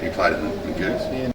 He played in the Goose. Yeah,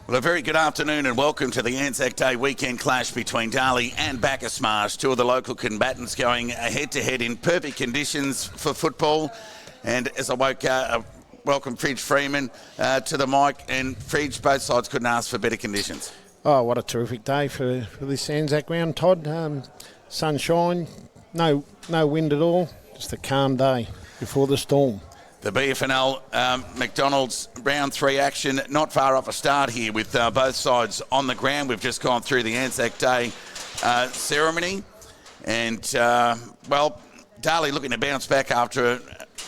Well, a very good afternoon and welcome to the Anzac Day weekend clash between Darley and Bacchus Marsh, two of the local combatants going head-to-head in perfect conditions for football. And as I welcome Fridge Freeman to the mic, and Fridge, both sides couldn't ask for better conditions. Oh, what a terrific day for this Anzac round, Todd. Sunshine, no wind at all, just a calm day before the storm. The BFNL McDonald's round 3 action not far off a start here with both sides on the ground. We've just gone through the Anzac Day ceremony. And, Darley looking to bounce back after,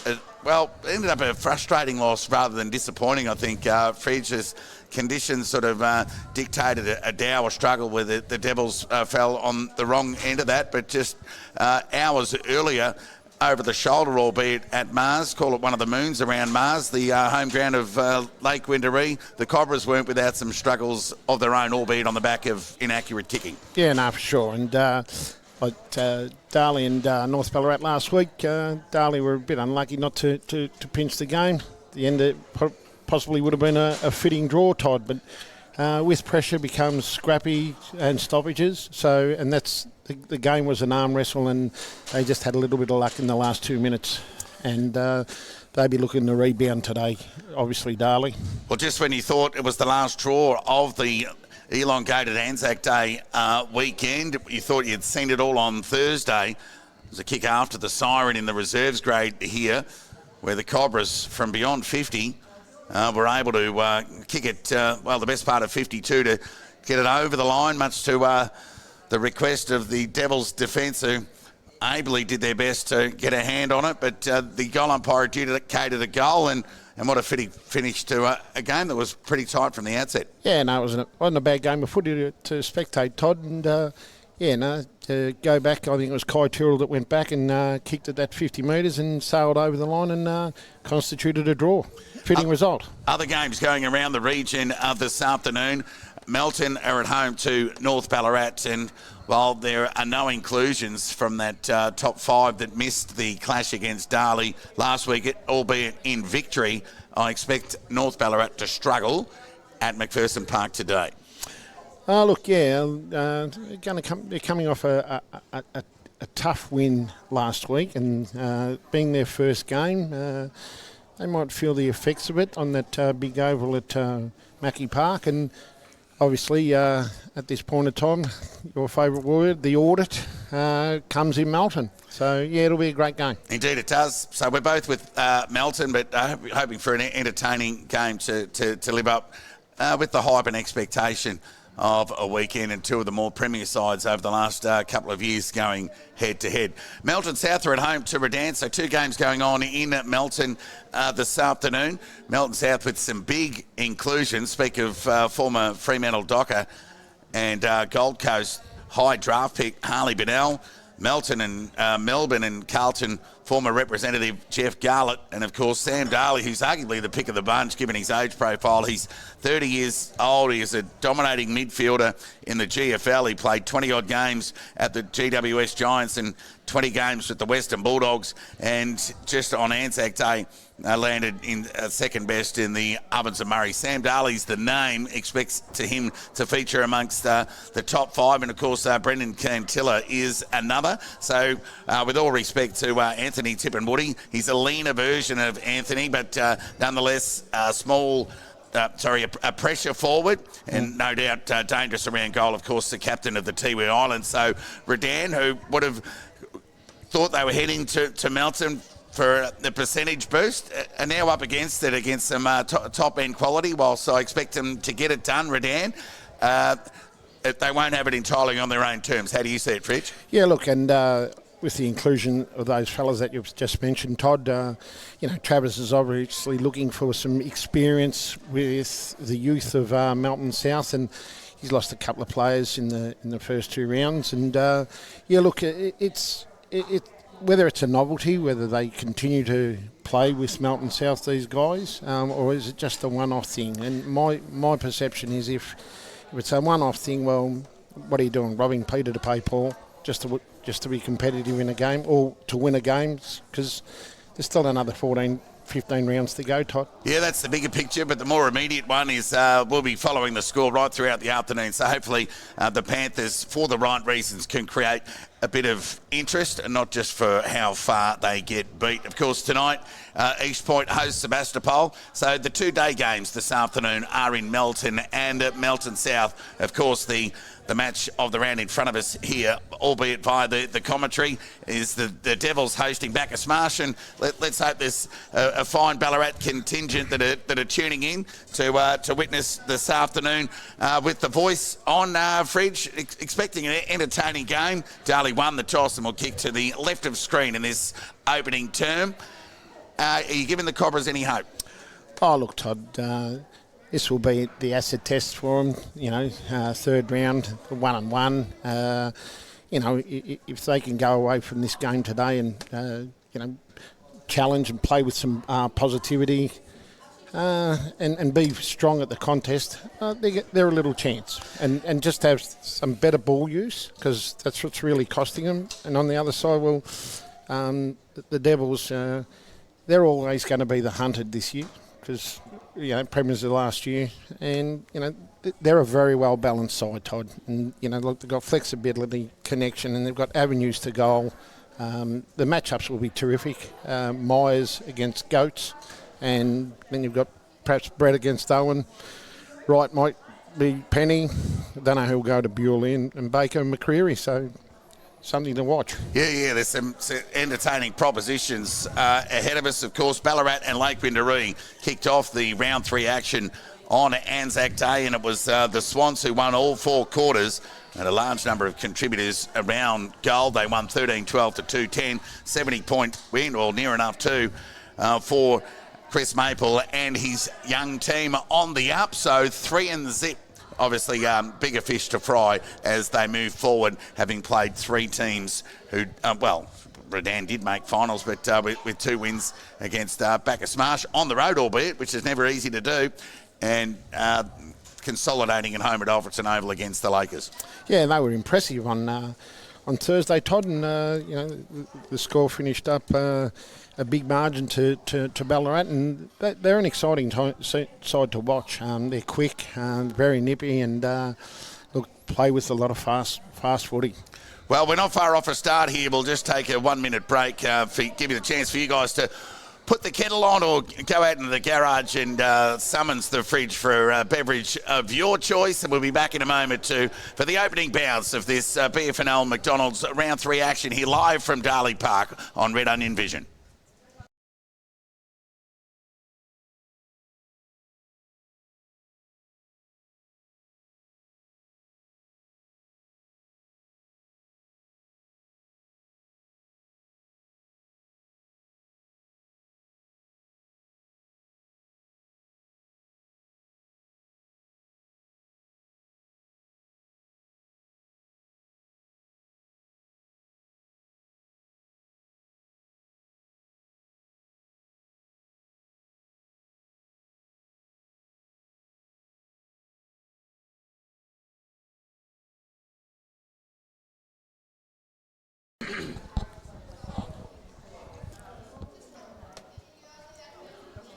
ended up a frustrating loss rather than disappointing, I think. Fridge's conditions sort of dictated a dour struggle where the Devils fell on the wrong end of that. But just hours earlier, over the shoulder, albeit at Mars, call it one of the moons around Mars, the home ground of Lake Windaree. The Cobras weren't without some struggles of their own, albeit on the back of inaccurate kicking. Yeah, no, for sure. And Darley and North Ballarat last week, Darley were a bit unlucky not to pinch the game. The end it possibly would have been a fitting draw, Todd, but with pressure becomes scrappy and stoppages. So, and that's the game was an arm wrestle, and they just had a little bit of luck in the last 2 minutes. And they'll be looking to rebound today, obviously, Darley. Well, just when you thought it was the last draw of the elongated Anzac Day weekend, you thought you'd seen it all on Thursday. It was a kick after the siren in the reserves grade here, where the Cobras from beyond 50 were able to kick it, the best part of 52 to get it over the line, much to the request of the Devils' defence, who ably did their best to get a hand on it. But the goal umpire adjudicated a goal, and what a fitting finish to a game that was pretty tight from the outset. Yeah, no, it wasn't a bad game of footy to spectate, Todd. And, to go back, I think it was Kai Tyrrell that went back and kicked it that 50 metres and sailed over the line and constituted a draw. Fitting result. Other games going around the region this afternoon. Melton are at home to North Ballarat, and while there are no inclusions from that top 5 that missed the clash against Darley last week, albeit in victory, I expect North Ballarat to struggle at McPherson Park today. They're coming off a tough win last week, and being their first game, they might feel the effects of it on that big oval at Mackie Park. And obviously, at this point of time, your favourite word, the audit, comes in Melton. So, yeah, it'll be a great game. Indeed it does. So we're both with Melton, but hoping for an entertaining game to live up with the hype and expectation of a weekend, and two of the more premier sides over the last couple of years going head-to-head. Melton South are at home to Redan, so 2 games going on in Melton this afternoon. Melton South with some big inclusions. Speak of former Fremantle Docker and Gold Coast high draft pick Harley Bennell. Melton and Melbourne and Carlton former representative Jeff Garlett, and of course Sam Darley, who's arguably the pick of the bunch given his age profile. He's 30 years old. He is a dominating midfielder in the GFL. He played 20-odd games at the GWS Giants and 20 games with the Western Bulldogs, and just on Anzac Day landed in second best in the Ovens and Murray. Sam Darley's the name. Expects him to feature amongst the top 5, and of course Brendan Cantilla is another. So with all respect to Anthony Tippenwoody, he's a leaner version of Anthony, but nonetheless a pressure forward, and no doubt dangerous around goal. Of course, the captain of the Tiwi Islands. So Redan, who would have thought they were heading to Melton for the percentage boost, are now up against it against some top-end quality, whilst I expect them to get it done, Redan. They won't have it entirely on their own terms. How do you see it, Fridge? Yeah, look, and with the inclusion of those fellas that you've just mentioned, Todd, Travis is obviously looking for some experience with the youth of Melton South, and he's lost a couple of players in the first 2 rounds. And it's whether it's a novelty, whether they continue to play with Melton South, these guys, or is it just a one-off thing? And my perception is if it's a one-off thing, well, what are you doing, robbing Peter to pay Paul, just to be competitive in a game or to win a game? Because there's still another 14 15 rounds to go, Todd. Yeah, that's the bigger picture, but the more immediate one is we'll be following the score right throughout the afternoon. So hopefully the Panthers, for the right reasons, can create a bit of interest and not just for how far they get beat. Of course, tonight, East Point hosts Sebastopol. So the 2-day games this afternoon are in Melton and Melton South. Of course, the match of the round in front of us here, albeit via the commentary, is the Devils hosting Bacchus Marsh. And let's hope there's a fine Ballarat contingent that are tuning in to witness this afternoon with the voice on Fridge, expecting an entertaining game. Darley won the toss and will kick to the left of screen in this opening term. Are you giving the Cobras any hope? Oh, look, Todd, this will be the acid test for them, third round, 1-1. If they can go away from this game today and, challenge and play with some positivity and be strong at the contest, they're a little chance. And just have some better ball use, because that's what's really costing them. And on the other side, the Devils, they're always going to be the hunted this year, because premiers of last year, and they're a very well balanced side, Todd. And look, they've got flexibility, connection, and they've got avenues to goal. The matchups will be terrific. Myers against Goats, and then you've got perhaps Brett against Owen. Wright might be Penny. I don't know who'll go to Bewley, and Baker and McCreary. So something to watch. Yeah, there's some entertaining propositions ahead of us. Of course, Ballarat and Lake Windaree kicked off the round 3 action on Anzac Day, and it was the Swans who won all 4 quarters, and a large number of contributors around goal. They won 13-12 to 210, 70-point win, or near enough too, for Chris Maple and his young team on the up. So 3 in the zip. Obviously, bigger fish to fry as they move forward, having played 3 teams who, Redan did make finals, but with 2 wins against Bacchus Marsh on the road, albeit, which is never easy to do, and consolidating at home at Alfredson Oval against the Lakers. Yeah, they were impressive on Thursday, Todd, and the score finished up a big margin to Ballarat, and they're an exciting side to watch. They're quick, very nippy, and play with a lot of fast footy. Well, we're not far off a start here. We'll just take a 1-minute break give you the chance for you guys to put the kettle on or go out into the garage and summons the fridge for a beverage of your choice. And we'll be back in a moment too for the opening bounce of this BFNL McDonald's round 3 action here live from Darley Park on Red Onion Vision.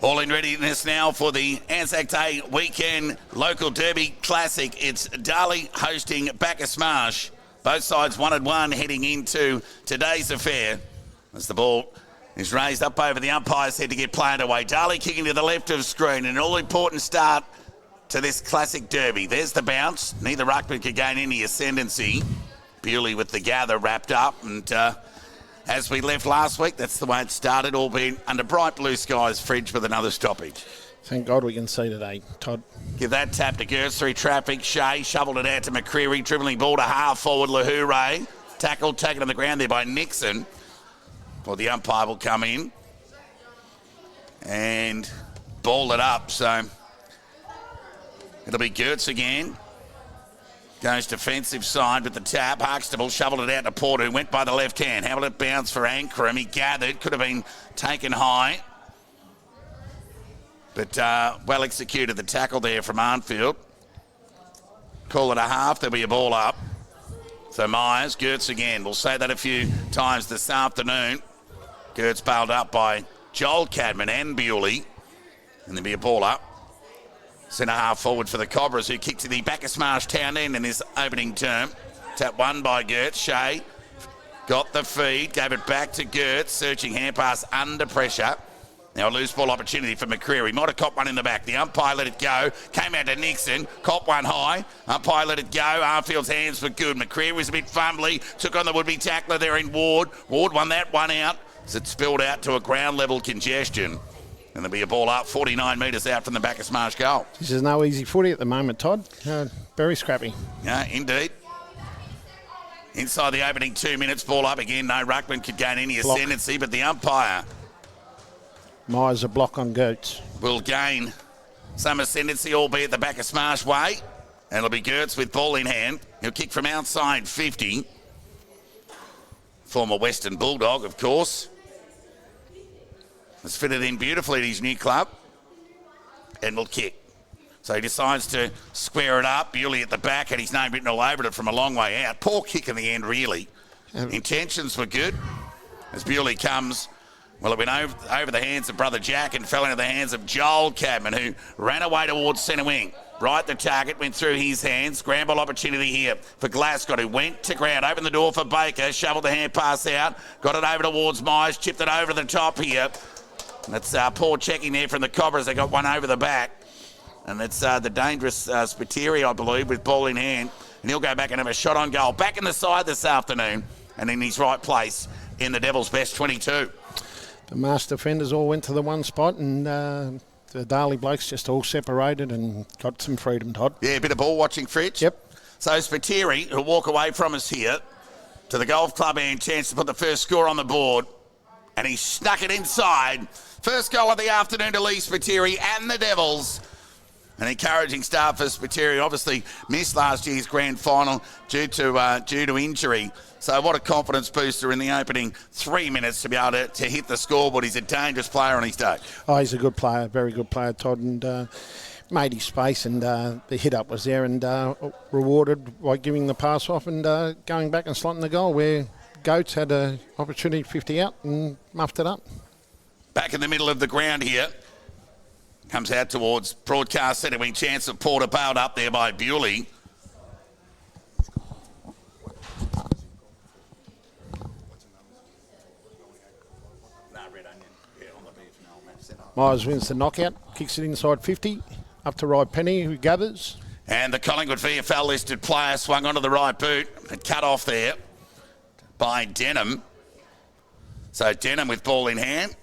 All in readiness now for the Anzac Day weekend local derby classic. It's Darley hosting Bacchus Marsh. Both sides 1-1 heading into today's affair as the ball is raised up over the umpire's head to get play underway. Darley kicking to the left of screen, an all-important start to this classic derby. There's the bounce. Neither ruckman could gain any ascendancy. Bewley with the gather wrapped up, and as we left last week, that's the way it started, albeit under bright blue skies, Fridge with another stoppage. Thank God we can see today, Todd. Give that tap to Gertz through traffic. Shea shoveled it out to McCreary, dribbling ball to half forward. Lahoure tackled, taken on the ground there by Nixon. Well, the umpire will come in and ball it up. So it'll be Gertz again. Goes defensive side with the tap. Huxtable shoveled it out to Porter, who went by the left hand. How will it bounce for Ankrum? He gathered, could have been taken high. But well executed the tackle there from Arnfield. Call it a half, there'll be a ball up. So Myers, Gertz again. We'll say that a few times this afternoon. Gertz bailed up by Joel Cadman and Bewley. And there'll be a ball up. Centre half forward for the Cobras, who kicked to the Bacchus Marsh town end in this opening term. Tap one by Gertz. Shea got the feed, gave it back to Gertz, searching hand pass under pressure. Now a loose ball opportunity for McCreary. Might have copped one in the back. The umpire let it go. Came out to Nixon. Copped one high. Umpire let it go. Armfield's hands were good. McCreary was a bit fumbly. Took on the would-be tackler there in Ward. Ward won that one out as it spilled out to a ground-level congestion. And there'll be a ball up 49 metres out from the Bacchus Marsh goal. This is no easy footy at the moment, Todd. Very scrappy. Yeah, indeed. Inside the opening 2 minutes, ball up again. No ruckman could gain any ascendancy, but the umpire Myers a block on Gertz. will gain some ascendancy, albeit the Bacchus Marsh way. And it'll be Gertz with ball in hand. He'll kick from outside 50. Former Western Bulldog, of course. Has fitted in beautifully at his new club. And will kick. So he decides to square it up. Bewley at the back, and his name written all over it from a long way out. Poor kick in the end, really. Intentions were good. As Bewley comes, well, it went over the hands of brother Jack and fell into the hands of Joel Cadman, who ran away towards centre wing. Right, the target went through his hands. Scramble opportunity here for Glasgow, who went to ground. Opened the door for Baker. Shoveled the hand pass out. Got it over towards Myers. Chipped it over the top here. And that's poor checking there from the Cobras. They got one over the back. And that's the dangerous Spiteri, I believe, with ball in hand. And he'll go back and have a shot on goal. Back in the side this afternoon. And in his right place in the Devils' best 22. The Marsh defenders all went to the one spot, and the Darley blokes just all separated and got some freedom, Todd. Yeah, a bit of ball watching, Fritz. Yep. So Spiteri, who'll walk away from us here, to the golf club and chance to put the first score on the board. And he snuck it inside. First goal of the afternoon to Lee Spiteri and the Devils. An encouraging start for Spiteri. Obviously missed last year's grand final due to injury. So what a confidence booster in the opening 3 minutes to be able to hit the scoreboard. He's a dangerous player on his day. Oh, he's a good player, very good player, Todd, and made his space, and the hit-up was there, and rewarded by giving the pass off and going back and slotting the goal, where Goats had an opportunity 50 out and muffed it up. Back in the middle of the ground here. Comes out towards broadcast centre wing. Chance of Porter bailed up there by Bewley. Myers wins the knockout, kicks it inside 50, up to Rye Penny, who gathers. And the Collingwood VFL listed player swung onto the right boot and cut off there by Denham. So Denham with ball in hand.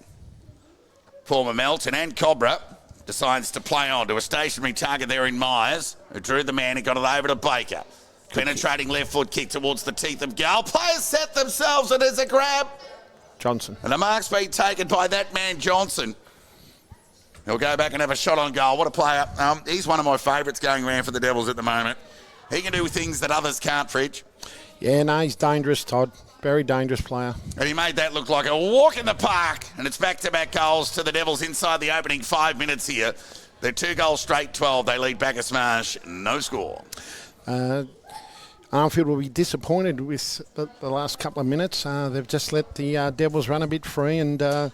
Former Melton and Cobra decides to play on to a stationary target there in Myers, who drew the man and got it over to Baker. Penetrating left foot kick towards the teeth of goal. Players set themselves and there's a grab. Johnson. And the mark's been taken by that man Johnson. He'll go back and have a shot on goal. What a player. He's one of my favourites going around for the Devils at the moment. He can do things that others can't, Fridge. Yeah, no, he's dangerous, Todd. Very dangerous player. And he made that look like a walk in the park. And it's back-to-back goals to the Devils inside the opening 5 minutes here. They're 2 goals straight, 12. They lead Bacchus Marsh, no score. Armfield will be disappointed with the last couple of minutes. They've just let the Devils run a bit free and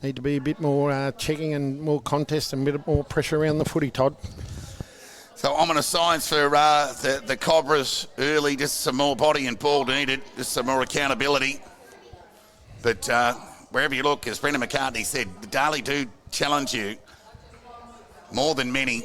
need to be a bit more checking and more contest and a bit more pressure around the footy, Todd. So ominous signs for the Cobras early, just some more body and ball needed, just some more accountability. But wherever you look, as Brendan McCartney said, the Darley do challenge you more than many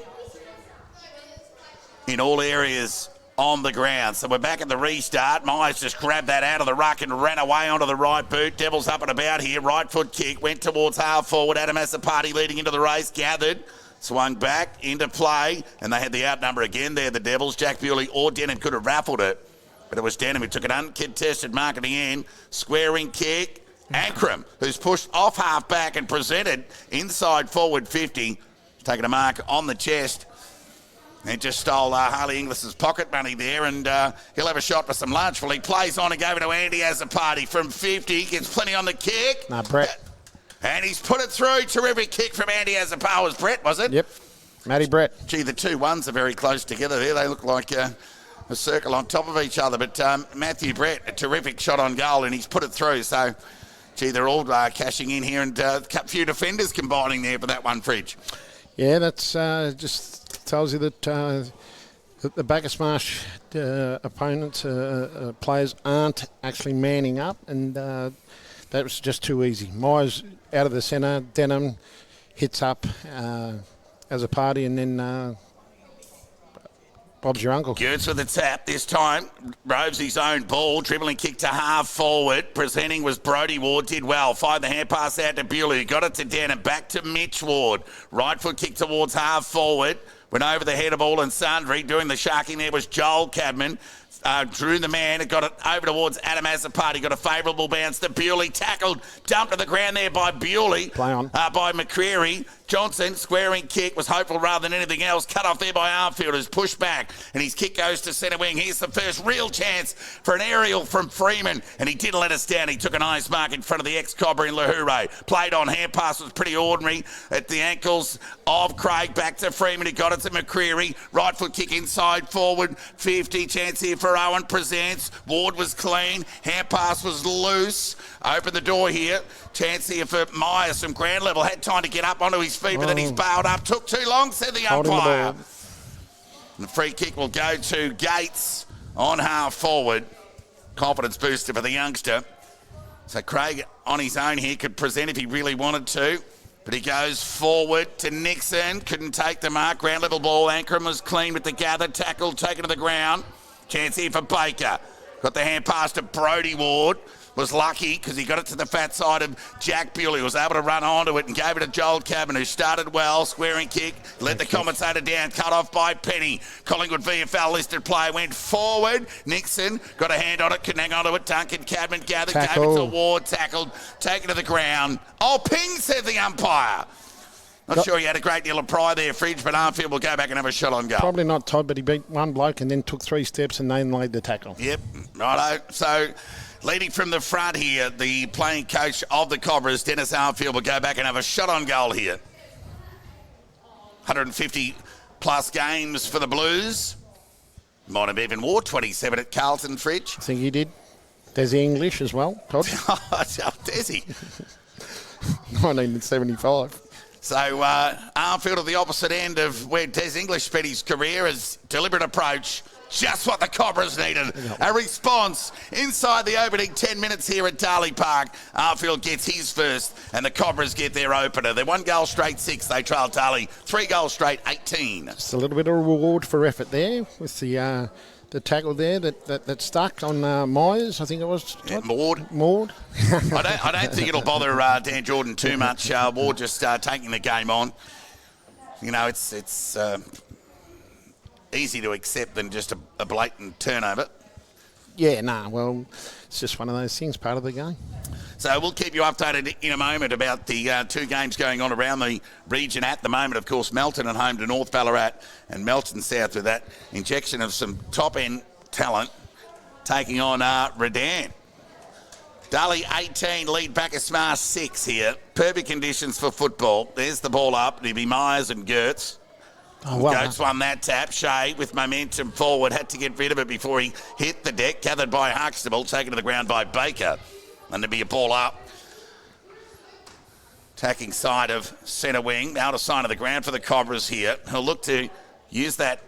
in all areas on the ground. So we're back at the restart. Myers just grabbed that out of the ruck and ran away onto the right boot. Devils up and about here. Right foot kick, went towards half forward. Adam Asapati leading into the race, gathered. Swung back into play, and they had the outnumber again there, the Devils. Jack Bewley or Denham could have raffled it, but it was Denham who took an uncontested mark at the end. Squaring kick, Ankrum, who's pushed off half back and presented inside forward 50, taking a mark on the chest. And just stole Harley Inglis's pocket money there, and he'll have a shot for some lunch. Well, he plays on and gave it to Andy as a party from 50. Gets plenty on the kick. Brett. And he's put it through. Terrific kick from Andy Azapar. Was Brett, was it? Yep. Matty Brett. Gee, the 2 ones are very close together there. They look like a circle on top of each other. But Matthew Brett, a terrific shot on goal, and he's put it through. So Gee, they're all cashing in here, and a few defenders combining there for that one, Fridge. Yeah, that's just tells you that the Bacchus Marsh opponents, players aren't actually manning up, and that was just too easy. Myers out of the centre, Denham hits up as a party, and then Bob's your uncle. Gertz with the tap this time. Roves his own ball. Dribbling kick to half forward. Presenting was Brodie Ward. Did well. Fired the hand pass out to Bewley. Got it to Denham. Back to Mitch Ward. Right foot kick towards half forward. Went over the head of all and sundry. Doing the sharking there was Joel Cadman. Drew the man and got it over towards Adam Azzopardi. Got a favourable bounce to Bewley. Tackled. Dumped to the ground there by Bewley. Play on. By McCreary. Johnson, squaring kick, was hopeful rather than anything else. Cut off there by Armfielders. Pushed back. And his kick goes to centre wing. Here's the first real chance for an aerial from Freeman. And he didn't let us down. He took an ice mark in front of the ex-Cobra in Lahoure. Played on. Hand pass was pretty ordinary at the ankles of Craig. Back to Freeman. He got it to McCreary. Right foot kick inside forward. 50. Chance here for Owen. Presents. Ward was clean. Hand pass was loose. Open the door here. Chance here for Myers from ground level. Had time to get up onto his feet, but then he's bailed up. Took too long, said the umpire. And the free kick will go to Gates on half forward. Confidence booster for the youngster. So Craig on his own here could present if he really wanted to. But he goes forward to Nixon. Couldn't take the mark. Ground level ball. Ankrum was clean with the gather. Tackle taken to the ground. Chance here for Baker. Got the hand pass to Brodie Ward. Was lucky because he got it to the fat side of Jack Bewley. Was able to run onto it and gave it to Joel Cabin, who started well. Squaring kick. Let the commentator down. Cut off by Penny. Collingwood VFL listed player went forward. Nixon got a hand on it. Couldn't hang on to it. Duncan Cadman gathered. Gave it to Ward. Tackled. Taken to the ground. Oh, ping, said the umpire. Not sure he had a great deal of pride there, Fridge, but Armfield will go back and have a shot on goal. Probably not Todd, but he beat one bloke and then took 3 steps and then laid the tackle. Yep, righto. So, leading from the front here, the playing coach of the Cobras, Dennis Armfield, will go back and have a shot on goal here. 150 plus games for the Blues. Might have even wore 27 at Carlton, Fridge. I think he did. Desi English as well, Todd. Desi. 1975. So Armfield at the opposite end of where Des English spent his career, as deliberate approach, just what the Cobras needed. A response inside the opening 10 minutes here at Darley Park. Armfield gets his first and the Cobras get their opener. They're 1 goal straight 6. They trail Darley 3 goals straight 18. Just a little bit of reward for effort there with the tackle there that stuck on Myers, I think it was. Yeah, Maud. I don't think it'll bother Dan Jordan too much. Ward just taking the game on. You know, it's easy to accept than just a blatant turnover. Yeah, well, it's just one of those things, part of the game. So we'll keep you updated in a moment about the 2 games going on around the region at the moment. Of course, Melton at home to North Ballarat and Melton South with that injection of some top-end talent taking on Redan. Darley 18, lead Bacchus Marsh 6 here. Perfect conditions for football. There's the ball up. It'll be Myers and Gertz. Oh, well, Goats won that tap. Shea with momentum forward. Had to get rid of it before he hit the deck. Gathered by Huxtable. Taken to the ground by Baker. And there'll be a ball up. Attacking side of centre wing. Out of sight of the ground for the Cobras here. He'll look to use that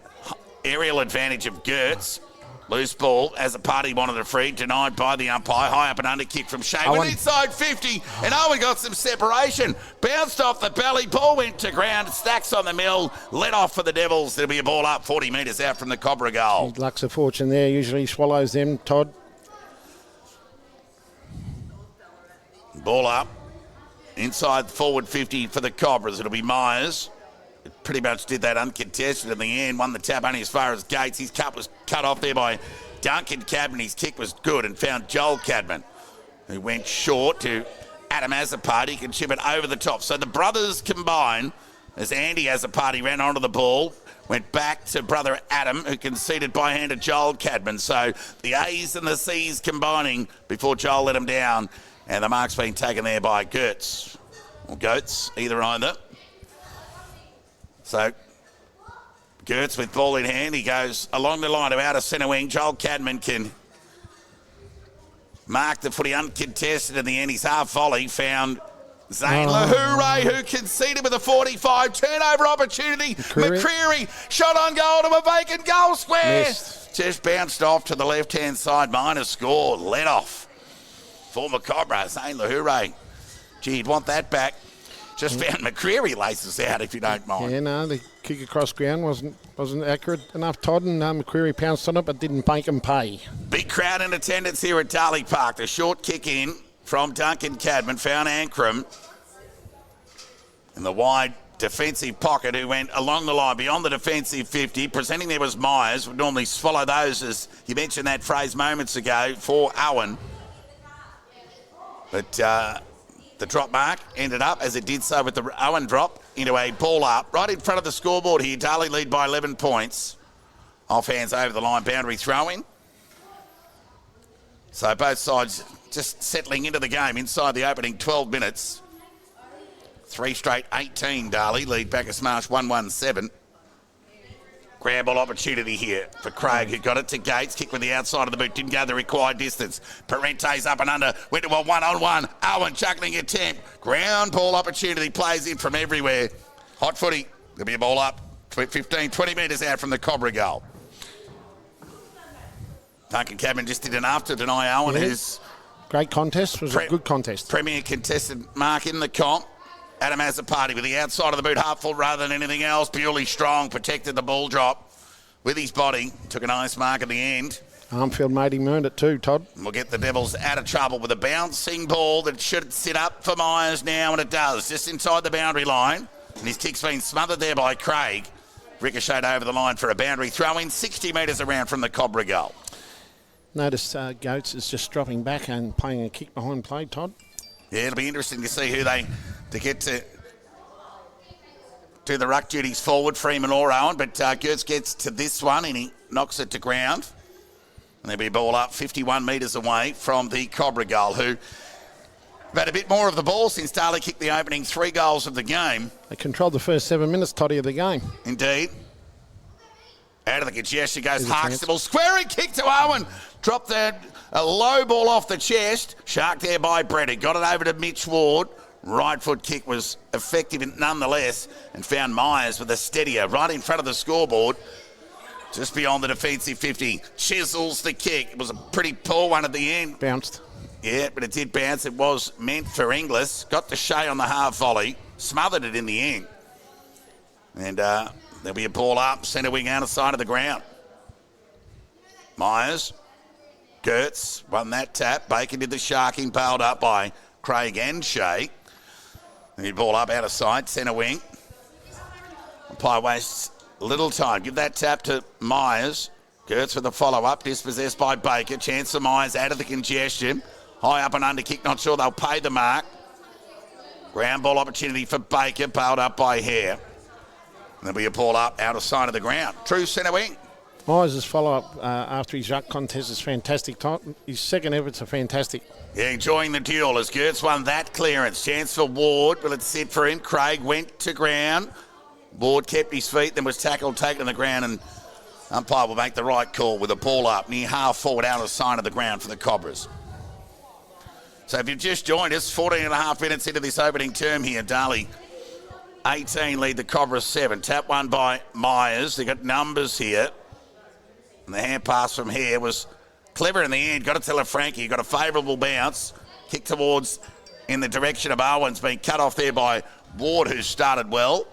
aerial advantage of Gertz. Loose ball as a party wanted a free. Denied by the umpire. High up and under kick from Shea. Went inside 50. And Owen got some separation. Bounced off the belly. Ball went to ground. Stacks on the mill. Let off for the Devils. There'll be a ball up 40 metres out from the Cobra goal. Luck's of fortune there. Usually swallows them, Todd. Ball up. Inside forward 50 for the Cobras. It'll be Myers. It pretty much did that uncontested in the end. Won the tap only as far as Gates. His cut was cut off there by Duncan Cadman. His kick was good and found Joel Cadman, who went short to Adam Azzopardi. He can chip it over the top. So the brothers combine as Andy Azzopardi ran onto the ball. Went back to brother Adam, who conceded by hand to Joel Cadman. So the A's and the C's combining before Joel let him down. And the mark's been taken there by Gertz. Or Goats, either. So Gertz with ball in hand. He goes along the line of outer centre wing. Joel Cadman can marked the footy uncontested in the end. His half volley found Zane Lahoure, who conceded with a 45. Turnover opportunity. McCreary shot on goal to a vacant goal square. Missed. Just bounced off to the left-hand side. Minus score. Let off for Macobra. Zane Lahoure. Gee, you'd want that back. Just found McCreary laces out, if you don't mind. Yeah, no, the kick across ground wasn't accurate enough, Todd, and McCreary pounced on it but didn't make him pay. Big crowd in attendance here at Darley Park. The short kick in from Duncan Cadman found Ankrum in the wide defensive pocket, who went along the line beyond the defensive 50. Presenting there was Myers. Would normally swallow those, as you mentioned that phrase moments ago, for Owen. But the drop mark ended up, as it did so with the Owen drop, into a ball up right in front of the scoreboard here. Darley lead by 11 points. Off hands over the line, boundary throw-in. So both sides just settling into the game inside the opening 12 minutes. 3 straight 18, Darley lead Bacchus Marsh 1-1-7. Grab ball opportunity here for Craig, who got it to Gates. Kick with the outside of the boot, didn't go the required distance. Parente's up and under, went to a one-on-one. Owen chuckling attempt. Ground ball opportunity, plays in from everywhere. Hot footy, there'll be a ball up 15, 20 metres out from the Cobra goal. Duncan Cadman just did enough to deny Owen his great contest. Was a good contest. Premier contested mark in the comp. Adam has a party with the outside of the boot, half full rather than anything else. Purely strong, protected the ball drop with his body. Took a nice mark at the end. Armfield made him earn it too, Todd. We'll get the Devils out of trouble with a bouncing ball that should sit up for Myers now, and it does. Just inside the boundary line. And his kick's been smothered there by Craig. Ricocheted over the line for a boundary throw-in, 60 metres around from the Cobra goal. Notice Goats is just dropping back and playing a kick behind play, Todd. Yeah, it'll be interesting to see who they to get to do the ruck duties forward, Freeman or Owen. But Gertz gets to this one and he knocks it to ground. And there'll be a ball up 51 metres away from the Cobra goal, who have had a bit more of the ball since Darley kicked the opening 3 goals of the game. They controlled the first 7 minutes, Toddy, of the game. Indeed. Out of the congestion goes Harkstable. Squaring kick to Owen. Dropped a low ball off the chest. Shark there by Brett. Got it over to Mitch Ward. Right foot kick was effective nonetheless, and found Myers with a steadier right in front of the scoreboard. Just beyond the defensive 50. Chisels the kick. It was a pretty poor one at the end. Bounced. Yeah, but it did bounce. It was meant for Inglis. Got to Shea on the half volley. Smothered it in the end. And there'll be a ball up. Centre wing out of side of the ground. Myers. Gertz won that tap. Bacon did the sharking, bailed up by Craig and Shea. The ball up out of sight, centre wing. Umpire wastes little time. Give that tap to Myers. Gertz with the follow-up, dispossessed by Baker. Chance for Myers out of the congestion. High up and under kick, not sure they'll pay the mark. Ground ball opportunity for Baker, bailed up by Hare. There'll be a ball up out of sight of the ground. True centre wing. Myers' follow-up after his ruck contest is fantastic. His second efforts are fantastic. Yeah, enjoying the duel as Gertz won that clearance. Chance for Ward. Will it sit for him? Craig went to ground. Ward kept his feet, then was tackled, taken to the ground, and umpire will make the right call with a ball up near half forward out of sight of the ground for the Cobras. So if you've just joined us, 14 and a half minutes into this opening term here, Darley 18 lead the Cobras 7. Tap one by Myers. They've got numbers here. And the hand pass from here was clever in the end. Got to tell Frankie. Got a favourable bounce. Kick towards in the direction of Owens. Been cut off there by Ward, who started well.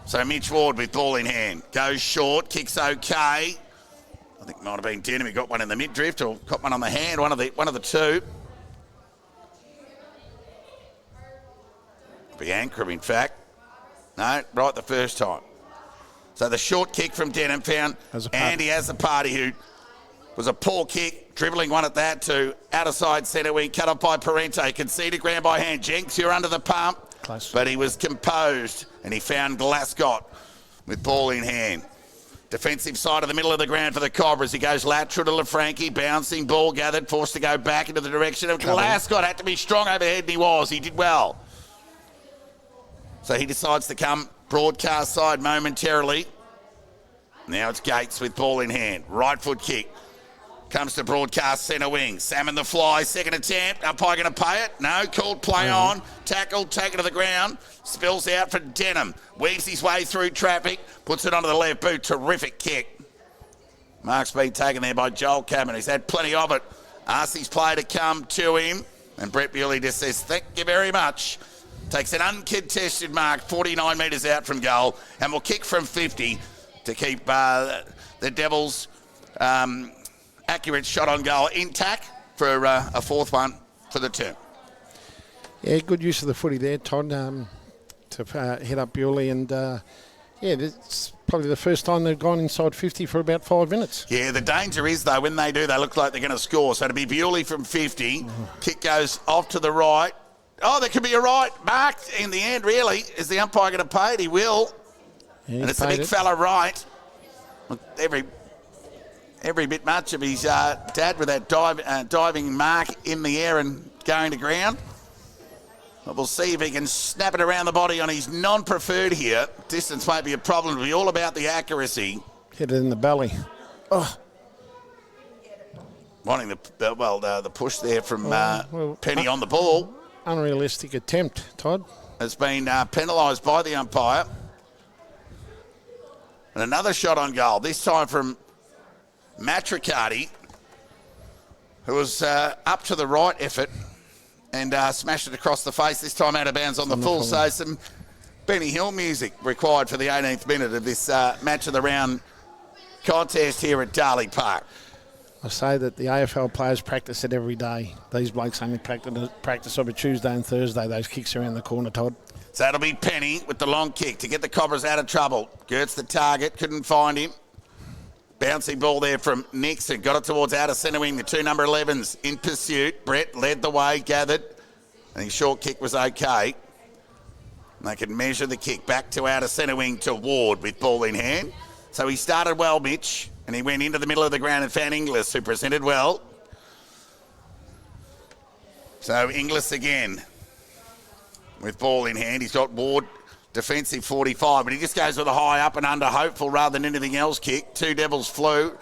So Mitch Ward with ball in hand. Goes short. Kicks okay. I think it might have been Denham. He got one in the mid-drift or got one on the hand. One of the two. Be Ankrum, in fact. No, right the first time. So the short kick from Denham found Andy has a party, who was a poor kick, dribbling one at that to outer side centre wing, cut off by Parente, conceded ground by hand. Jenks, you're under the pump. Close. But he was composed and he found Glascott with ball in hand. Defensive side of the middle of the ground for the Cobras. He goes lateral to LaFranchi, bouncing ball gathered, forced to go back into the direction of Glascott. Had to be strong overhead and he was. He did well. So he decides to come broadcast side momentarily. Now it's Gates with ball in hand. Right foot kick. Comes to broadcast centre wing. Salmon the fly, second attempt. Umpire going to pay it? No, called play on. Tackled, taken to the ground. Spills out for Denham. Weaves his way through traffic. Puts it onto the left boot. Terrific kick. Mark's been taken there by Joel Cabin. He's had plenty of it. Asks his player to come to him. And Brett Bewley just says, thank you very much. Takes an uncontested mark, 49 metres out from goal. And will kick from 50 to keep the Devils... accurate shot on goal intact for a fourth one for the term. Yeah, good use of the footy there, Todd, to head up Bewley. And, it's probably the first time they've gone inside 50 for about 5 minutes. Yeah, the danger is, though, when they do, they look like they're going to score. So to be Bewley from 50, kick goes off to the right. Oh, there could be a right. Marked in the end, really. Is the umpire going to pay it? He will. Yeah, and it's a big fella right. Every bit much of his dad with that diving mark in the air and going to ground. But we'll see if he can snap it around the body on his non-preferred here. Distance won't be a problem. It'll be all about the accuracy. Hit it in the belly. Oh. Wanting the push there from Penny on the ball. Unrealistic attempt, Todd. Has been penalised by the umpire. And another shot on goal, this time from Matricati, who was up to the right effort and smashed it across the face, this time out of bounds on the full. So some Benny Hill music required for the 18th minute of this match of the round contest here at Darley Park. I say that the AFL players practice it every day. These blokes only practice over Tuesday and Thursday, those kicks around the corner, Todd. So it'll be Penny with the long kick to get the Cobras out of trouble. Gert's the target, couldn't find him. Bouncing ball there from Nixon. Got it towards outer centre wing. The two number 11s in pursuit. Brett led the way, gathered. And his short kick was okay. And they can measure the kick back to outer centre wing to Ward with ball in hand. So he started well, Mitch. And he went into the middle of the ground and found Inglis, who presented well. So Inglis again with ball in hand. He's got Ward. Defensive 45, but he just goes with a high up and under hopeful rather than anything else kick. Two Devils flew.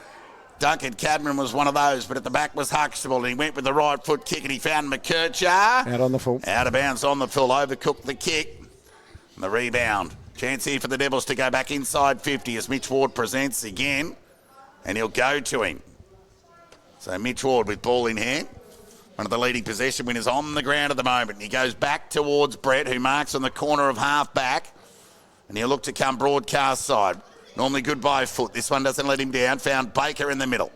Duncan Cadman was one of those, but at the back was Huxtable, and he went with the right foot kick and he found McKercher. Out on the full. Out of bounds on the full, overcooked the kick. And the rebound. Chance here for the Devils to go back inside 50 as Mitch Ward presents again, and he'll go to him. So Mitch Ward with ball in hand. One of the leading possession winners on the ground at the moment. He goes back towards Brett, who marks on the corner of half back. And he'll look to come broadcast side. Normally good by foot. This one doesn't let him down. Found Baker in the middle.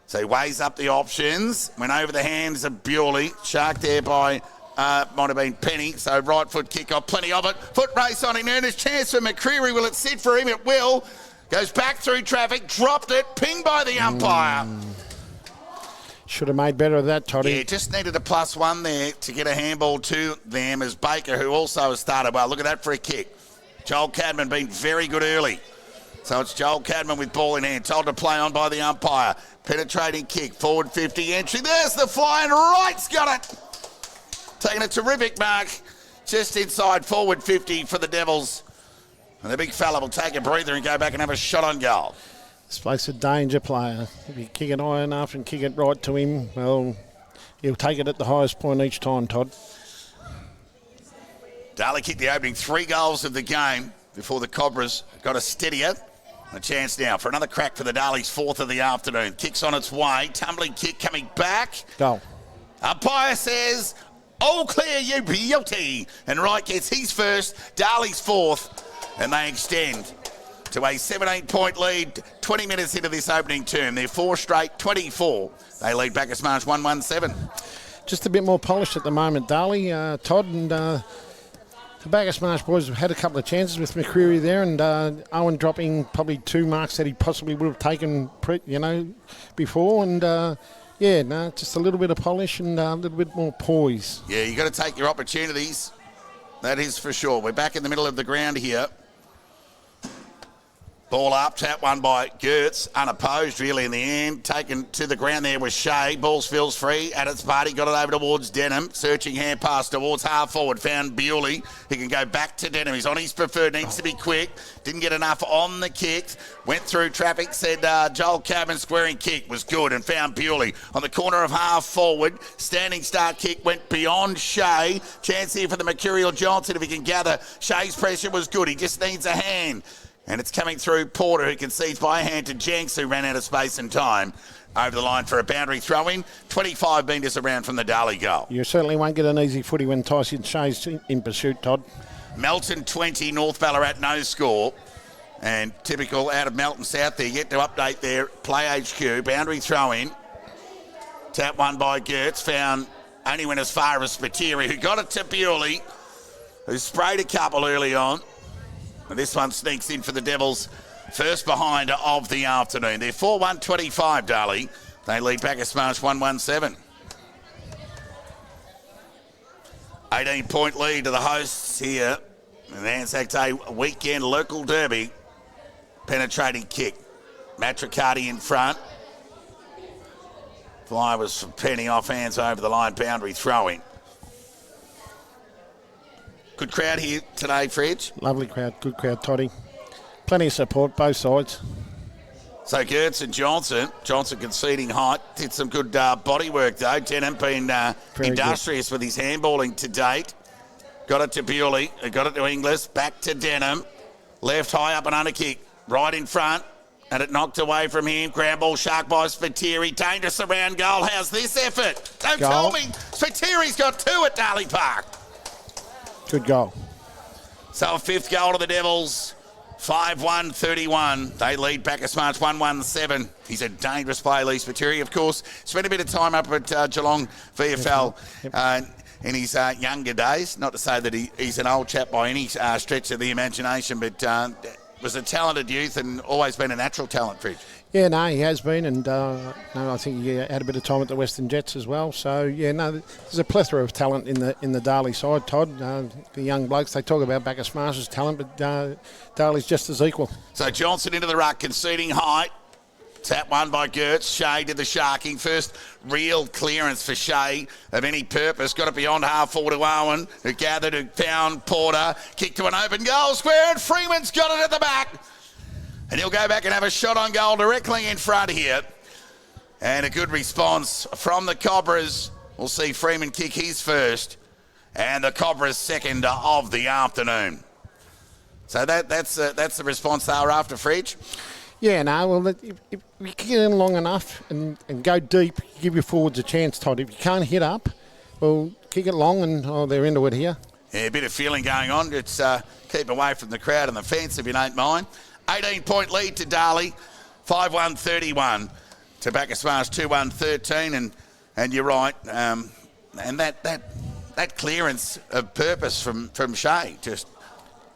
So he weighs up the options. Went over the hands of Bewley. Shark there by, might have been Penny. So right foot kick off. Plenty of it. Foot race on him. Earnest chance for McCreary. Will it sit for him? It will. Goes back through traffic. Dropped it. Pinged by the umpire. Should have made better of that, Toddy. Yeah, just needed a +1 there to get a handball to them as Baker, who also has started well. Look at that for a kick. Joel Cadman been very good early. So it's Joel Cadman with ball in hand, told to play on by the umpire. Penetrating kick, forward 50 entry. There's the fly and Wright's got it. Taking a terrific mark just inside forward 50 for the Devils. And the big fella will take a breather and go back and have a shot on goal. This bloke's a danger player. If you kick it high enough and kick it right to him, well, he'll take it at the highest point each time, Todd. Darley kicked the opening 3 goals of the game before the Cobras got a steadier. A chance now for another crack for the Darley's 4th of the afternoon. Kick's on its way. Tumbling kick coming back. Goal. Umpire says, all clear, you beauty. And Wright gets his first, Darley's 4th, and they extend to a 17-point lead 20 minutes into this opening term. They're 4 straight, 24. They lead Bacchus Marsh 1-1-7. Just a bit more polished at the moment, Darley, Todd, and the Bacchus Marsh boys have had a couple of chances with McCreary there, and Owen dropping probably 2 marks that he possibly would have taken, before, and just a little bit of polish and a little bit more poise. Yeah, you got to take your opportunities. That is for sure. We're back in the middle of the ground here. Ball up, tap one by Gertz, unopposed really in the end. Taken to the ground there was Shea. Ball feels free at its party, got it over towards Denham. Searching hand pass towards half forward, found Bewley. He can go back to Denham. He's on his preferred, needs to be quick. Didn't get enough on the kick. Went through traffic, said Joel Cabin squaring kick was good and found Bewley. On the corner of half forward, standing start kick went beyond Shea. Chance here for the Mercurial Johnson if he can gather. Shea's pressure was good. He just needs a hand. And it's coming through Porter, who concedes by hand to Jenks, who ran out of space and time. Over the line for a boundary throw-in. 25 metres around from the Darley goal. You certainly won't get an easy footy when Tyson Shea's in pursuit, Todd. Melton 20, North Ballarat no score. And typical out of Melton South there, yet to update their play HQ. Boundary throw-in. Tap one by Gertz, found only went as far as Spiteri, who got it to Bewley, who sprayed a couple early on. And this one sneaks in for the Devils, first behind of the afternoon. They're 4-1-25, Darley. They lead Bacchus Marsh 1-1-7. 18-point lead to the hosts here in the Anzac Day weekend local derby. Penetrating kick. Matricati in front. Fly was from Penny off hands over the line, boundary throwing. Good crowd here today, Fridge. Lovely crowd, good crowd, Toddy. Plenty of support, both sides. So Gertz and Johnson conceding height. Did some good body work, though. Denham been industrious good with his handballing to date. Got it to Bewley. Got it to Inglis. Back to Denham. Left high up and under kick. Right in front. And it knocked away from him. Ground ball shark by Spiteri. Dangerous around goal. How's this effort? Don't tell me. Spiteri's got two at Darley Park. Good goal. So a fifth goal to the Devils. 5-1-31. They lead Bacchus Marsh 1-1-7. He's a dangerous player, Lee Spiteri, of course. Spent a bit of time up at Geelong VFL in his younger days. Not to say that he's an old chap by any stretch of the imagination, but was a talented youth and always been a natural talent, Fridge. Yeah, no, he has been, and I think he had a bit of time at the Western Jets as well. So, yeah, no, there's a plethora of talent in the Darley side, Todd. The young blokes, they talk about Bacchus Marsh's talent, but Darley's just as equal. So Johnson into the ruck, conceding height. Tap one by Gertz. Shea did the sharking. First real clearance for Shea of any purpose. Got it beyond half forward to Owen, who gathered, who found Porter. Kick to an open goal square, and Freeman's got it at the back. And he'll go back and have a shot on goal directly in front here. And a good response from the Cobras. We'll see Freeman kick his first. And the Cobras second of the afternoon. So that's the response they were after, Fridge. Yeah, no, well, if you kick it in long enough and go deep, give your forwards a chance, Todd. If you can't hit up, well, kick it long and they're into it here. Yeah, a bit of feeling going on. It's keep away from the crowd and the fence if you don't mind. 18-point lead to Darley, 5-1-31 to Bacchus Marsh, 2-1-13, and you're right. And that clearance of purpose from Shea just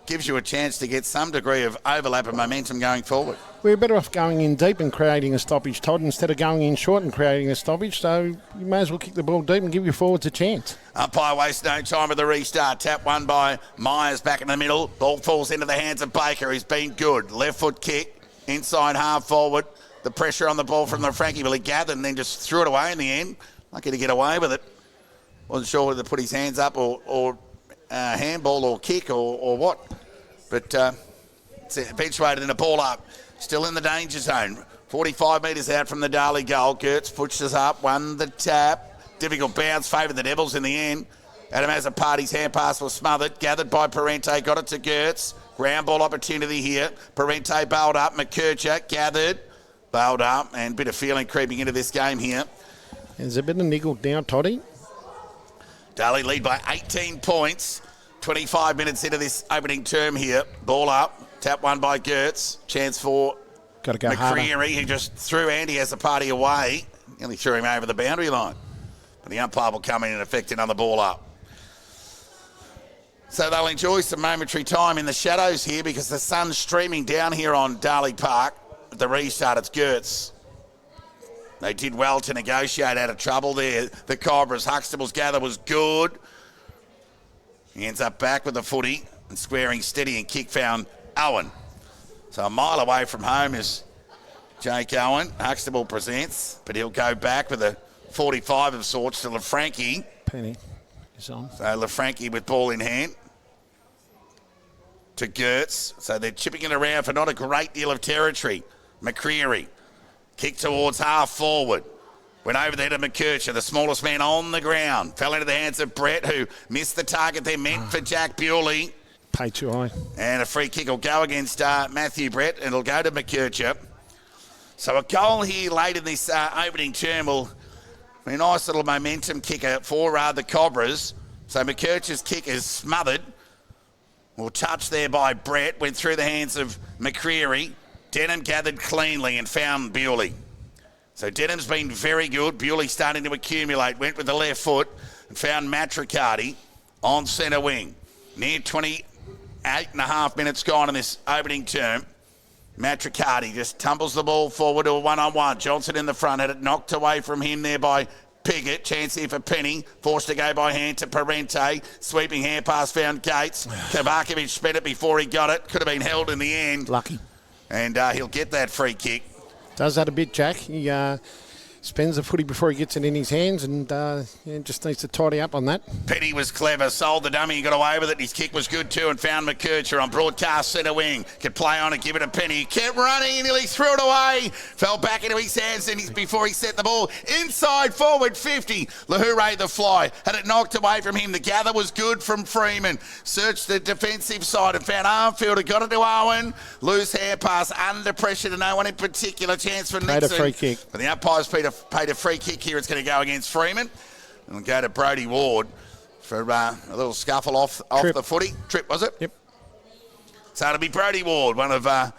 gives you a chance to get some degree of overlap and momentum going forward. We're better off going in deep and creating a stoppage, Todd, instead of going in short and creating a stoppage. So you may as well kick the ball deep and give your forwards a chance. Umpire wastes no time with the restart. Tap one by Myers back in the middle. Ball falls into the hands of Baker. He's been good. Left foot kick, inside half forward. The pressure on the ball from the Frankie. Well, he gathered and then just threw it away in the end. Lucky to get away with it. Wasn't sure whether to put his hands up or handball or kick or what. But it's eventuated in a ball up. Still in the danger zone. 45 metres out from the Darley goal. Gertz pushes up, won the tap. Difficult bounce, favoured the Devils in the end. Adam Azzopardi's hand pass was smothered. Gathered by Parente, got it to Gertz. Ground ball opportunity here. Parente bailed up. McKercher gathered, bailed up, and a bit of feeling creeping into this game here. There's a bit of niggle now, Toddy. Darley lead by 18 points. 25 minutes into this opening term here. Ball up. Tap one by Gertz. Chance for McCreary, who just threw Andy Azzopardi away. Nearly threw him over the boundary line. But the umpire will come in and effect another ball up. So they'll enjoy some momentary time in the shadows here because the sun's streaming down here on Darley Park. At the restart, it's Gertz. They did well to negotiate out of trouble there. The Cobras, Huxtable's gather was good. He ends up back with the footy and squaring steady and kick found Owen. So a mile away from home is Jake Owen. Huxtable presents, but he'll go back with a 45 of sorts to LaFranchi. Penny is on. So LaFranchi with ball in hand to Gertz. So they're chipping it around for not a great deal of territory. McCreary, kick towards half forward. Went over there to McKercher, the smallest man on the ground. Fell into the hands of Brett, who missed the target there, meant for Jack Bewley. Pay too high. And a free kick will go against Matthew Brett, and it'll go to McKercher. So a goal here late in this opening term will be a nice little momentum kicker for the Cobras. So McKercher's kick is smothered. Well, touched there by Brett, went through the hands of McCreary. Denham gathered cleanly and found Bewley. So Denham's been very good. Bewley starting to accumulate. Went with the left foot and found Matricardi on centre wing. Near 28.5 minutes gone in this opening term. Matricardi just tumbles the ball forward to a one-on-one. Johnson in the front, had it knocked away from him there by Piggott. Chance here for Penny. Forced to go by hand to Parente. Sweeping hand pass found Gates. Kavakovic spent it before he got it. Could have been held in the end. Lucky. And he'll get that free kick. Does that a bit, Jack. He spends the footy before he gets it in his hands and just needs to tidy up on that. Penny was clever, sold the dummy, he got away with it. His kick was good too and found McKercher on broadcast centre wing. Could play on and give it to Penny. He kept running, nearly threw it away. Fell back into his hands before he set the ball. Inside forward 50. Lahoure the fly. Had it knocked away from him. The gather was good from Freeman. Searched the defensive side and found Armfield. Got it to Owen. Loose hand pass under pressure to no one in particular. Chance for Nixon. Paid a free kick. But the umpire's paid a free kick here. It's going to go against Freeman. And we'll go to Brodie Ward for a little scuffle off the footy. Trip, was it? Yep. So it'll be Brodie Ward, one of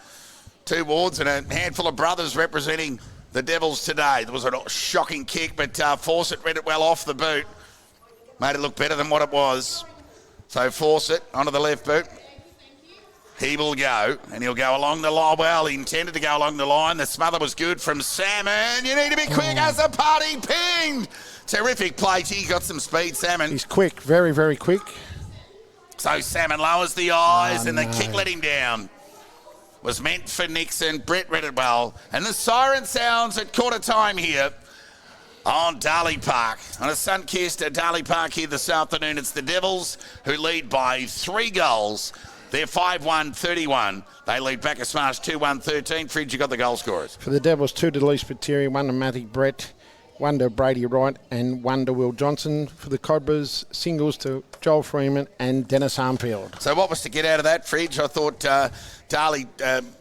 two Wards and a handful of brothers representing the Devils today. There was a shocking kick, but Fawcett read it well off the boot. Made it look better than what it was. So Fawcett onto the left boot. He will go, and he'll go along the line. Well, he intended to go along the line. The smother was good from Salmon. You need to be quick as the party pinged. Terrific play. He got some speed, Salmon. He's quick, very, very quick. So Salmon lowers the eyes, and the kick let him down. Was meant for Nixon. Brett read it well. And the siren sounds at quarter time here on Darley Park. On a sun-kissed Darley Park here this afternoon. It's the Devils who lead by 3 goals. They're 5-1-31. They lead Bacchus Marsh 2-1-13. Fridge, you got the goal scorers. For the Devils, 2 to Lise Pateri, 1 to Matty Brett, 1 to Brady Wright, and 1 to Will Johnson. For the Cobras, singles to Joel Freeman and Dennis Armfield. So what was to get out of that, Fridge? I thought Darley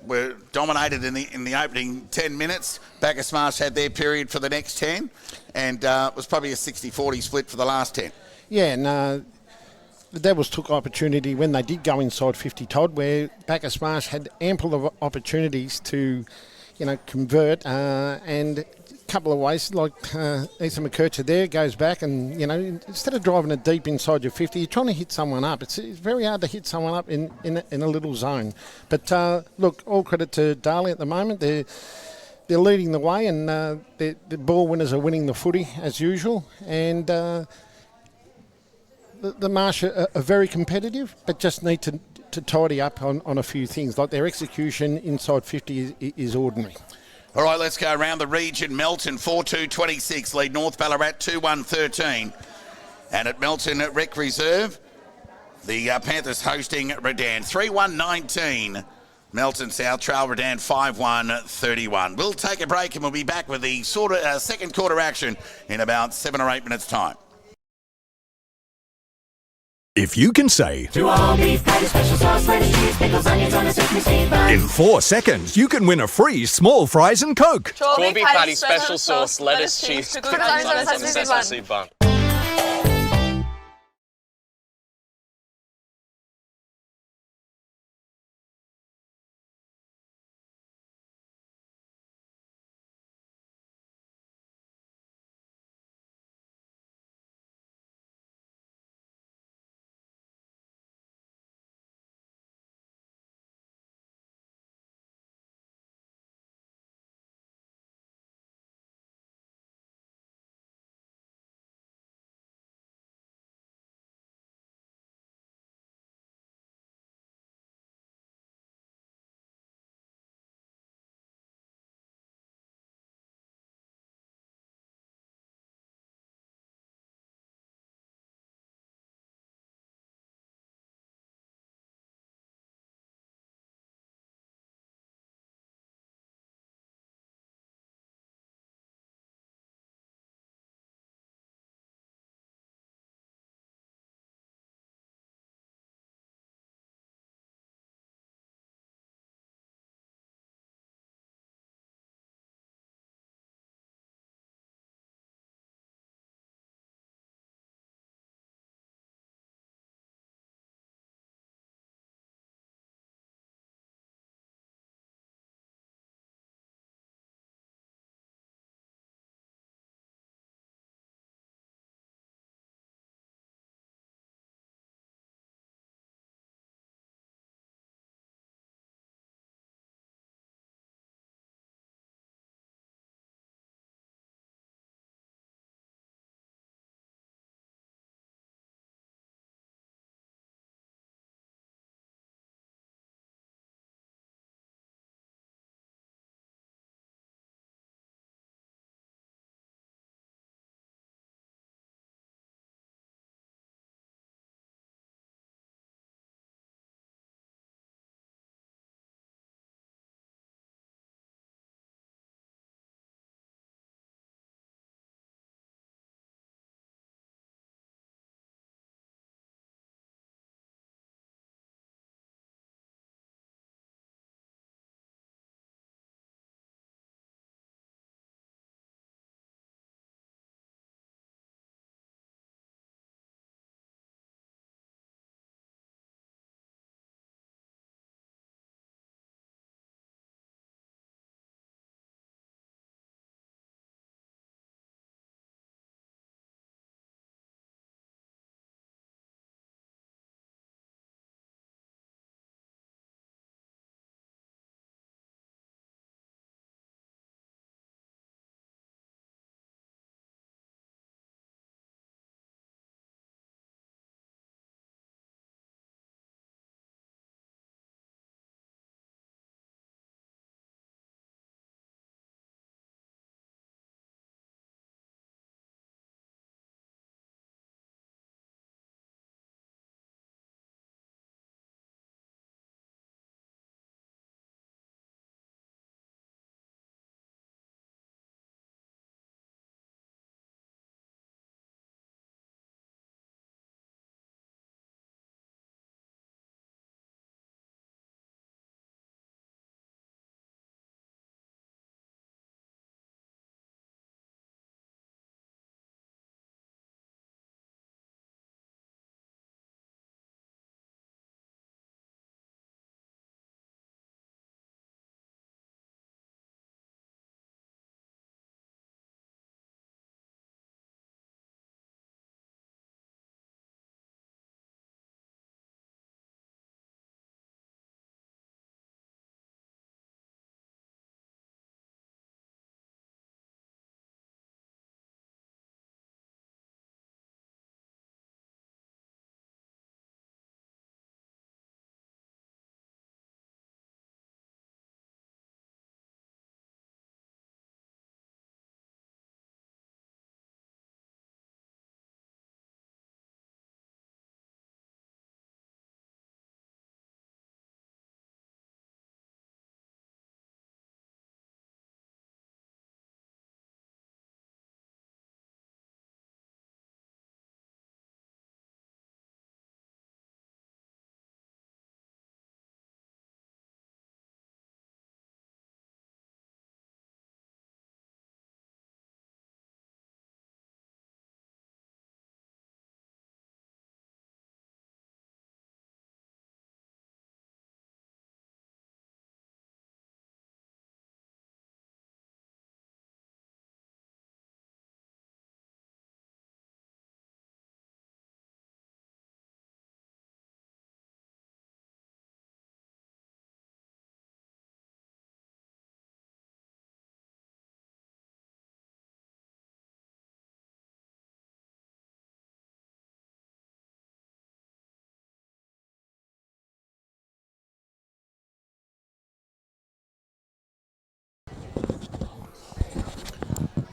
were dominated in the opening 10 minutes. Bacchus Marsh had their period for the next 10, and it was probably a 60-40 split for the last 10. Yeah, no. The Devils took opportunity when they did go inside 50, Todd, where Bacchus Marsh had ample of opportunities to, convert. And a couple of ways, like Ethan McKercher there goes back and, instead of driving it deep inside your 50, you're trying to hit someone up. It's very hard to hit someone up in a little zone. But, look, all credit to Darley at the moment. They're leading the way and the ball winners are winning the footy as usual. And the Marsh are very competitive, but just need to tidy up on a few things. Like their execution inside 50 is ordinary. All right, let's go around the region. Melton 4-2-26 lead North Ballarat 2-1-13. And at Melton at Rec Reserve, the Panthers hosting Redan 3-1-19. Melton South Trail Redan 5-1-31. We'll take a break and we'll be back with the second quarter action in about 7 or 8 minutes' time. If you can say, to all beef patty, special sauce, lettuce, cheese, pickles, onions on a sesame seed bun. In 4 seconds, you can win a free small fries and Coke. Corned beef patty, special sauce, lettuce, cheese, pickles, onions on a sesame seed bun.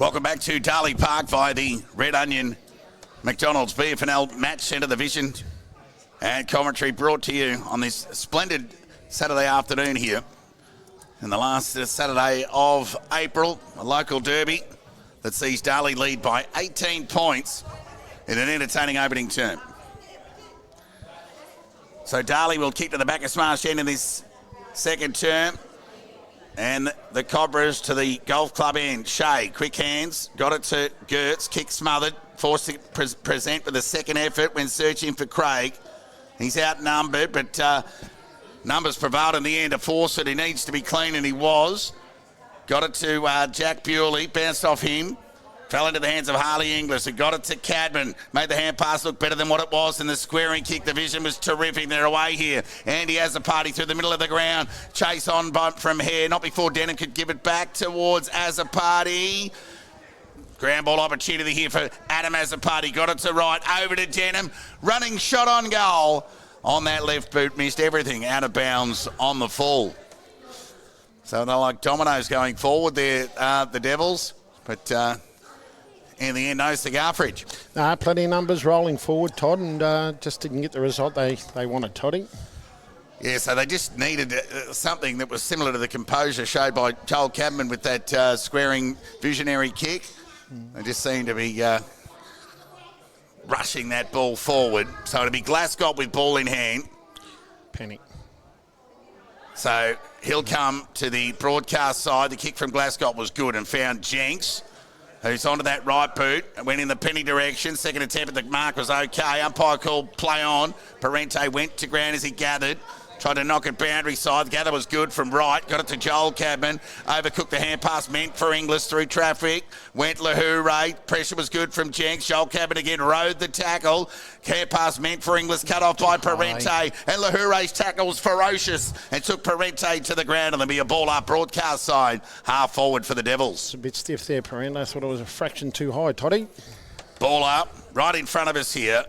Welcome back to Darley Park via the Red Onion McDonald's BFNL Match Centre Division. And commentary brought to you on this splendid Saturday afternoon here. In the last Saturday of April, a local derby that sees Darley lead by 18 points in an entertaining opening term. So Darley will kick to the Bacchus Marsh end in this second term. And the Cobras to the golf club end. Shea, quick hands, got it to Gertz, kick smothered, forced to present with a second effort when searching for Craig. He's outnumbered, but numbers prevailed in the end to force it. He needs to be clean, and he was. Got it to Jack Bewley, bounced off him. Fell into the hands of Harley Inglis, who got it to Cadman. Made the hand pass look better than what it was, and the squaring kick. The vision was terrific. They're away here. Andy has a party through the middle of the ground. Chase on from Hare. Not before Denham could give it back towards Azapati. Ground ball opportunity here for Adam Azapati. Got it to right. Over to Denham. Running shot on goal. On that left boot. Missed everything. Out of bounds on the full. So they're like dominoes going forward there, the Devils. But... in the end, no cigar fridge. Plenty of numbers rolling forward, Todd, and just didn't get the result they wanted, Toddy. Yeah, so they just needed something that was similar to the composure showed by Joel Cadman with that squaring visionary kick. They just seemed to be rushing that ball forward. So it'll be Glasgow with ball in hand. Penny. So he'll come to the broadcast side. The kick from Glasgow was good and found Jenks, who's onto that right boot and went in the Penny direction. Second attempt at the mark was okay. Umpire called play on. Parente went to ground as he gathered. Tried to knock it boundary side. The gather was good from right. Got it to Joel Cadman. Overcooked the hand pass meant for Inglis through traffic. Went Lahoure. Pressure was good from Jenks. Joel Cadman again rode the tackle. Hand pass meant for Inglis. Cut off by Parente. And Lahoure's tackle was ferocious and took Parente to the ground. And there'll be a ball up broadcast side. Half forward for the Devils. It's a bit stiff there, Parente. I thought it was a fraction too high, Toddy. Ball up. Right in front of us here.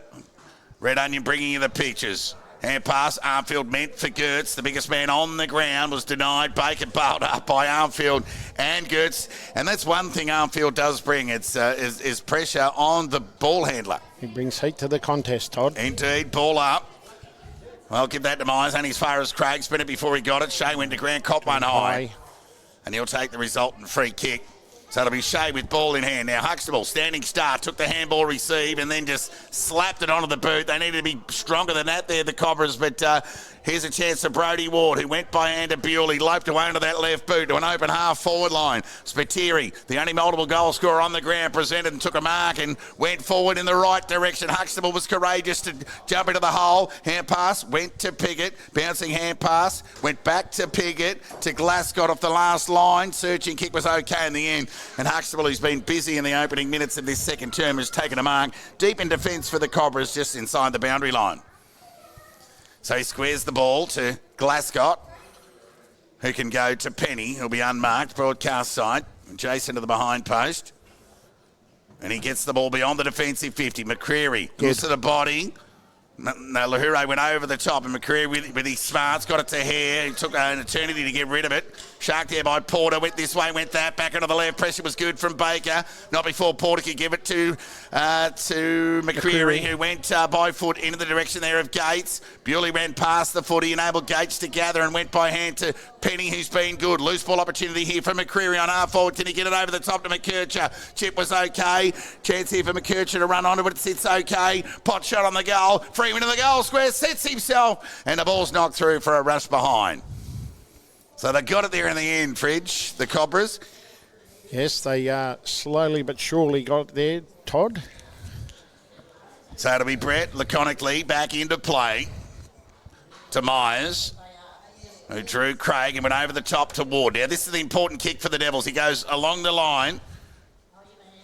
Red Onion bringing you the pictures. Hand pass, Armfield meant for Gertz. The biggest man on the ground was denied. Baker bailed up by Armfield and Gertz. And that's one thing Armfield does bring. It's is pressure on the ball handler. He brings heat to the contest, Todd. Indeed, ball up. Well, give that to Myers. Only as far as Craig. Spin it before he got it. Shea went to ground, cop one high. And he'll take the resultant free kick. So it'll be Shea with ball in hand. Now Huxtable, standing start, took the handball receive and then just slapped it onto the boot. They needed to be stronger than that there, the Cobras, but here's a chance for Brodie Ward, who went by hand to Bewley, loped away into that left boot to an open half forward line. Spiteri, the only multiple goal scorer on the ground, presented and took a mark and went forward in the right direction. Huxtable was courageous to jump into the hole. Hand pass, went to Piggott, bouncing hand pass, went back to Piggott, to Glasgow off the last line. Searching kick was okay in the end. And Huxtable, who's been busy in the opening minutes of this second term, has taken a mark deep in defence for the Cobras just inside the boundary line. So he squares the ball to Glasgow, who can go to Penny, who'll be unmarked, broadcast side. Jason to the behind post. And he gets the ball beyond the defensive 50. McCreary goes to the body. No, Lahoure went over the top, and McCreary with his smarts got it to Hare. He took an eternity to get rid of it. Sharked there by Porter, went this way, went that, back onto the left. Pressure was good from Baker. Not before Porter could give it to McCreary, who went by foot into the direction there of Gates. Bewley ran past the footy, enabled Gates to gather and went by hand to Penny, who's been good. Loose ball opportunity here for McCreary on half forward. Can he get it over the top to McKercher? Chip was okay. Chance here for McKercher to run onto it. It sits okay. Pot shot on the goal. Freeman to the goal square, sets himself, and the ball's knocked through for a rush behind. So they got it there in the end, Fridge, the Cobras. Yes, they slowly but surely got it there, Todd. So it'll be Brett laconically back into play to Myers, who drew Craig and went over the top to Ward. Now, this is the important kick for the Devils. He goes along the line.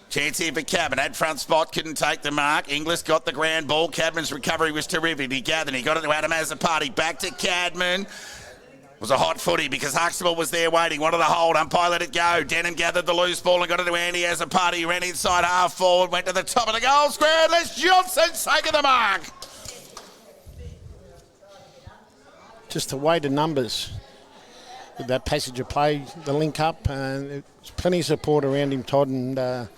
Chance here for Cadman. Had front spot, couldn't take the mark. Inglis got the ground ball. Cadman's recovery was terrific. He gathered. He got it to Adam Azapati. Back to Cadman. It was a hot footy because Huxtable was there waiting. Wanted to hold. Umpire let it go. Denham gathered the loose ball and got it to Andy Azapati. He ran inside half forward. Went to the top of the goal square. Les Johnson's taken the mark. Just the weight of numbers. with that passage of play, the link up, and there's plenty of support around him, Todd, and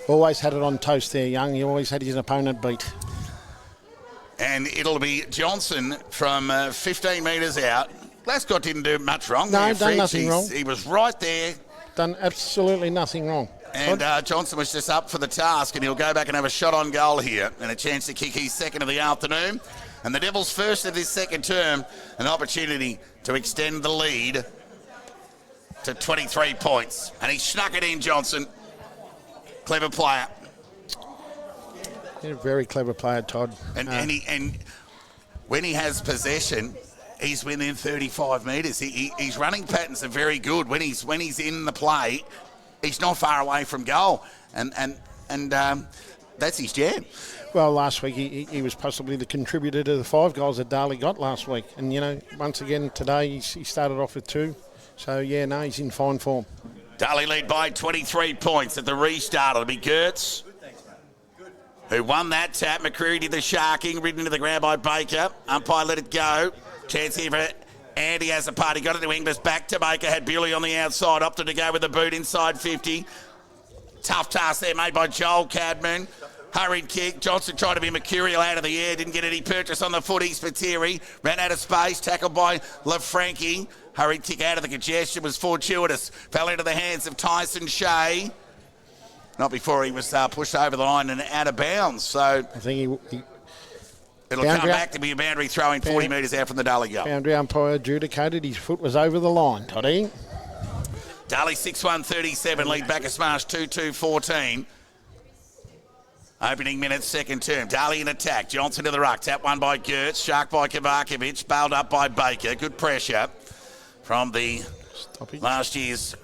always had it on toast there, Young. He always had his opponent beat. And it'll be Johnson from 15 metres out. Glasgow didn't do much wrong. No, there, done Fridge. nothing wrong. He was right there. Done absolutely nothing wrong. And Johnson was just up for the task, and he'll go back and have a shot on goal here and a chance to kick his second of the afternoon. And the Devils' first of this second term, an opportunity to extend the lead to 23 points. And he snuck it in, Johnson. Clever player. He's a very clever player, Todd. And when he has possession, he's within 35 metres. His running patterns are very good. When he's in the play, he's not far away from goal. And that's his jam. Well, last week he was possibly the contributor to the 5 goals that Darley got last week. And, once again today he started off with 2. So, he's in fine form. Darley lead by 23 points at the restart. It'll be Gertz, who won that tap. McCreary did the sharking, ridden into the ground by Baker. Umpire let it go. Chance here for Andy as a party. Got it to Inglis, back to Baker. Had Bewley on the outside. Opted to go with the boot inside 50. Tough task there made by Joel Cadman. Hurried kick. Johnson tried to be mercurial out of the air. Didn't get any purchase on the footy. Spiteri ran out of space. Tackled by LaFranchi. Hurried kick out of the congestion. Was fortuitous. Fell into the hands of Tyson Shea. Not before he was pushed over the line and out of bounds. So I think it'll come back to be a boundary throwing 40 metres out from the Darley goal. Boundary umpire adjudicated. His foot was over the line, Toddy. Darley 6-1-37. Lead Bacchus Marsh 2-2-14. Opening minutes, second term. Darley in attack. Johnson to the ruck. Tap one by Gertz. Shark by Kovacevic. Bailed up by Baker. Good pressure from the last year's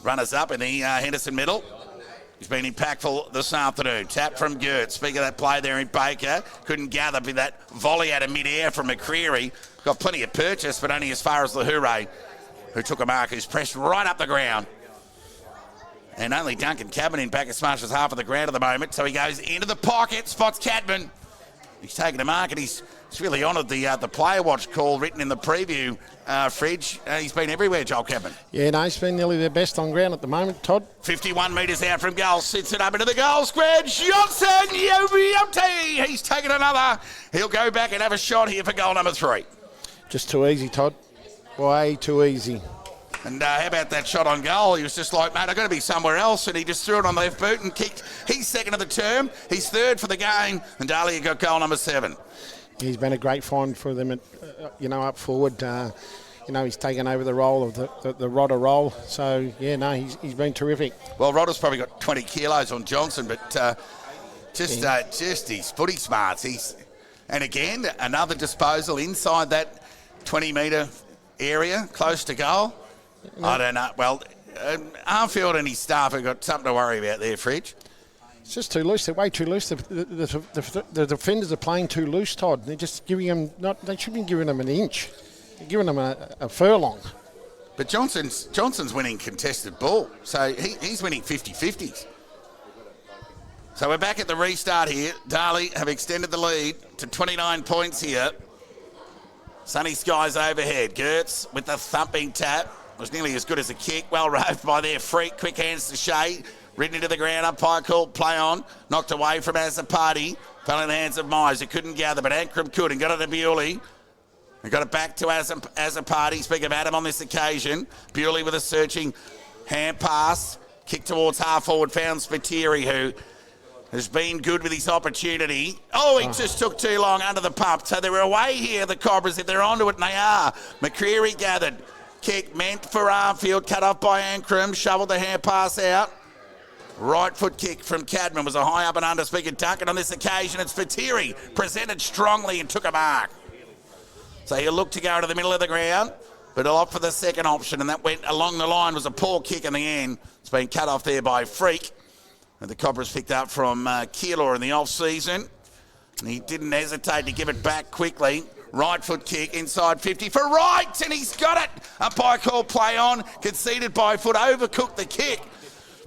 runners-up in the Henderson middle. He's been impactful this afternoon. Tap from Gertz. Speaking of that play there in Baker, couldn't gather with that volley out of mid-air from McCreary. Got plenty of purchase, but only as far as Lahure, who took a mark, who's pressed right up the ground. And only Duncan Cadman in Bacchus Marsh's half of the ground at the moment. So he goes into the pocket, spots Cadman. He's taken a mark, and he's really honoured the player watch call written in the preview, Fridge. He's been everywhere, Joel Cadman. Yeah, no, he's been nearly their best on ground at the moment, Todd. 51 metres out from goal, sits it up into the goal square. Johnson, he's taken another. He'll go back and have a shot here for goal number 3. Just too easy, Todd. Way too easy. And how about that shot on goal? He was just like, mate, I've got to be somewhere else. And he just threw it on the left boot and kicked. He's second of the term. He's third for the game. And Darley got goal number 7. He's been a great find for them, up forward. He's taken over the role of the Rodder role. So, he's been terrific. Well, Rodder's probably got 20 kilos on Johnson, but just his footy smarts. And again, another disposal inside that 20-metre area, close to goal. I don't know. Well, Armfield and his staff have got something to worry about there, Fridge. It's just too loose. They're way too loose. The defenders are playing too loose, Todd. They're just giving them they should be giving them an inch. They're giving them a furlong. But Johnson's winning contested ball, so he's winning 50-50s. So we're back at the restart here. Darley have extended the lead to 29 points here. Sunny skies overhead. Gertz with the thumping tap. Was nearly as good as a kick. Well roved by their freak. Quick hands to Shea. Ridden into the ground. Umpire called play on. Knocked away from Azzopardi. Fell in the hands of Myers, who couldn't gather, but Ankrum could and got it to Bewley. And got it back to Azzopardi. Speak of Adam on this occasion. Bewley with a searching hand pass. Kick towards half forward. Found Spiteri, who has been good with his opportunity. He just took too long under the pump. So they were away here, the Cobras, if they're onto it, and they are. McCreary gathered. Kick meant for Armfield, cut off by Ankrum, shoveled the hand pass out. Right foot kick from Cadman was a high up and under. Speaking Duncan on this occasion, it's Spiteri presented strongly and took a mark. So he'll look to go to the middle of the ground, but he'll opt for the second option, and that went along the line. Was a poor kick in the end. It's been cut off there by Freak. And the Cobras picked up from Keilor in the off-season. And he didn't hesitate to give it back quickly. Right foot kick inside 50 for Wright, and he's got it. Umpire called play on, conceded by foot, overcooked the kick.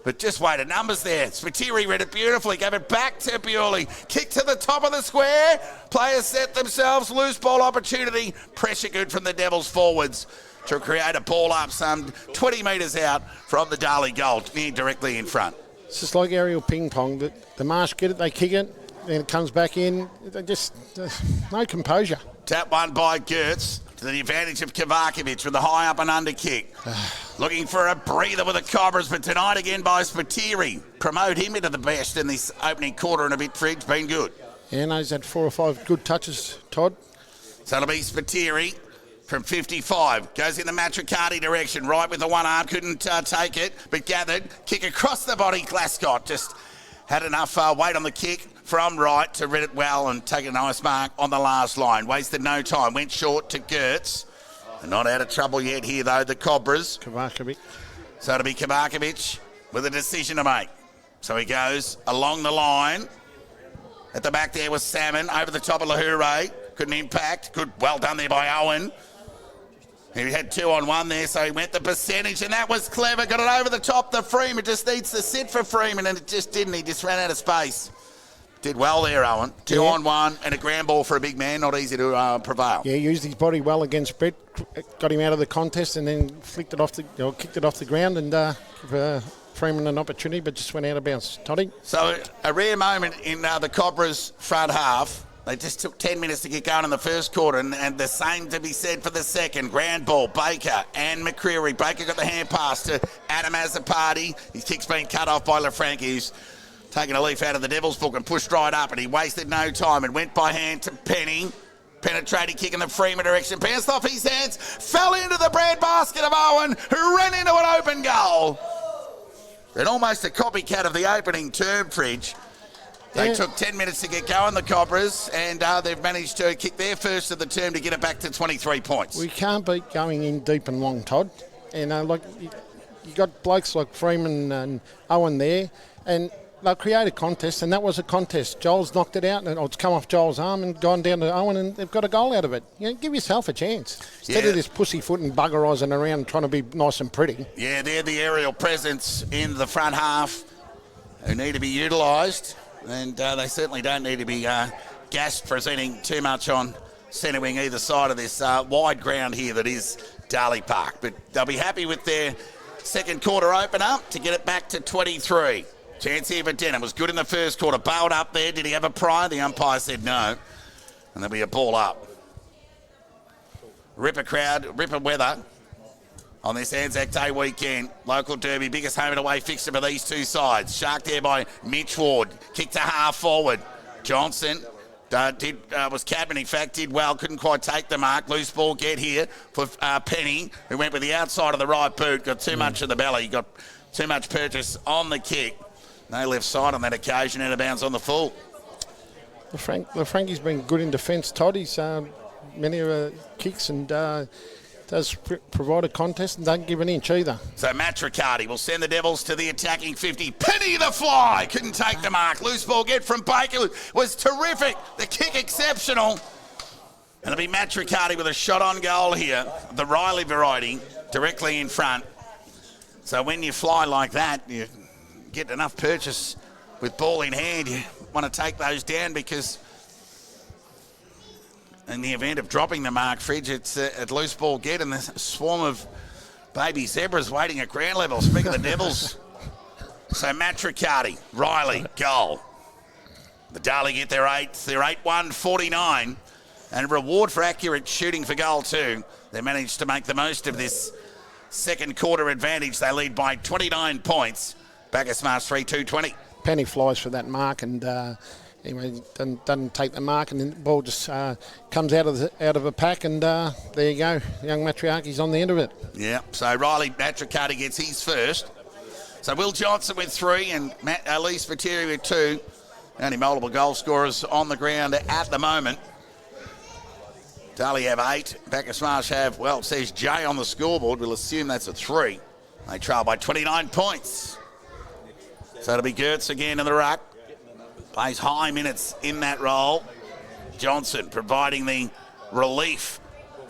But just waited numbers there. Spiteri read it beautifully, gave it back to Bewley. Kick to the top of the square. Players set themselves, loose ball opportunity. Pressure good from the Devils forwards. to create a ball up some 20 metres out from the Darley goal, near directly in front. It's just like aerial ping pong. The Marsh get it, they kick it, then it comes back in. They just no composure. Tap one by Gertz to the advantage of Kovacevic with the high up and under kick. Looking for a breather with the Cobras, but tonight again by Spiteri. Promote him into the best in this opening quarter and a bit. Fridge been good. Yeah, no, he's had 4 or 5 good touches, Todd. So it'll be Spiteri from 55. Goes in the Matricati direction, right with the one arm. Couldn't take it, but gathered. Kick across the body. Glascott just had enough weight on the kick from right to read it well and take a nice mark on the last line. Wasted no time. Went short to Gertz. They're not out of trouble yet here, though, the Cobras. Kovacevic. So it'll be Kovacevic with a decision to make. So he goes along the line. At the back there was Salmon over the top of Lahure. Couldn't impact. Good, well done there by Owen. He had 2 on 1 there, so he went the percentage, and that was clever. Got it over the top. The Freeman just needs to sit for Freeman, and it just didn't. He just ran out of space. Did well there, Owen. 2 on 1, and a ground ball for a big man. Not easy to prevail. Yeah, used his body well against Brett. Got him out of the contest, and then kicked it off the ground, and give Freeman an opportunity, but just went out of bounds. Toddy? So a rare moment in the Cobras' front half. They just took 10 minutes to get going in the first quarter, and the same to be said for the second. Ground ball, Baker and McCreary. Baker got the hand pass to Adam Azzopardi. His kick's been cut off by LaFranchi, who's taken a leaf out of the Devil's book and pushed right up, and he wasted no time and went by hand to Penny. Penetrating kick in the Freeman direction. Bounced off his hands, fell into the bread basket of Owen, who ran into an open goal. And almost a copycat of the opening term, Fridge. They took 10 minutes to get going, the Cobras, and they've managed to kick their first of the term to get it back to 23 points. We can't beat going in deep and long, Todd. You got blokes like Freeman and Owen there, and they'll create a contest, and that was a contest. Joel's knocked it out, and it's come off Joel's arm and gone down to Owen, and they've got a goal out of it. Give yourself a chance. Instead of this pussyfooting buggerising around trying to be nice and pretty. Yeah, they're the aerial presence in the front half who need to be utilised. And they certainly don't need to be gassed presenting too much on centre wing either side of this wide ground here that is Darley Park. But they'll be happy with their second quarter opener to get it back to 23. Chance here for Denham. Was good in the first quarter. Bailed up there. Did he have a pry? The umpire said no. And there'll be a ball up. Ripper crowd, Ripper weather on this Anzac Day weekend. Local derby, biggest home and away fixture for these two sides. Shark there by Mitch Ward. Kick to half forward. Johnson was Cadman, in fact, did well. Couldn't quite take the mark. Loose ball get here for Penny, who went with the outside of the right boot. Got too much of the belly. Got too much purchase on the kick. No left side on that occasion. Out of bounds on the full. Frankie's been good in defence, Todd. He's many kicks and does provide a contest and doesn't give an inch either. So Matt Riccardi will send the Devils to the attacking 50. Penny the fly. Couldn't take the mark. Loose ball get from Baker was terrific. The kick exceptional. And it'll be Matt Riccardi with a shot on goal here. The Riley variety directly in front. So when you fly like that, you get enough purchase with ball in hand. You want to take those down because in the event of dropping the mark, Fridge, it's at loose ball get, and the swarm of baby zebras waiting at ground level. Speaking of the Devils. So Matt Riccardi, Riley, goal. The Darley get their 8th. They're 8-1-49. And reward for accurate shooting for goal too. They managed to make the most of this second quarter advantage. They lead by 29 points. Bacchus Marsh 3-2-20. Penny flies for that mark and anyway doesn't take the mark, and then the ball just comes out of a pack, and there you go. Young Matriarchi's on the end of it. Yeah. So Riley Matricati gets his first. So Will Johnson with 3 and Lee Spiteri with 2. Only multiple goal scorers on the ground at the moment. Darley have 8. Bacchus Marsh have, well, it says J on the scoreboard. We'll assume that's a 3. They trail by 29 points. So it'll be Gertz again in the ruck. Plays high minutes in that role. Johnson providing the relief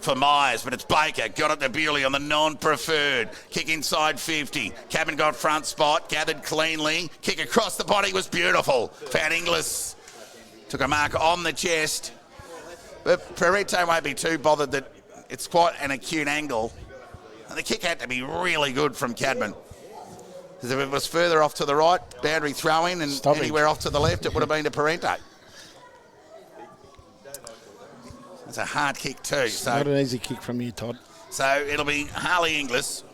for Myers, but it's Baker. Got it to Bewley on the non-preferred. Kick inside 50. Cabin got front spot. Gathered cleanly. Kick across the body was beautiful. Found Inglis. Took a mark on the chest. But Perrito won't be too bothered that it's quite an acute angle. And the kick had to be really good from Cadman. Because if it was further off to the right, boundary throw-in, and anywhere off to the left, it would have been to Parente. It's a hard kick too. So not an easy kick from you, Todd. So it'll be Harley Inglis,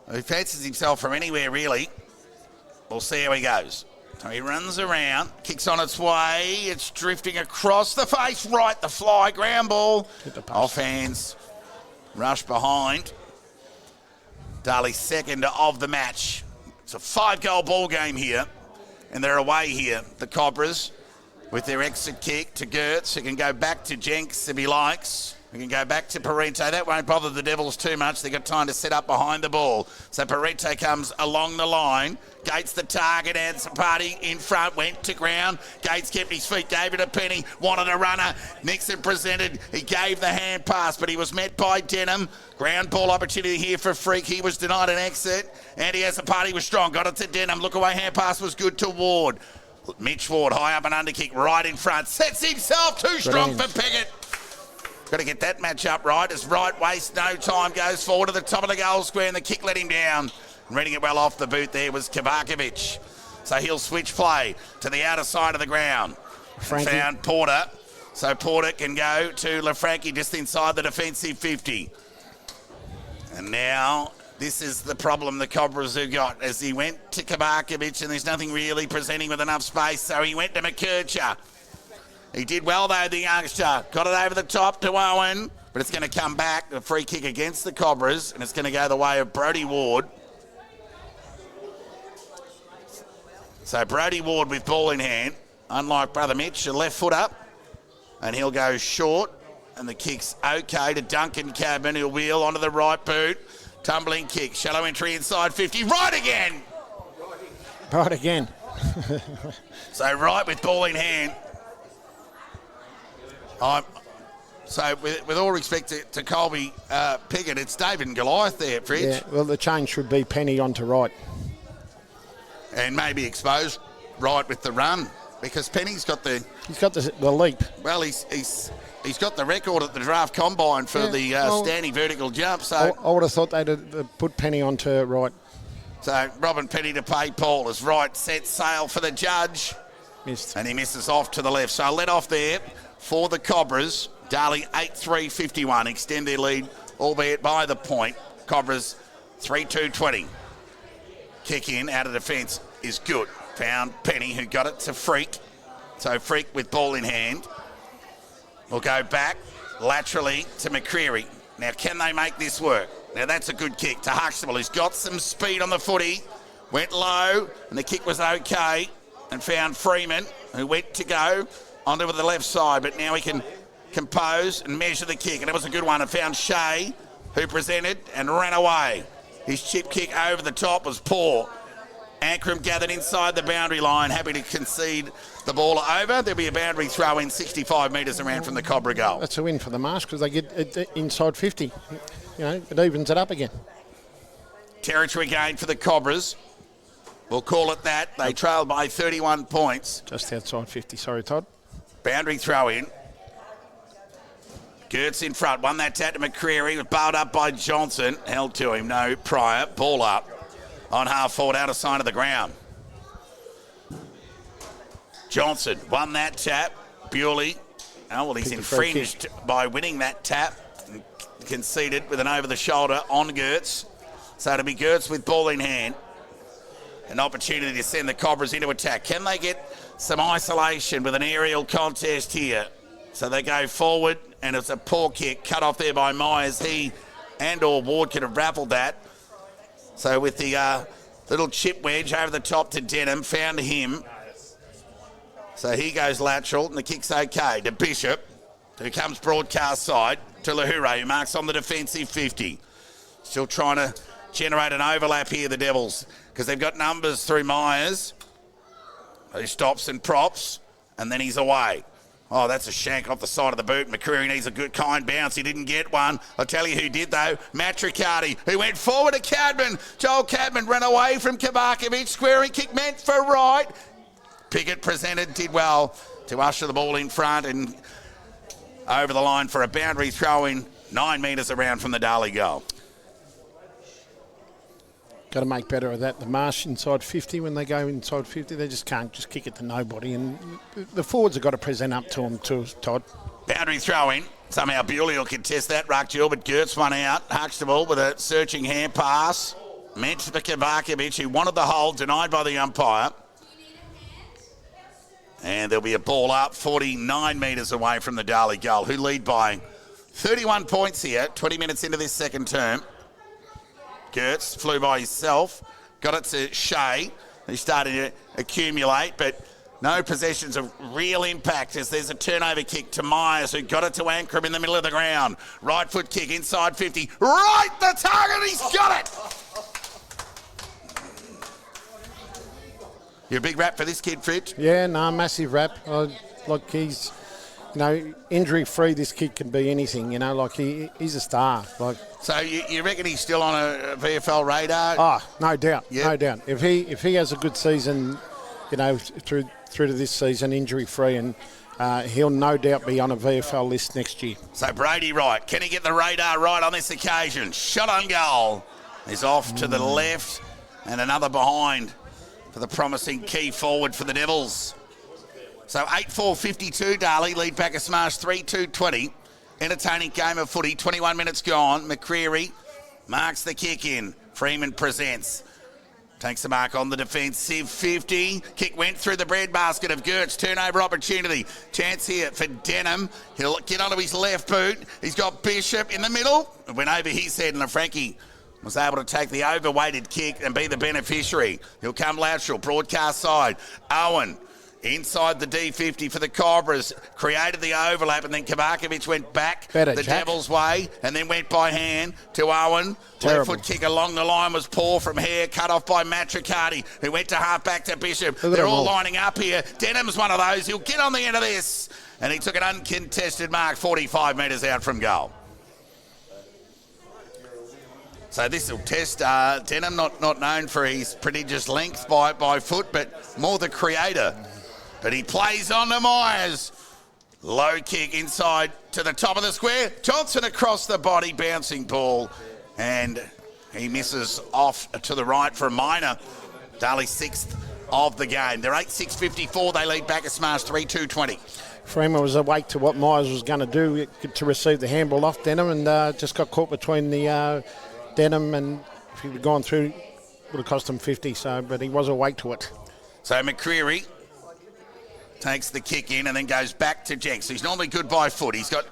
who fancies himself from anywhere really. We'll see how he goes. So he runs around, kicks on its way. It's drifting across the face, right, the fly, ground ball. Off hands, rush behind. Darley second of the match. It's a 5-goal ball game here, and they're away here, the Cobras, with their exit kick to Gertz, who can go back to Jenks if he likes. We can go back to Parente. That won't bother the Devils too much. They've got time to set up behind the ball. So Parente comes along the line. Gates the target, and Party in front, went to ground. Gates kept his feet, gave it a penny, wanted a runner. Nixon presented. He gave the hand pass, but he was met by Denham. Ground ball opportunity here for Freak. He was denied an exit. Andy as the Party was strong. Got it to Denham. Look away, hand pass was good to Ward. Mitch Ward, high up and under kick, right in front. Sets himself too strong for Piggott. Got to get that match up right as Wright wastes no time, goes forward to the top of the goal square, and the kick let him down. And reading it well off the boot there was Kavakovic. So he'll switch play to the outer side of the ground. Frankie. Found Porter. So Porter can go to LaFranchi just inside the defensive 50. And now this is the problem the Cobras have got, as he went to Kavakovic, and there's nothing really presenting with enough space, so he went to McKercher. He did well, though, the youngster. Got it over the top to Owen, but it's going to come back. A free kick against the Cobras, and it's going to go the way of Brodie Ward. So Brodie Ward with ball in hand, unlike Brother Mitch, a left foot up, and he'll go short, and the kick's okay to Duncan Cadman, who'll wheel onto the right boot. Tumbling kick, shallow entry inside 50, right again! Right again. So Wright with ball in hand. So with all respect to Colby Piggott, it's David and Goliath there, Fridge. Yeah, well, the change should be Penny onto Wright. And maybe expose Wright with the run, because Penny's got the... He's got the leap. Well, he's got the record at the draft combine for standing vertical jump. So I would have thought they'd have put Penny onto Wright. So Robin Penny to pay Paul as Wright sets sail for the judge. Missed. And he misses off to the left. So let off there for the Cobras. Darley 8-3-51. Extend their lead, albeit by the point. Cobras 3-2-20. Kick in out of defence is good. Found Penny, who got it to Freak. So Freak with ball in hand will go back laterally to McCreary. Now, can they make this work? Now, that's a good kick to Huxtable, who's got some speed on the footy. Went low, and the kick was okay, and found Freeman, who went to go onto the left side, but now he can compose and measure the kick, and it was a good one. And found Shea, who presented and ran away. His chip kick over the top was poor. Ankrum gathered inside the boundary line, happy to concede the ball over. There'll be a boundary throw in 65 metres around from the Cobra goal. That's a win for the Marsh because they get it inside 50. You know, it evens it up again. Territory gain for the Cobras. We'll call it that. They trailed by 31 points. Just outside 50. Sorry, Todd. Boundary throw in. Gertz in front. Won that tap to McCreary. Was bailed up by Johnson. Held to him. No prior. Ball up. On half forward, out of sight of the ground. Johnson won that tap. Bewley, oh, well, he's infringed by winning that tap. And conceded with an over-the-shoulder on Gertz. So it'll be Gertz with ball in hand. An opportunity to send the Cobras into attack. Can they get some isolation with an aerial contest here? So they go forward, and it's a poor kick. Cut off there by Myers. He and or Ward could have raffled that. So with the little chip wedge over the top to Denham, found him. So he goes lateral, and the kick's okay to Bishop, who comes broadcast side to Lahura, who marks on the defensive 50. Still trying to generate an overlap here, the Devils, because they've got numbers through Myers, who stops and props, and then he's away. Oh, that's a shank off the side of the boot. McCreary needs a good, kind bounce. He didn't get one. I'll tell you who did, though. Matt Riccardi, who went forward to Cadman. Joel Cadman ran away from Kavakovic. Squaring kick meant for right. Piggott presented, did well to usher the ball in front and over the line for a boundary throw in 9 metres around from the Darley goal. Got to make better of that. The Marsh inside 50, when they go inside 50, they just can't just kick it to nobody. And the forwards have got to present up to them too, Todd. Boundary throw in. Somehow Bewley will contest that ruck duel, but Gertz one out. Huxtable with a searching hand pass. Meant for Kavakovic, who wanted the hold, denied by the umpire. And there'll be a ball up 49 metres away from the Darley goal, who lead by 31 points here, 20 minutes into this second term. Gertz flew by himself, got it to Shea, who's starting to accumulate, but no possessions of real impact as there's a turnover kick to Myers, who got it to Ankrum in the middle of the ground. Right foot kick inside 50. Right the target, he's got it! You're a big rap for this kid, Fritz? Yeah, no, massive rap. Like he's, injury-free, this kid can be anything, like he's a star. So you reckon he's still on a VFL radar? Oh, no doubt, Yep. no doubt. If he has a good season, through to this season, injury-free, and he'll no doubt be on a VFL list next year. So Brady Wright, can he get the radar right on this occasion? Shot on goal. He's off to the left, and another behind for the promising key forward for the Devils. So 8-4-52, Darley lead Bacchus Marsh 3-2-20. Entertaining game of footy, 21 minutes gone. McCreary marks the kick in. Freeman presents. Takes the mark on the defensive 50. Kick went through the breadbasket of Gertz. Turnover opportunity. Chance here for Denham. He'll get onto his left boot. He's got Bishop in the middle. It went over his head, and Frankie was able to take the overweighted kick and be the beneficiary. He'll come lateral, broadcast side. Owen inside the D50 for the Cobras, created the overlap, and then Kavakovic went back Better, the Jack. Devils' way and then went by hand to Owen. Terrible. Left foot kick along the line was poor from Hare, cut off by Matricati, who went to half back to Bishop. Look at They're them all all. lining up here. Denham's one of those. He'll get on the end of this, and he took an uncontested mark 45 metres out from goal. So this will test Denham, not known for his prodigious length by foot, but more the creator. But he plays on to Myers. Low kick inside to the top of the square. Johnson across the body, bouncing ball. And he misses off to the right for a minor. Darley sixth of the game. They're 8-6-54. They lead Bacchus Marsh 3-2-20. Freeman was awake to what Myers was going to do to receive the handball off Denham, and just got caught between the Denham, and if he'd gone through, would have cost him 50. But he was awake to it. So McCreary takes the kick in and then goes back to Jenks. He's normally good by foot. He's got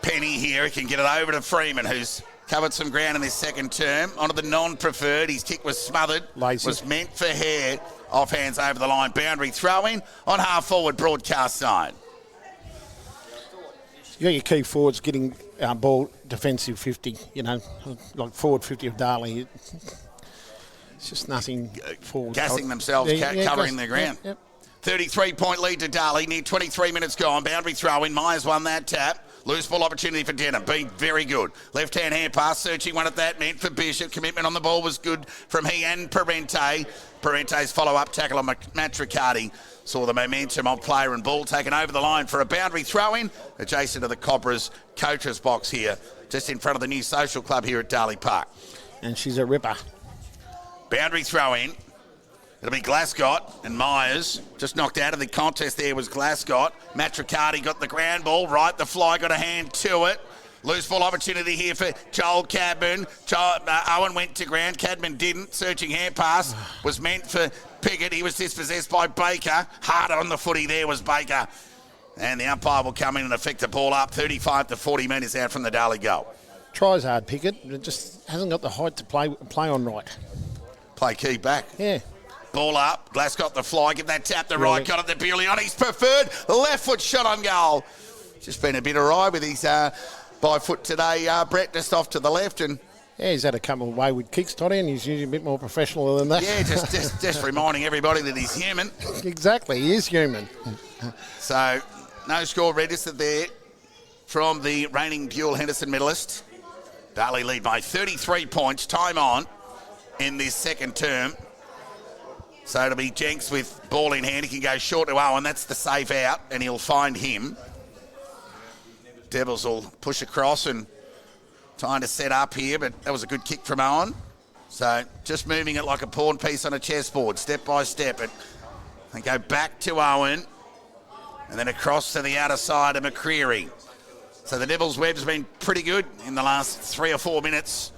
Penny here. He can get it over to Freeman, who's covered some ground in this second term. Onto the non-preferred. His kick was smothered. Lazy. Was meant for Hare. Off hands over the line. Boundary throw in on half forward broadcast side. You got your key forwards getting ball defensive 50, like forward 50 of Darley. It's just nothing forward. Gassing themselves, covering their ground. Yep. 33-point lead to Darley, near 23 minutes gone. Boundary throw in. Myers won that tap. Loose ball opportunity for Denham. Been very good. Left-hand hand pass, searching one at that. Meant for Bishop. Commitment on the ball was good from he and Parente. Parente's follow-up tackle on Matricati saw the momentum of player and ball taken over the line for a boundary throw-in adjacent to the Cobras coaches box here, just in front of the new social club here at Darley Park. And she's a ripper. Boundary throw-in. It'll be Glascott and Myers. Just knocked out of the contest there was Glascott. Matricati got the ground ball right. The fly got a hand to it. Loose ball opportunity here for Joel Cadman. Owen went to ground. Cadman didn't. Searching hand pass was meant for Pickett. He was dispossessed by Baker. Hard on the footy there was Baker. And the umpire will come in and affect the ball up 35 to 40 metres out from the Darley goal. Tries hard, Pickett. It just hasn't got the height to play on right. Play key back. Yeah. Ball up. Glascott the fly. Give that tap. The right got it to Bewley on his preferred. Left foot shot on goal. Just been a bit awry with his by foot today. Brett just off to the left. And yeah, he's had a couple of wayward kicks, Toddy, and he's usually a bit more professional than that. yeah, just reminding everybody that he's human. Exactly. He is human. So no score registered there from the reigning dual Henderson medalist. Darley lead by 33 points. Time on in this second term. So it'll be Jenks with ball in hand. He can go short to Owen. That's the safe out, and he'll find him. Devils will push across and trying to set up here, but that was a good kick from Owen. So just moving it like a pawn piece on a chessboard, step by step. And go back to Owen and then across to the outer side of McCreary. So the Devils' web's been pretty good in the last 3 or 4 minutes.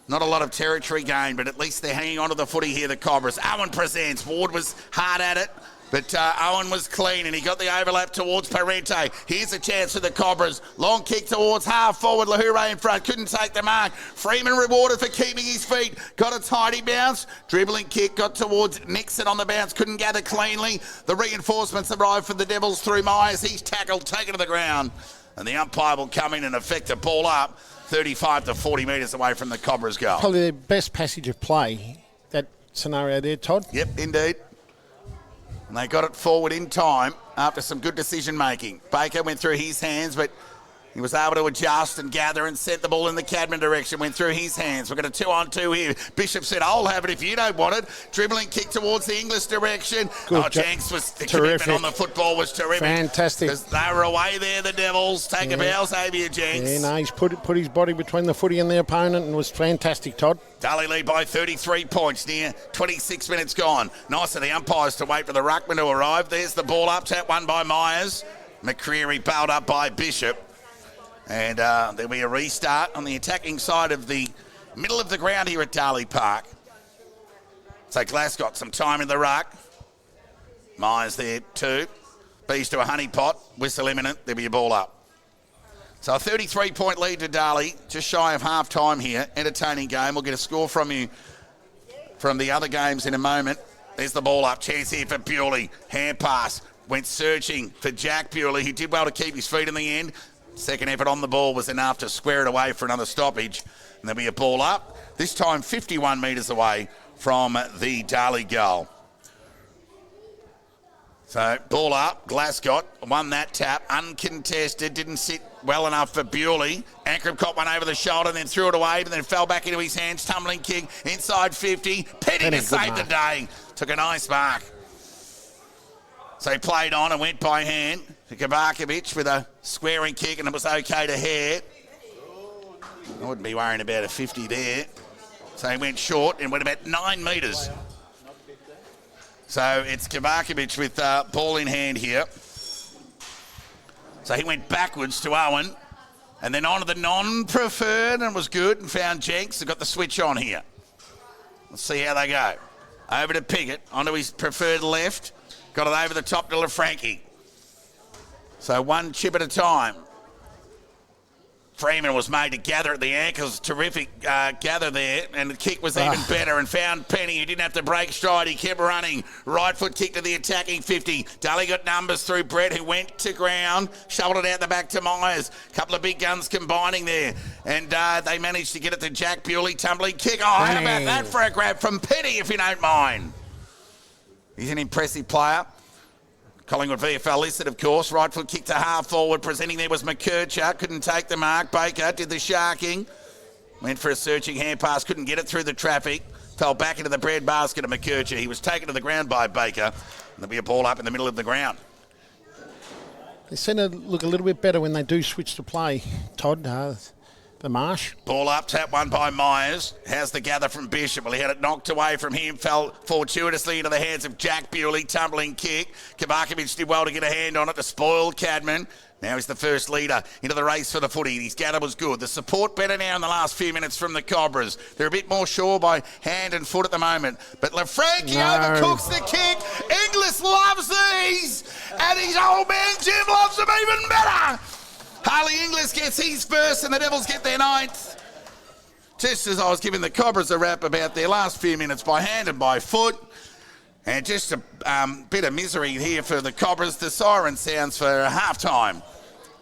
Not a lot of territory gained, but at least they're hanging on to the footy here, the Cobras. Owen presents. Ward was hard at it, but Owen was clean, and he got the overlap towards Parente. Here's a chance for the Cobras. Long kick towards half forward. Lahoure in front. Couldn't take the mark. Freeman rewarded for keeping his feet. Got a tidy bounce. Dribbling kick got towards Nixon on the bounce. Couldn't gather cleanly. The reinforcements arrived for the Devils through Myers. He's tackled, taken to the ground. And the umpire will come in and effect a ball up 35 to 40 metres away from the Cobras' goal. Probably their best passage of play, that scenario there, Todd. Yep, indeed. And they got it forward in time after some good decision-making. Baker went through his hands, but he was able to adjust and gather and set the ball in the Cadman direction. Went through his hands. We've got a 2-on-2 here. Bishop said, I'll have it if you don't want it. Dribbling kick towards the English direction. Good, Jenks was the terrific. commitment on the football was terrific. Fantastic. Because they were away there, the Devils. Take a bow, Xavier Jenks. Yeah, no, he's put his body between the footy and the opponent and was fantastic, Todd. Darley lead by 33 points, near 26 minutes gone. Nice of the umpires to wait for the ruckman to arrive. There's the ball up, tap one by Myers. McCreary bailed up by Bishop. And there'll be a restart on the attacking side of the middle of the ground here at Darley Park. So Glass got some time in the ruck. Myers there too. Bees to a honeypot. Whistle imminent. There'll be a ball up. So a 33-point lead to Darley. Just shy of half-time here. Entertaining game. We'll get a score from you from the other games in a moment. There's the ball up. Chance here for Bewley. Hand pass. Went searching for Jack Bewley. He did well to keep his feet in the end. Second effort on the ball was enough to square it away for another stoppage. And there'll be a ball up, this time 51 metres away from the Darley goal. So ball up, Glasgow won that tap, uncontested, didn't sit well enough for Bewley. Ankrum caught one over the shoulder and then threw it away, but then fell back into his hands, tumbling kick, inside 50. Penny to save the day, took a nice mark. So he played on and went by hand to Kabarkovic with a squaring kick, and it was okay to Hare. I wouldn't be worrying about a 50 there. So he went short and went about 9 metres. So it's Kabarkovic with ball in hand here. So he went backwards to Owen and then on to the non-preferred and was good and found Jenks. They've got the switch on here. Let's see how they go. Over to Piggott, onto his preferred left. Got it over the top to LaFranchi. So one chip at a time. Freeman was made to gather at the ankles. Terrific gather there. And the kick was even better and found Penny. He didn't have to break stride. He kept running. Right foot kick to the attacking 50. Darley got numbers through Brett, who went to ground. Shoveled it out the back to Myers. Couple of big guns combining there. And they managed to get it to Jack Bewley. Tumbling kick. Oh, how about that for a grab from Penny, if you don't mind. He's an impressive player. Collingwood VFL listed, of course. Right foot kick to half forward. Presenting there was McKercher. Couldn't take the mark. Baker did the sharking. Went for a searching hand pass. Couldn't get it through the traffic. Fell back into the bread basket of McKercher. He was taken to the ground by Baker. And there'll be a ball up in the middle of the ground. They seem to look a little bit better when they do switch to play, Todd. The Marsh. Ball up, tap one by Myers. Has the gather from Bishop. Well, he had it knocked away from him. Fell fortuitously into the hands of Jack Bewley. Tumbling kick. Kabarkovic did well to get a hand on it to spoil Cadman. Now he's the first leader into the race for the footy. His gather was good. The support better now in the last few minutes from the Cobras. They're a bit more sure by hand and foot at the moment. But LaFranchi overcooks the kick. Inglis loves these. And his old man Jim loves them even better. Harley Inglis gets his first and the Devils get their 9th. Just as I was giving the Cobras a rap about their last few minutes by hand and by foot. And just a bit of misery here for the Cobras. The siren sounds for half-time.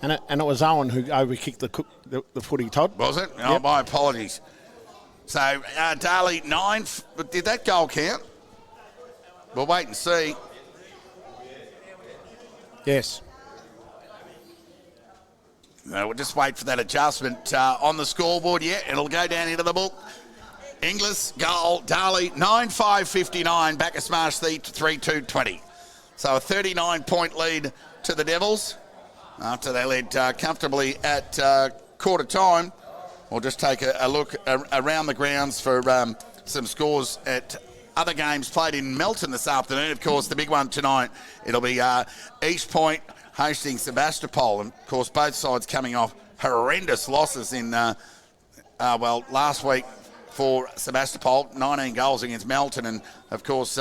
And it was Owen who overkicked the footy, Todd. Was it? Oh, my apologies. So, Darley, 9. Did that goal count? We'll wait and see. Yes. We'll just wait for that adjustment on the scoreboard. Yeah, it'll go down into the book. Inglis, goal, Darley, 9-5-59. Bacchus Marsh 3-2-20. So a 39-point lead to the Devils. after they led comfortably at quarter time. We'll just take a look around the grounds for some scores at other games played in Melton this afternoon. Of course, the big one tonight, it'll be East Point hosting Sebastopol. And, of course, both sides coming off horrendous losses in, last week for Sebastopol, 19 goals against Melton. And, of course,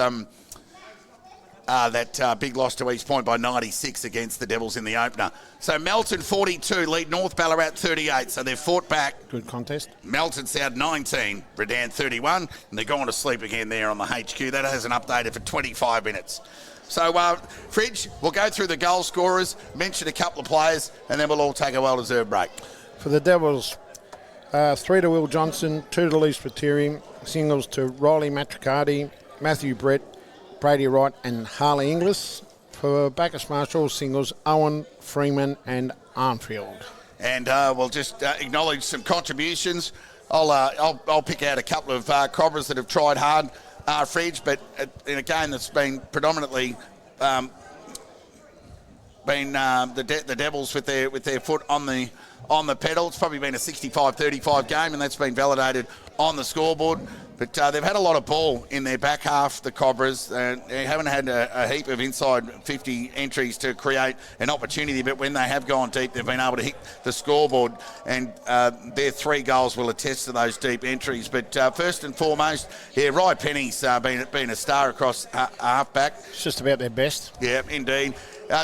that big loss to East Point by 96 against the Devils in the opener. So Melton 42, lead North Ballarat 38. So they've fought back. Good contest. Melton South 19, Redan 31, and they're going to sleep again there on the HQ. That hasn't updated for 25 minutes. So, Fridge, we'll go through the goal scorers, mention a couple of players, and then we'll all take a well-deserved break. For the Devils, 3 to Will Johnson, 2 to Lee Spiteri, singles to Riley Matricardi, Matthew Brett, Brady Wright and Harley Inglis. For Bacchus Marshall, singles Owen, Freeman and Armfield. And we'll just acknowledge some contributions. I'll pick out a couple of Cobras that have tried hard, Fridge, but in a game that's been predominantly the Devils with their foot on the pedal. It's probably been a 65-35 game, and that's been validated on the scoreboard. But they've had a lot of ball in their back half, the Cobras. They haven't had a heap of inside 50 entries to create an opportunity, but when they have gone deep, they've been able to hit the scoreboard, and their 3 goals will attest to those deep entries. But first and foremost, Rye Penny's been a star across halfback. It's just about their best. Yeah, indeed.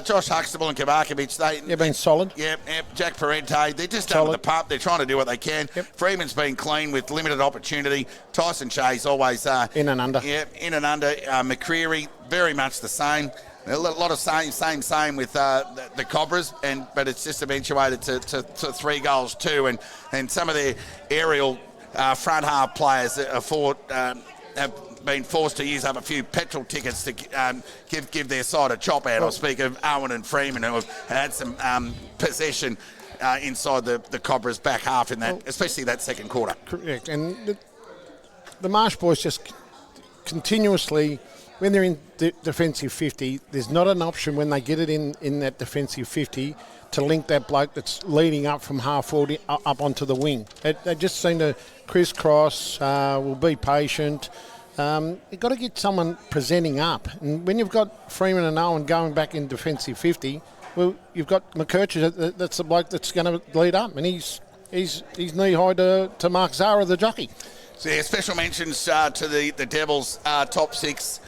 Josh Huxtable and Kavakovic, they've been solid. Yep. Jack Parente, they're just under the pump. They're trying to do what they can. Yep. Freeman's been clean with limited opportunity. Tyson Shea's always in and under. Yeah, in and under. McCreary, very much the same. A lot of same with the Cobras, but it's just eventuated to 3 goals too. And some of their aerial front half players have been forced to use up a few petrol tickets to give their side a chop out. I'll speak of Owen and Freeman, who have had some possession inside the Cobras back half in that, especially that second quarter. Correct. And the Marsh boys just continuously, when they're in defensive 50, there's not an option when they get it in that defensive 50 to link that bloke that's leading up from half forward up onto the wing. They just seem to crisscross, will be patient. You've got to get someone presenting up. And when you've got Freeman and Owen going back in defensive 50, well, you've got McKercher, that's the bloke that's going to lead up. And he's knee-high to Mark Zara, the jockey. So, yeah, special mentions to the Devils' top 6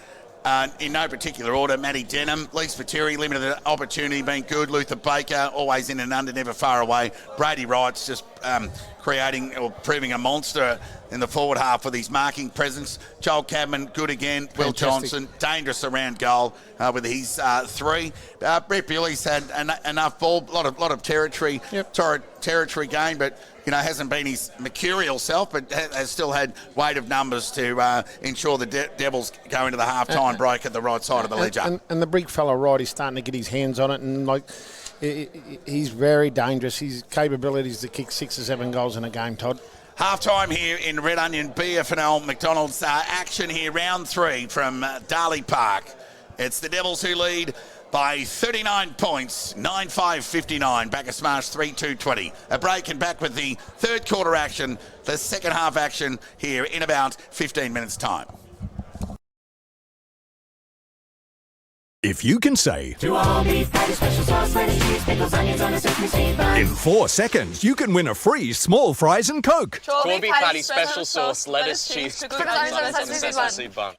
in no particular order. Matty Denham, Lee Spiteri, limited opportunity, been good. Luther Baker, always in and under, never far away. Brady Wright's just creating or proving a monster in the forward half with his marking presence. Joel Cadman, good again. Fantastic. Will Johnson, dangerous around goal with his 3. Brett Bewley's had enough ball, a lot of territory, territory gain, but hasn't been his mercurial self, but has still had weight of numbers to ensure the Devils go into the half-time break at the right side of the ledger. And the big fella Wright is starting to get his hands on it, and he's very dangerous. His capabilities to kick 6 or 7 goals in a game, Todd. Half-time here in Red Onion BFNL McDonald's. Action here, round 3 from Darley Park. It's the Devils who lead by 39 points, 9-5-59. Bacchus Marsh 3-2-20. A break and back with the third quarter action, the second half action here in about 15 minutes' time. If you can say, To all beef patty, special sauce, lettuce, cheese, pickles, onions on a sesame seed bun. in 4 seconds, you can win a free small fries and Coke. Corned beef patty, special sauce, lettuce, cheese, pickles, onions on a sesame seed bun.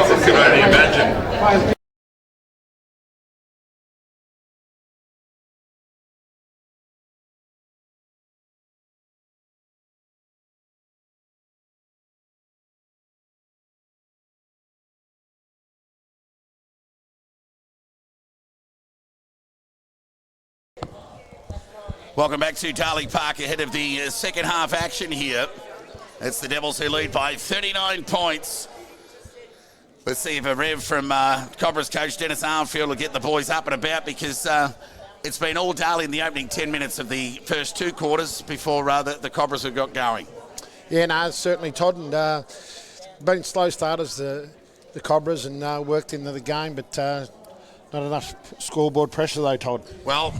I can only imagine. Welcome back to Darley Park ahead of the second half action here. It's the Devils who lead by 39 points. Let's see if a rev from Cobras coach Dennis Armfield will get the boys up and about, because it's been all Darley in the opening 10 minutes of the first two quarters before the Cobras have got going. Yeah, no, certainly, Todd. And been slow starters, the Cobras, and worked into the game, but not enough scoreboard pressure though, Todd. Well,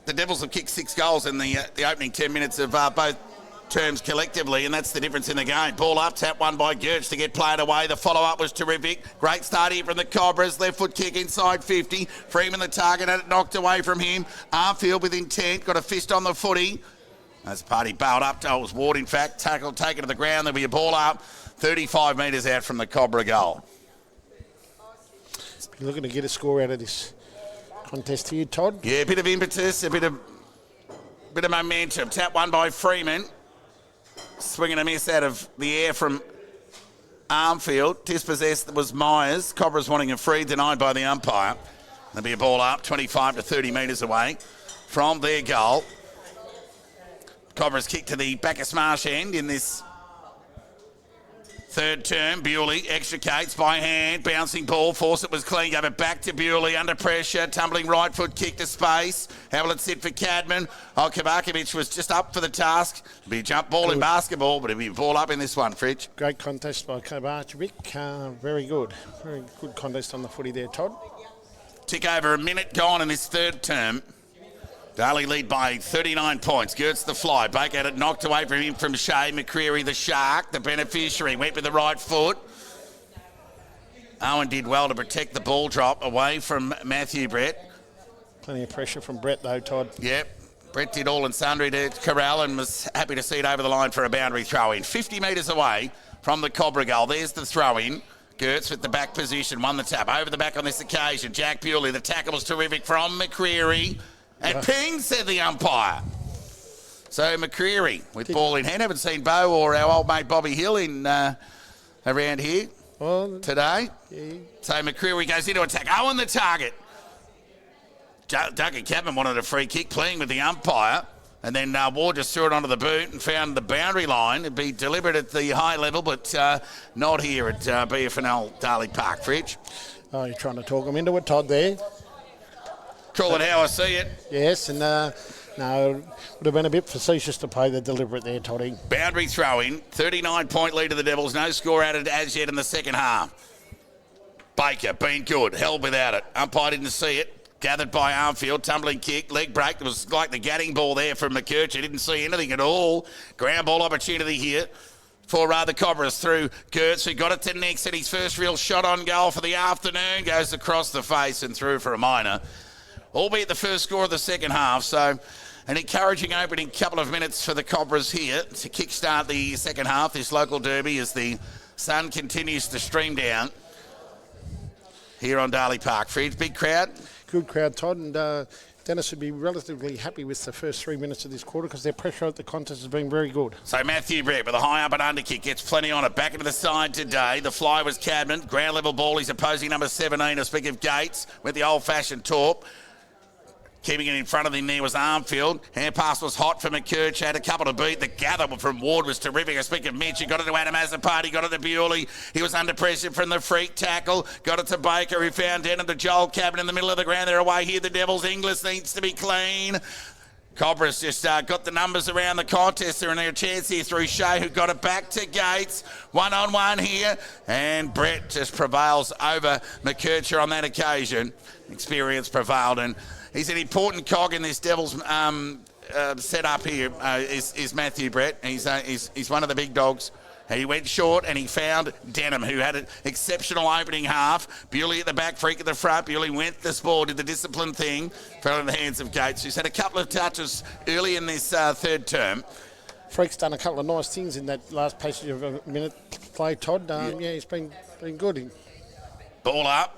the Devils have kicked 6 goals in the opening 10 minutes of both terms collectively, and that's the difference in the game. Ball up, tap one by Gertz to get played away. The follow-up was terrific. Great start here from the Cobras. Left foot kick inside 50. Freeman the target, had it knocked away from him. Armfield with intent, got a fist on the footy. As Party bailed up, it was Ward in fact, taken to the ground. There'll be a ball up 35 metres out from the Cobra goal. You're looking to get a score out of this contest here, Todd. Yeah, a bit of impetus, a bit of momentum. Tap one by Freeman. Swinging a miss out of the air from Armfield. Dispossessed was Myers. Cobras wanting a free, denied by the umpire. There'll be a ball up 25 to 30 metres away from their goal. Cobras kick to the Bacchus Marsh end in this third term. Bewley extricates by hand, bouncing ball. Fawcett was clean, gave it back to Bewley under pressure. Tumbling right foot kick to space. How will it sit for Cadman? Oh, Kavakovic was just up for the task. It'll be a jump ball in basketball, but it'll be a ball up in this one, Fridge. Great contest by Kavakovic. Very good. Very good contest on the footy there, Todd. Tick over a minute gone in this third term. Darley lead by 39 points. Gertz the fly. Baker had it knocked away from him from Shea. McCreary the shark, the beneficiary, went with the right foot. Owen did well to protect the ball drop away from Matthew Brett. Plenty of pressure from Brett though, Todd. Yep. Brett did all and sundry to corral and was happy to see it over the line for a boundary throw-in. 50 metres away from the Cobra goal. There's the throw-in. Gertz with the back position, won the tap. Over the back on this occasion. Jack Bewley, the tackle was terrific from McCreary. And ping, said the umpire. So McCreary with ball in hand. Haven't seen Bo or our old mate Bobby Hill in around here today. Yeah. So McCreary goes into attack. Owen the target. Duncan Cadman wanted a free kick, playing with the umpire. And then Ward just threw it onto the boot and found the boundary line. It'd be delivered at the high level, but not here at BFNL Darley Park, Fridge. Oh, you're trying to talk him into it, Todd, there. Call it how I see it. Yes, and no, it would have been a bit facetious to play the deliberate there, Toddy. Boundary throw-in, 39-point lead to the Devils. No score added as yet in the second half. Baker, been good, held without it. Umpire didn't see it. Gathered by Armfield, tumbling kick, leg break. It was like the Gatting ball there from McKercher. Didn't see anything at all. Ground ball opportunity here for the Cobras through Gertz, who got it to Nix, and his first real shot on goal for the afternoon. Goes across the face and through for a minor. Albeit the first score of the second half, so an encouraging opening couple of minutes for the Cobras here to kickstart the second half, this local derby, as the sun continues to stream down here on Darley Park. Fridge, big crowd. Good crowd, Todd, and Dennis would be relatively happy with the first 3 minutes of this quarter because their pressure at the contest has been very good. So Matthew Brett with a high up and under kick, gets plenty on it. Back into the side today. The fly was Cadman. Ground level ball, he's opposing number 17. I speak of Gates with the old-fashioned torp. Keeping it in front of him there was Armfield. Hand pass was hot for McKerch. Had a couple to beat. The gather from Ward was terrific. I speak of Mitch. He got it to Adam Azzopardi. Got it to Bewley. He was under pressure from the freak tackle. Got it to Baker, who found down into Joel Cabin in the middle of the ground. They're away here. The Devils. Inglis needs to be clean. Cobras just got the numbers around the contest. They're in their chance here through Shea, who got it back to Gates. One-on-one here. And Brett just prevails over McKercher on that occasion. Experience prevailed, and he's an important cog in this Devils setup here, is Matthew Brett. He's one of the big dogs. He went short and he found Denham, who had an exceptional opening half. Bewley at the back, Freak at the front. Bewley went the ball, did the disciplined thing, fell in the hands of Gates, who's had a couple of touches early in this third term. Freak's done a couple of nice things in that last passage of a minute play, Todd. Yeah, he's been good. Ball up.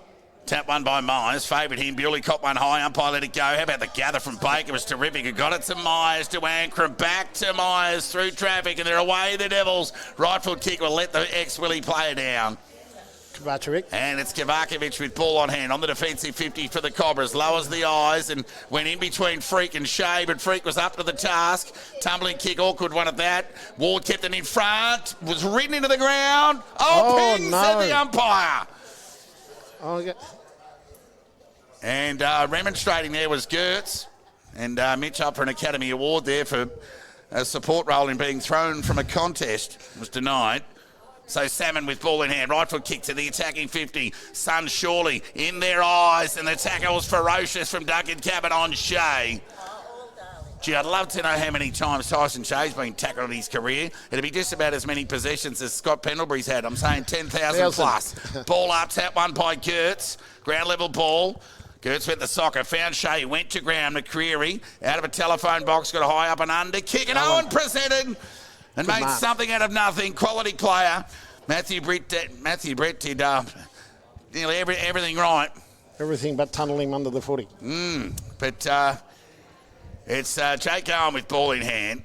Tap one by Myers. Favoured him. Bewley caught one high. Umpire let it go. How about the gather from Baker? It was terrific. He got it to Myers, to Ankrum. Back to Myers through traffic. And they're away, the Devils. Right foot kick will let the ex-Willie player down. Kovacevic. And it's Kovacevic with ball on hand on the defensive 50 for the Cobras. Lowers the eyes and went in between Freak and Shea, but Freak was up to the task. Tumbling kick, awkward one at that. Ward kept it in front. Was ridden into the ground. Oh, ping, no. said the umpire. Oh, yeah. And remonstrating there was Gertz. And Mitch up for an Academy Award there for a support role in being thrown from a contest. Was denied. So Salmon with ball in hand. Right foot kick to the attacking 50. Sun Shawley in their eyes. And the tackle was ferocious from Duncan Cabot on Shea. Gee, I'd love to know how many times Tyson Shea's been tackled in his career. It'd be just about as many possessions as Scott Pendlebury's had. I'm saying 10,000 plus. Ball up, tap one by Gertz. Ground level ball. Gertz went the soccer, found Shea, went to ground. McCreary out of a telephone box, got a high up and under. Kick and Owen presented and made something out of nothing. Quality player. Matthew Brett did nearly everything right. Everything but tunnel him under the footy. But it's Jake Owen with ball in hand.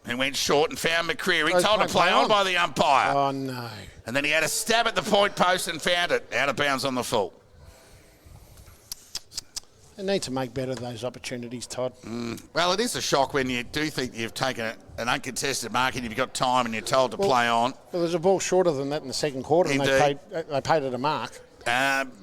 He went short and found McCreary. Told to play on by the umpire. Oh, no. And then he had a stab at the point post and found it. Out of bounds on the full. They need to make better those opportunities, Todd. Well, it is a shock when you do think you've taken an uncontested mark and you've got time and you're told to play on. Well, there's a ball shorter than that in the second quarter, and they paid it a mark.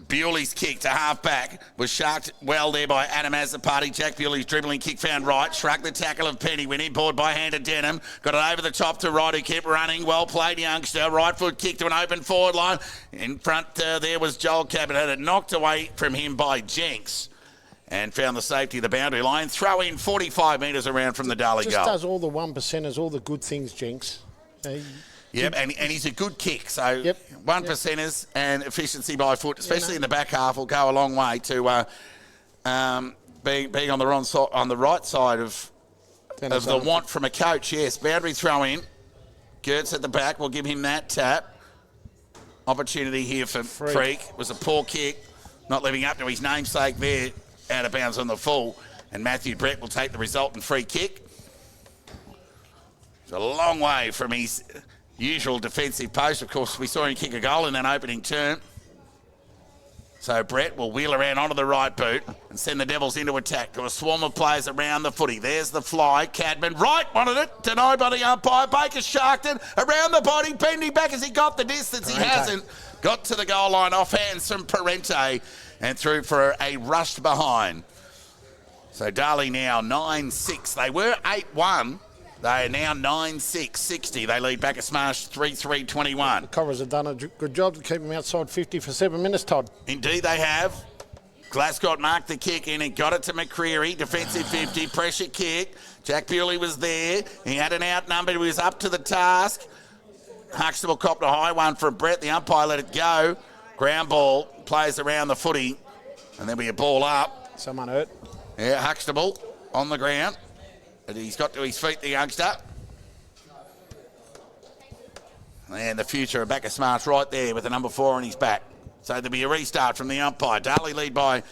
Bewley's kick to half back was sharked well there by Adam Azzopardi. Jack Bewley's dribbling kick found right. Shrugged the tackle of Penny. Went inboard by hand of Denham. Got it over the top to right, who kept running. Well played, youngster. Right foot kick to an open forward line. In front there was Joel Cabot. Had it knocked away from him by Jenks. And found the safety of the boundary line. Throw in 45 metres around from the Darley Just goal. does all the 1%ers, all the good things, Jenks. Yep, and he's a good kick. So 1%ers and efficiency by foot, especially in the back half, will go a long way to being on the right side of the want from a coach. Yes, boundary throw in. Gertz at the back. We'll give him that tap. Opportunity here for Freak. Was a poor kick. Not living up to his namesake there. Out of bounds on the full. And Matthew Brett will take the resultant free kick. It's a long way from his usual defensive post. Of course, we saw him kick a goal in that opening term. So Brett will wheel around onto the right boot and send the Devils into attack to a swarm of players around the footy. There's the fly. Cadman right wanted it. Denied by the umpire. Bacchus sharked it around the body. Bending back as he got the distance. He hasn't. Got to the goal line off hands from Parente and through for a rushed behind. So Darley now 9-6. They were 8-1. They are now 9-6, 60. They lead Bacchus Marsh 3-3-21. The Cobras have done a good job to keep them outside 50 for 7 minutes, Todd. Indeed they have. Glasgow marked the kick in and got it to McCreary. Defensive 50, pressure kick. Jack Bewley was there. He had an outnumbered. He was up to the task. Huxtable copped a high one from Brett. The umpire let it go. Ground ball. Plays around the footy. And there'll be a ball up. Someone hurt. Yeah, Huxtable on the ground. And he's got to his feet, the youngster. And the future of Bacchus Marsh right there with the number 4 on his back. So there'll be a restart from the umpire. Darley lead by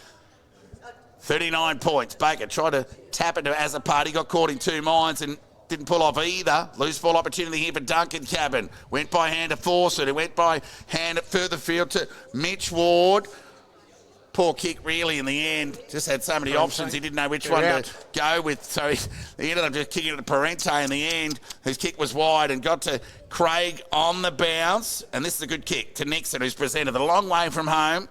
39 points. Baker tried to tap into Azzopardi. Got caught in 2 minds and didn't pull off either. Loose ball opportunity here for Duncan Cabin. Went by hand to Fawcett. It went by hand at further field to Mitch Ward. Poor kick really in the end. Just had so many options. He didn't know which one to go with. So he ended up just kicking it to Parente in the end, whose kick was wide and got to Craig on the bounce. And this is a good kick to Nixon, who's presented a long way from home.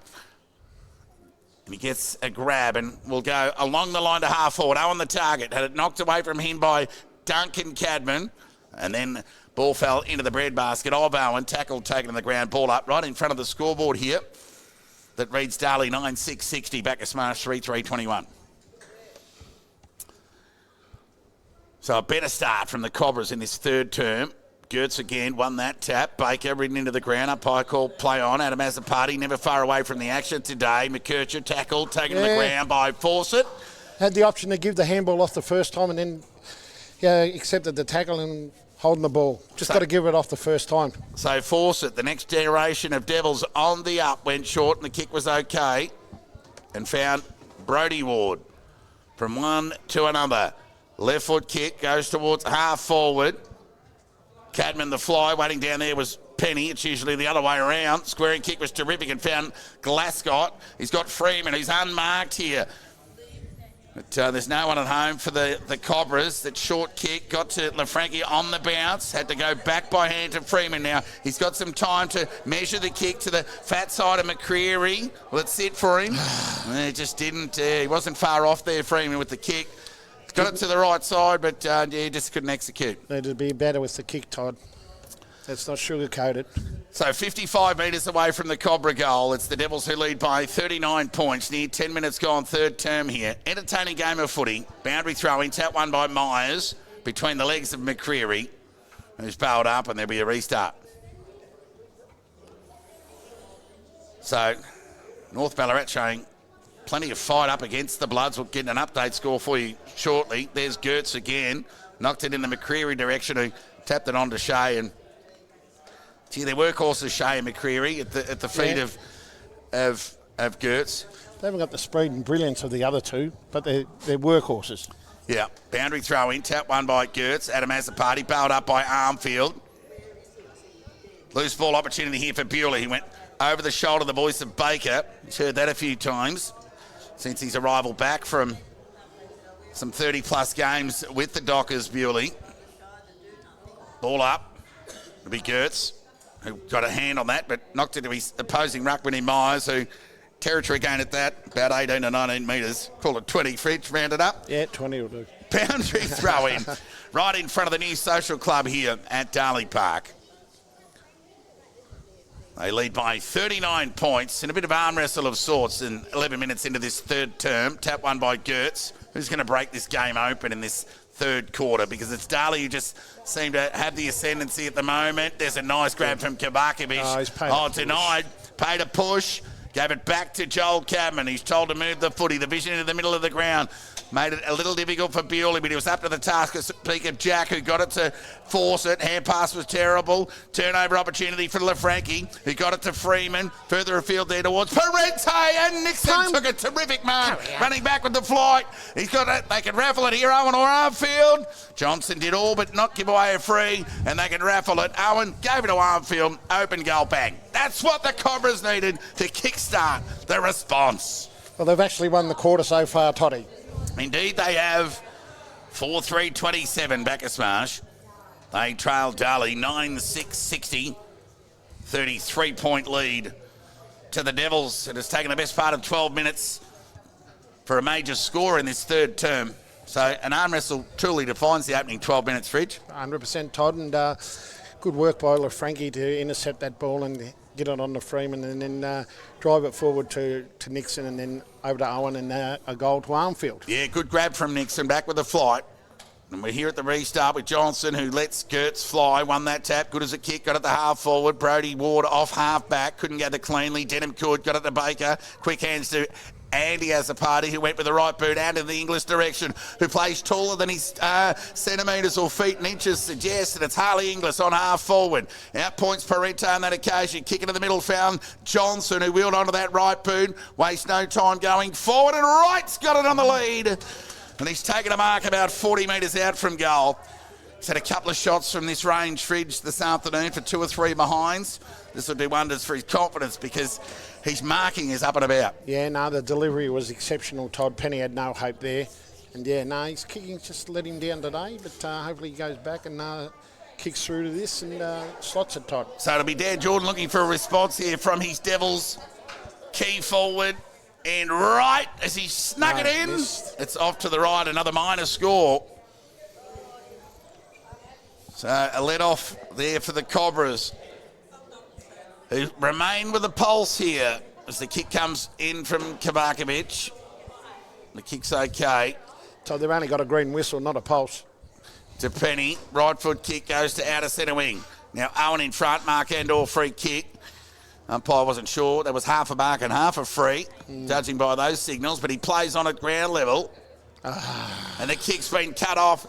And he gets a grab and will go along the line to half forward. On the target. Had it knocked away from him by Duncan Cadman. And then ball fell into the breadbasket of Owen. Tackle taken on the ground. Ball up right in front of the scoreboard here. That reads Darley 9-6-60, Bacchus Marsh 3-3-21. So a better start from the Cobras in this third term. Gertz again won that tap. Baker ridden into the ground. Umpire call play on. Adam Azzopardi never far away from the action today. McKercher tackled, taken to the ground by Fawcett. Had the option to give the handball off the first time and then accepted the tackle and holding the ball. Just got to give it off the first time. So Fawcett, the next generation of Devils on the up, went short and the kick was okay and found Brodie Ward from one to another. Left foot kick goes towards half forward. Cadman the fly, waiting down there was Penny. It's usually the other way around. Squaring kick was terrific and found Glascott. He's got Freeman, who's unmarked here. But there's no one at home for the Cobras. That short kick got to Lafranchi on the bounce. Had to go back by hand to Freeman now. He's got some time to measure the kick to the fat side of McCreary. Will it sit for him? It just didn't. He wasn't far off there, Freeman, with the kick. Got it to the right side, but he just couldn't execute. Needed to be better with the kick, Todd. That's not sugar-coated. So 55 metres away from the Cobra goal. It's the Devils who lead by 39 points. Near 10 minutes gone, third term here. Entertaining game of footy. Boundary throw-in, tap one by Myers between the legs of McCreary, who's bailed up, and there'll be a restart. So North Ballarat showing plenty of fight up against the Bloods. We'll get an update score for you shortly. There's Gertz again. Knocked it in the McCreary direction, who tapped it on to Shea, and gee, their workhorses, Shea and McCreary, at the feet of Gertz. They haven't got the speed and brilliance of the other two, but they're workhorses. Yeah, boundary throw in, tap one by Gertz. Adam Azzopardi, bailed up by Armfield. Loose ball opportunity here for Bewley. He went over the shoulder, the voice of Baker. He's heard that a few times since his arrival back from some 30-plus games with the Dockers, Bewley. Ball up. It'll be Gertz, who got a hand on that, but knocked it to his opposing ruckman in Myers, who territory gain at that, about 18 to 19 metres. Call it 20, Fridge, round it up. Yeah, 20 will do. Boundary throw in, right in front of the new social club here at Darley Park. They lead by 39 points in a bit of arm wrestle of sorts in 11 minutes into this third term. Tap one by Gertz. Who's going to break this game open in this third quarter? Because it's Darley who just seem to have the ascendancy at the moment. There's a nice grab from Kabakovic. Denied. Paid a push. Gave it back to Joel Cadman. He's told to move the footy. The vision into the middle of the ground made it a little difficult for Bewley, but he was up to the task. Speak of Jack, who got it to force it. Hand pass was terrible. Turnover opportunity for Lafranchi, who got it to Freeman. Further afield there towards Parente, and Nixon took a terrific mark. Running back with the flight. He's got it. They can raffle it here, Owen or Armfield. Johnson did all but not give away a free, and they can raffle it. Owen gave it to Armfield. Open goal, bang. That's what the Cobras needed to kickstart the response. Well, they've actually won the quarter so far, Toddy. Indeed, they have. 4-3-27, Bacchus Marsh. They trail Darley 9-6-60. 33-point lead to the Devils. It has taken the best part of 12 minutes for a major score in this third term. So an arm wrestle truly defines the opening 12 minutes, Fridge. 100%, Todd, and good work by Lafranchi to intercept that ball and get it on to Freeman, and then drive it forward to Nixon, and then over to Owen, and a goal to Armfield. Yeah, good grab from Nixon, back with the flight. And we're here at the restart with Johnson, who lets Gertz fly, won that tap, good as a kick, got it to half forward. Brodie Ward off half back, couldn't gather cleanly. Denham could, got it to Baker. Quick hands to Andy Azzopardi, who went with the right boot out in the English direction, who plays taller than his centimetres or feet and inches suggest, and it's Harley Inglis on half forward. Out points Parente on that occasion. Kick into the middle, found Johnson, who wheeled onto that right boot. Waste no time going forward, and Wright's got it on the lead. And he's taken a mark about 40 metres out from goal. He's had a couple of shots from this range, Fridge, this afternoon for 2 or 3 behinds. This will do wonders for his confidence, because his marking is up and about. Yeah, no, the delivery was exceptional, Todd. Penny had no hope there. And yeah, no, his kicking just let him down today, but hopefully he goes back and kicks through to this and slots it, Todd. So it'll be Dan Jordan looking for a response here from his Devils. Key forward and right as he snuck it in. Missed. It's off to the right, another minor score. So a let-off there for the Cobras, who remain with the pulse here as the kick comes in from Kabakovic. The kick's okay. So they've only got a green whistle, not a pulse. To Penny. Right foot kick goes to outer centre wing. Now Owen in front, mark and or free kick. Umpire wasn't sure. There was half a mark and half a free, judging by those signals, but he plays on at ground level. And the kick's been cut off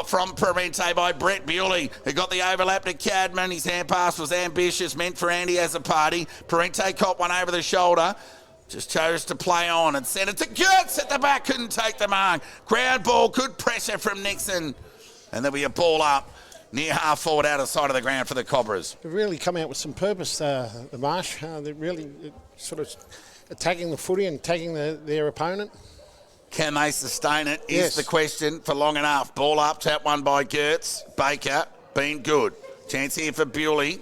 from Parente by Brett Bewley, who got the overlap to Cadman. His hand pass was ambitious, meant for Andy as a party. Parente caught one over the shoulder. Just chose to play on and sent it to Gertz at the back. Couldn't take the mark. Ground ball, good pressure from Nixon. And there'll be a ball up near half forward out of sight of the ground for the Cobras. They've really come out with some purpose, the Marsh. They're really sort of attacking the footy and attacking their opponent. Can they sustain it is Yes. the question for long enough. Ball up, tap one by Gertz. Baker, been good. Chance here for Bewley.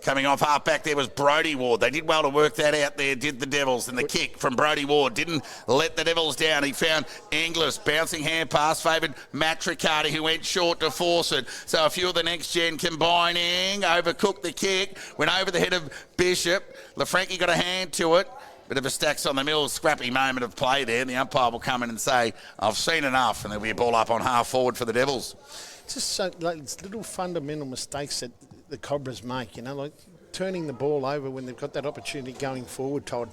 Coming off half back there was Brodie Ward. They did well to work that out there, did the Devils. And the kick from Brodie Ward didn't let the Devils down. He found Inglis, bouncing hand pass, favoured Matt Riccardi, who went short to force it. So a few of the next gen combining, overcooked the kick, went over the head of Bishop. LaFranchi got a hand to it. Bit of a stacks on the mill, scrappy moment of play there. And the umpire will come in and say, I've seen enough. And there'll be a ball up on half forward for the Devils. Just so, like, it's little fundamental mistakes that the Cobras make, like turning the ball over when they've got that opportunity going forward, Todd.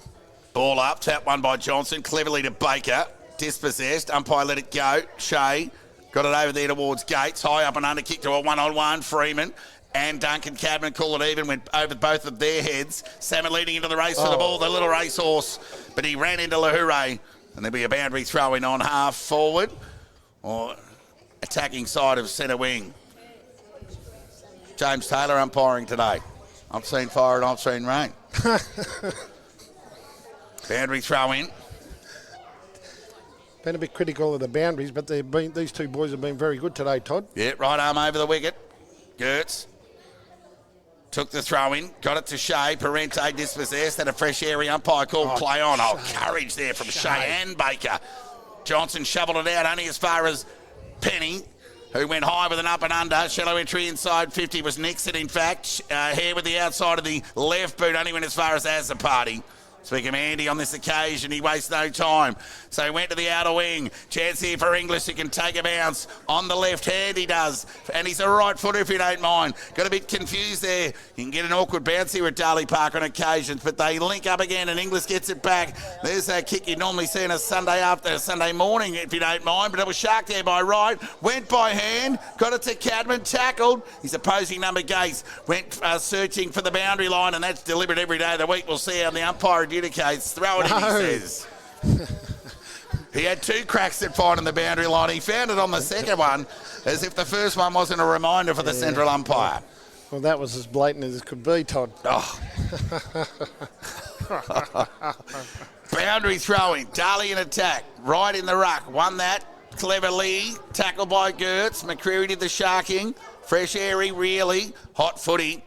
Ball up, tap one by Johnson, cleverly to Baker. Dispossessed, umpire let it go. Shea got it over there towards Gates. High up and under kick to a one-on-one. Freeman and Duncan Cadman call it even, went over both of their heads. Salmon leading into the race for the ball, the little racehorse. But he ran into Lahure. And there'll be a boundary throw-in on half forward. Or attacking side of centre wing. James Taylor umpiring today. I've seen fire and I've seen rain. Boundary throw in. Been a bit critical of the boundaries, but these two boys have been very good today, Todd. Yeah, right arm over the wicket. Gertz took the throw in, got it to Shea. Parente dispossessed, had a fresh area umpire called play on. Courage there from Shea and Baker. Johnson shoveled it out only as far as Penny, who went high with an up and under. Shallow entry inside 50 was Nixon, in fact. Hair with the outside of the left boot, only went as far as the party. Speaking of Andy on this occasion, he wastes no time. So he went to the outer wing. Chance here for English, who can take a bounce. On the left hand he does. And he's a right footer if you don't mind. Got a bit confused there. You can get an awkward bounce here at Darley Park on occasions, but they link up again and English gets it back. There's that kick you normally see on a Sunday morning if you don't mind, but it was sharked there by right. Went by hand, got it to Cadman, tackled. His opposing number Gates went searching for the boundary line, and that's deliberate every day of the week. We'll see how the umpire adjudicates. Throw it in, he says. He had two cracks at finding the boundary line. He found it on the second one, as if the first one wasn't a reminder for the central umpire. Well, that was as blatant as it could be, Todd. Oh. Boundary throwing. Darley in attack. Right in the ruck. Won that cleverly. Tackled by Gertz. McCreary did the sharking. Fresh airy, really. Hot footy.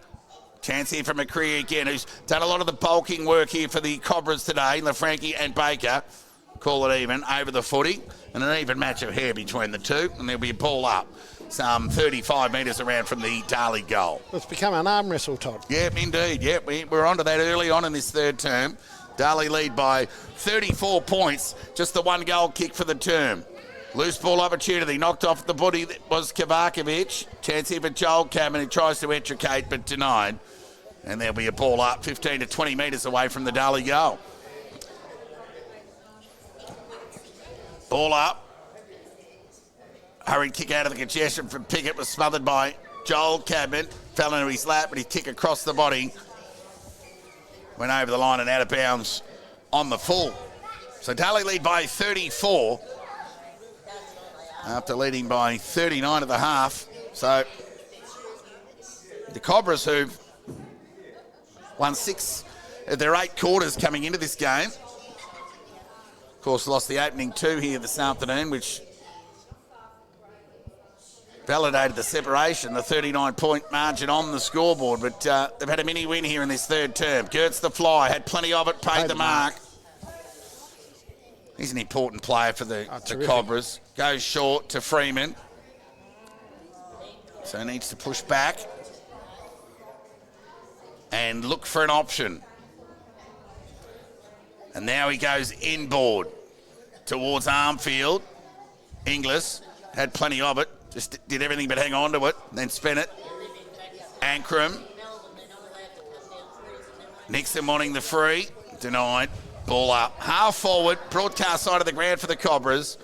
Chance here for McCreary again, who's done a lot of the bulking work here for the Cobras today. LaFranchi and Baker call it even over the footy. And an even match of hair between the two. And there'll be a ball up some 35 metres around from the Darley goal. It's become an arm wrestle, Todd. Yep, indeed. Yep, we're onto that early on in this third term. Darley lead by 34 points. Just the one goal kick for the term. Loose ball opportunity. Knocked off the body was Kavakovic. Chance here for Joel Cameron, who tries to intricate but denied. And there'll be a ball up 15 to 20 metres away from the Darley goal. Ball up. Hurried kick out of the congestion from Pickett was smothered by Joel Cadman. Fell into his lap, but he kick across the body. Went over the line and out of bounds on the full. So Darley lead by 34 after leading by 39 at the half. So the Cobras, who've won 6 of their 8 quarters coming into this game. Of course, lost the opening 2 here this afternoon, which validated the separation, the 39-point margin on the scoreboard. But they've had a mini win here in this third term. Gertz the fly, had plenty of it, paid the mark. He's an important player for the Cobras. Goes short to Freeman. So needs to push back and look for an option. And now he goes inboard towards Armfield. Inglis had plenty of it. Just did everything but hang on to it, then spin it. Ankrum. Nixon wanting the free. Denied. Ball up. Half forward. Broadcast side of the ground for the Cobras.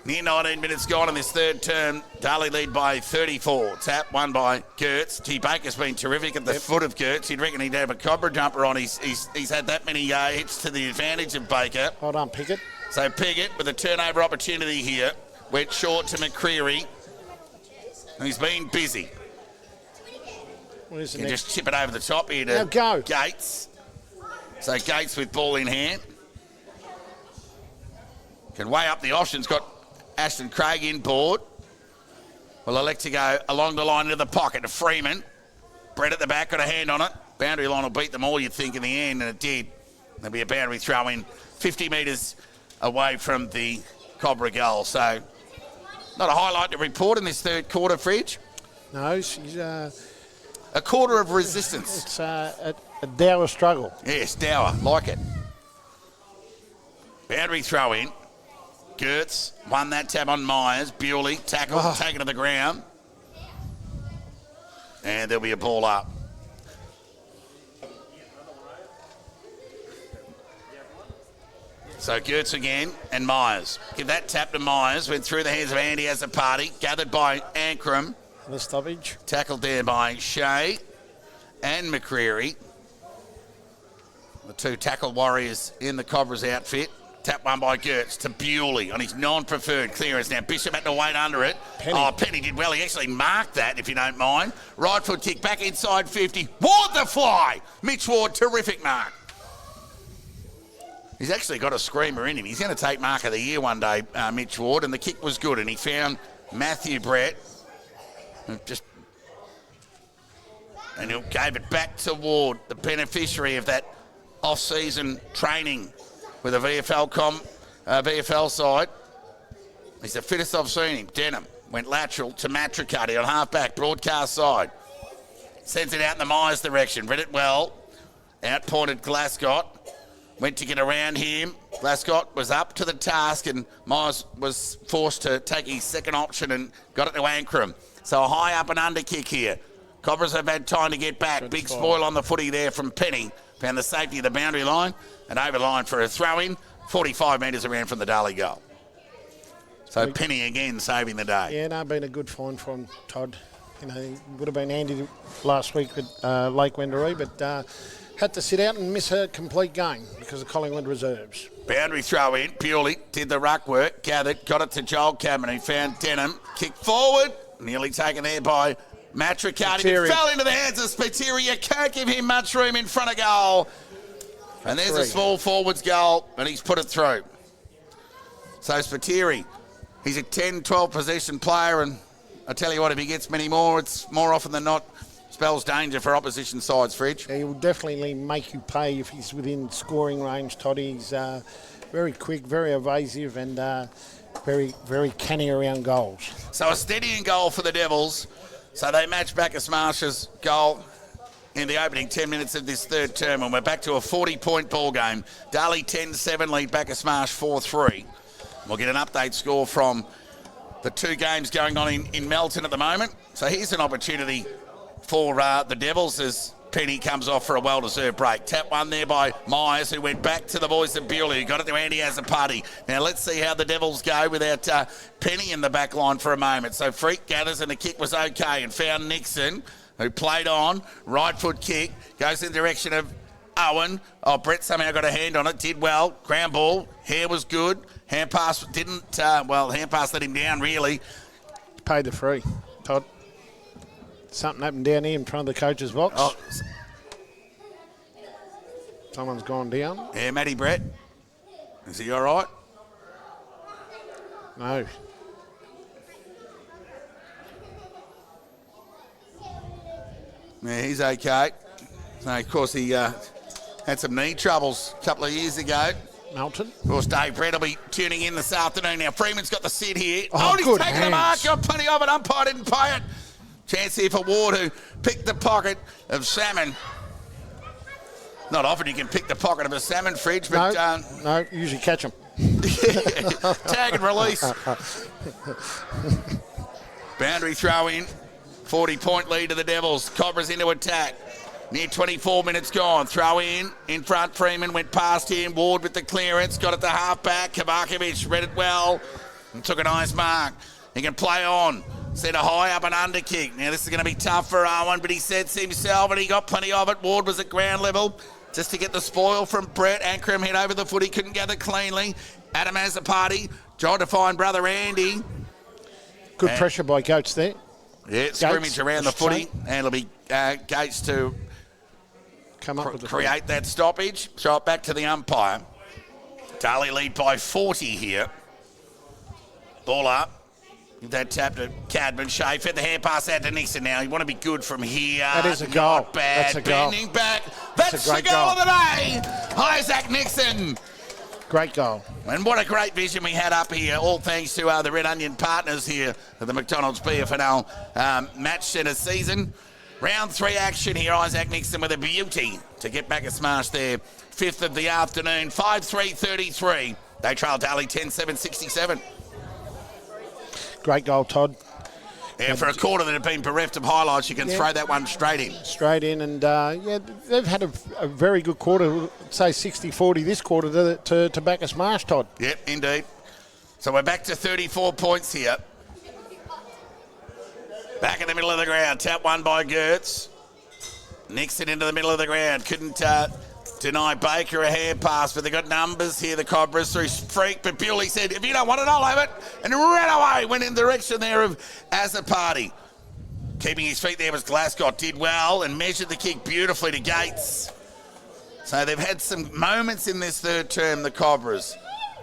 Near 19 minutes gone in this third term. Darley lead by 34. Tap won by Gertz. T. Baker's been terrific at the foot of Gertz. You'd reckon he'd have a cobra jumper on. He's had that many hits to the advantage of Baker. Hold on, Pickett. So Pickett with a turnover opportunity here. Went short to McCreary. He's been busy. Where's the Can next? just chip it over the top here to Now go. Gates. So Gates with ball in hand. Can weigh up the options. Got Ashton Craig in board. Will elect to go along the line into the pocket to Freeman. Brett at the back, got a hand on it. Boundary line will beat them all, you'd think, in the end, and it did. There'll be a boundary throw in 50 metres away from the Cobra goal. So, not a highlight to report in this third quarter, Fridge. No, she's A quarter of resistance. it's a dour struggle. Yes, Dower, like it. Boundary throw in. Gertz won that tab on Myers. Bewley tackle, taken to the ground. And there'll be a ball up. So Gertz again and Myers. Give that tap to Myers. Went through the hands of Andy as a party. Gathered by Ankrum. The stoppage. Tackled there by Shea and McCreary. The two tackle warriors in the Cobras outfit. Tap one by Gertz to Bewley on his non-preferred clearance. Now Bishop had to wait under it. Penny. Oh, Penny did well. He actually marked that, if you don't mind. Right foot kick back inside 50. Ward the fly. Mitch Ward, terrific mark. He's actually got a screamer in him. He's going to take mark of the year one day, Mitch Ward, and the kick was good. And he found Matthew Brett. And he gave it back to Ward, the beneficiary of that off-season training with a VFL side. He's the fittest I've seen him. Denham went lateral to Matricati on half-back, broadcast side. Sends it out in the Myers direction. Read it well. Out-pointed Glasgow. Went to get around him. Glasgow was up to the task and Myers was forced to take his second option and got it to Ankrum. So a high up and under kick here. Cobras have had time to get back. Big spoil on the footy there from Penny. Found the safety of the boundary line and over the line for a throw-in. 45 metres around from the Darley goal. So Penny again saving the day. Yeah, no, been a good find from Todd. You know, he would have been handy last week with Lake Wendouree, but had to sit out and miss a complete game because of Collingwood reserves. Boundary throw in. Bewley did the ruck work, gathered, got it to Joel Cameron. He found Denham. Kick forward. Nearly taken there by Matricati. It fell into the hands of Spiteri. You can't give him much room in front of goal. And there's a small forwards goal, and he's put it through. So Spiteri, he's a 10-12 possession player, and I tell you what, if he gets many more, it's more often than not spells danger for opposition sides, Fridge. Yeah, he will definitely make you pay if he's within scoring range, Todd. He's very quick, very evasive, and very, very canny around goals. So a steadying goal for the Devils. So they match Bacchus Marsh's goal in the opening 10 minutes of this third term, and we're back to a 40-point ball game. Darley 10-7 lead Bacchus Marsh 4-3. We'll get an update score from the two games going on in Melton at the moment. So here's an opportunity for the Devils as Penny comes off for a well-deserved break. Tap one there by Myers, who went back to the voice of Bewley, who got it to Andy as a party. Now let's see how the Devils go without Penny in the back line for a moment. So Freak gathers and the kick was okay and found Nixon, who played on. Right foot kick, goes in the direction of Owen. Oh, Brett somehow got a hand on it, did well. Ground ball, hair was good. Hand pass didn't, hand pass let him down really. Paid the free, Todd. Something happened down here in front of the coach's box. Oh. Someone's gone down. Yeah, Matty Brett. Is he all right? No. Yeah, he's okay. So, of course, he had some knee troubles a couple of years ago. Melton. Of course, Dave Brett will be tuning in this afternoon. Now, Freeman's got the sit here. Oh, he's good taken the mark. Got plenty of it. Umpire didn't pay it. Chance here for Ward, who picked the pocket of salmon. Not often you can pick the pocket of a salmon, Fridge, but... No, usually catch them. Tag and release. Boundary throw in. 40-point lead to the Devils. Cobras into attack. Near 24 minutes gone. Throw in front. Freeman went past him. Ward with the clearance. Got it to half-back. Kavakovic read it well. and took a nice mark. He can play on. Set a high up and under kick. Now this is going to be tough for Owen, but he sets himself and he got plenty of it. Ward was at ground level just to get the spoil from Brett. Ankrum hit over the foot. He couldn't gather cleanly. Adam has a party. Tried to find brother Andy. Good pressure by Goats there. Yeah, scrimmage around the footy. And it'll be Gates to come up with the create that stoppage. Throw it back to the umpire. Darley lead by 40 here. Ball up. That tap to Cadman. Shea fed the hand pass out to Nixon now. You want to be good from here. That is a goal. Not bad. That's a goal. Bending back. That's the goal of the day. Isaac Nixon. Great goal. And what a great vision we had up here, all thanks to the Red Onion partners here at the McDonald's BFNL Match Centre season. Round 3 action here. Isaac Nixon with a beauty to get Bacchus Marsh there. 5th of the afternoon, 5-3-33. They trail Darley 10-7-67. Great goal, Todd. Yeah, for a quarter that had been bereft of highlights, you can throw that one straight in. Straight in, and they've had a very good quarter, say 60-40 this quarter to Bacchus Marsh, Todd. Yep, indeed. So we're back to 34 points here. Back in the middle of the ground, tap one by Gertz. Nixon into the middle of the ground, couldn't deny Baker a hand pass, but they got numbers here, the Cobras, through Freak, but Bewley said, if you don't want it, I'll have it, and ran away, went in the direction there of Azapati. Keeping his feet there was Glasgow, did well, and measured the kick beautifully to Gates. So they've had some moments in this third term, the Cobras.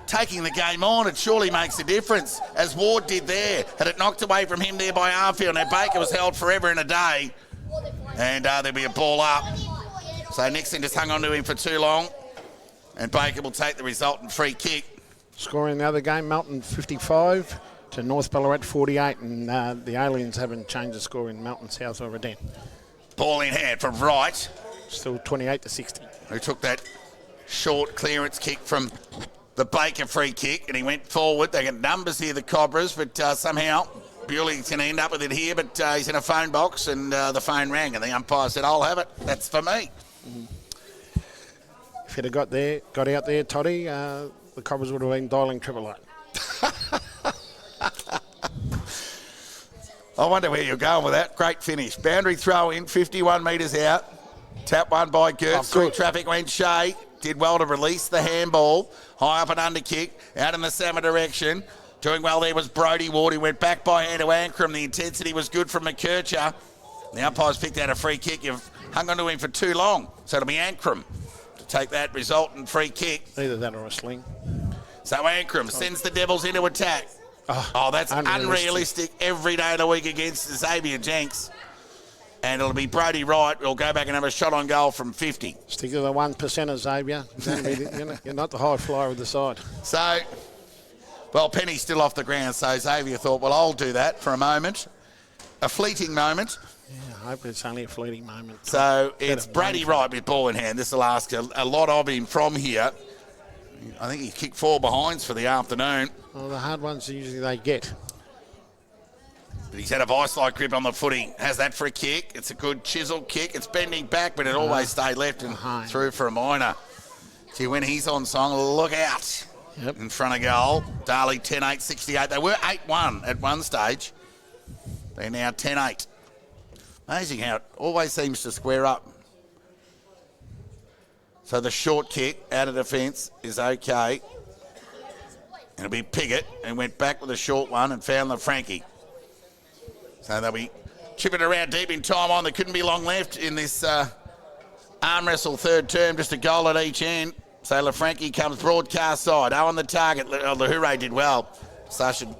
Taking the game on, it surely makes a difference, as Ward did there. Had it knocked away from him there by Arfield. Now Baker was held forever and a day, and there'll be a ball up. So Nixon just hung on to him for too long, and Baker will take the resultant free kick. Scoring the other game, Melton 55 to North Ballarat 48, and the Aliens haven't changed the score in Melton South or Redan. Ball in hand from Wright, Still 28-60. who took that short clearance kick from the Baker free kick, and he went forward. They got numbers here, the Cobras, but somehow Bewley's going to end up with it here, but he's in a phone box, and the phone rang, and the umpire said, I'll have it. That's for me. If he'd have got out there, Toddy, the Cobras would have been dialing 888. I wonder where you're going with that. Great finish. Boundary throw in, 51 metres out. Tap one by Gertz. Through traffic went Shea. Did well to release the handball. High up and under kick. Out in the Sama direction. Doing well there was Brodie Ward. He went back by hand to Ankrum. The intensity was good from McKercher. The umpires picked out a free kick. You've hung on to him for too long. So it'll be Ankrum to take that resultant free kick. Either that or a sling. So Ankrum sends the Devils into attack. Oh, that's unrealistic every day of the week against Xavier Jenks. And it'll be Brodie Wright. We'll go back and have a shot on goal from 50. Stick to the 1%, Xavier. You're not the high flyer of the side. So, well, Penny's still off the ground, so Xavier thought, well, I'll do that for a moment. A fleeting moment. Yeah, I hope it's only a fleeting moment. So it's Brodie Wright with ball in hand. This will ask a lot of him from here. I think he kicked 4 behinds for the afternoon. Well, the hard ones usually they get. But he's had a vice-like grip on the footy. Has that for a kick. It's a good chisel kick. It's bending back, but it always stayed left and through for a minor. See, when he's on song, look out. Yep. In front of goal. Darley 10-8-68. They were 8-1 at one stage. They're now 10-8. Amazing how it always seems to square up. So the short kick out of defence is okay. It'll be Piggott, and went back with a short one and found the Frankie. So they'll be chipping around deep in time on. There couldn't be long left in this arm wrestle third term, just a goal at each end. So LaFranchi comes broadcast side. Owen the target. Lahure did well. Sasha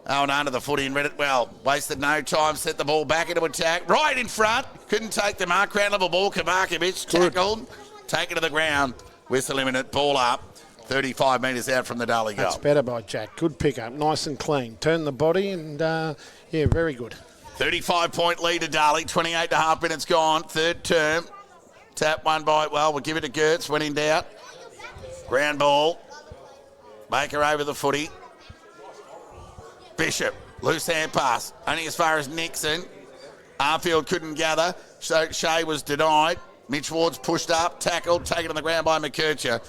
Owen under the footy and read it well. Wasted no time, set the ball back into attack. Right in front. Couldn't take the mark. Ground level ball. Kavakovic tackled. Taken to the ground. Whistle imminent. Ball up. 35 metres out from the Darley goal. That's better by Jack. Good pick-up. Nice and clean. Turn the body and, yeah, very good. 35-point lead to Darley. 28.5 minutes gone. Third term. Tap one by, well, we'll give it to Gertz when in doubt. Ground ball. Baker over the footy. Bishop. Loose hand pass. Only as far as Nixon. Arfield couldn't gather. So Shea was denied. Mitch Ward's pushed up. Tackled. Taken on the ground by McKercher.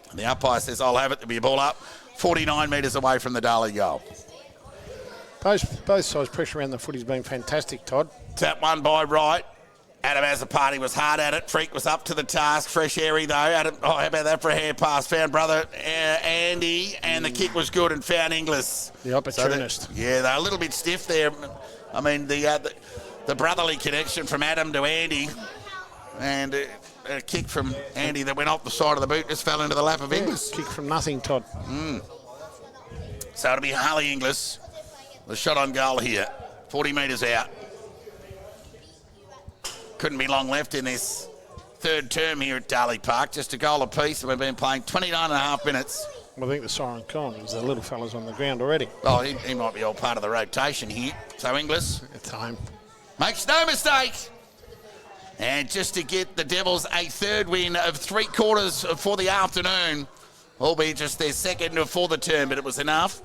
And the umpire says, I'll have it. There'll be a ball up 49 metres away from the Darley goal. Both sides' pressure around the footy's been fantastic, Todd. Tap one by right. Adam as a party was hard at it. Freak was up to the task. Fresh airy though. Adam, how about that for a hair pass? Found brother Andy, and the kick was good and found Inglis. The opportunist. So they're a little bit stiff there. I mean, the brotherly connection from Adam to Andy, and a kick from Andy that went off the side of the boot just fell into the lap of Inglis. Kick from nothing, Todd. So it'll be Harley Inglis. The shot on goal here, 40 metres out. Couldn't be long left in this third term here at Darley Park. Just a goal apiece, and we've been playing 29 and a half minutes. I think the siren gone because the little fella's on the ground already. Oh, he might be all part of the rotation here. So Inglis It's home. makes no mistake. And just to get the Devils a third win of 3/4 for the afternoon, albeit just their second for the term, but it was enough.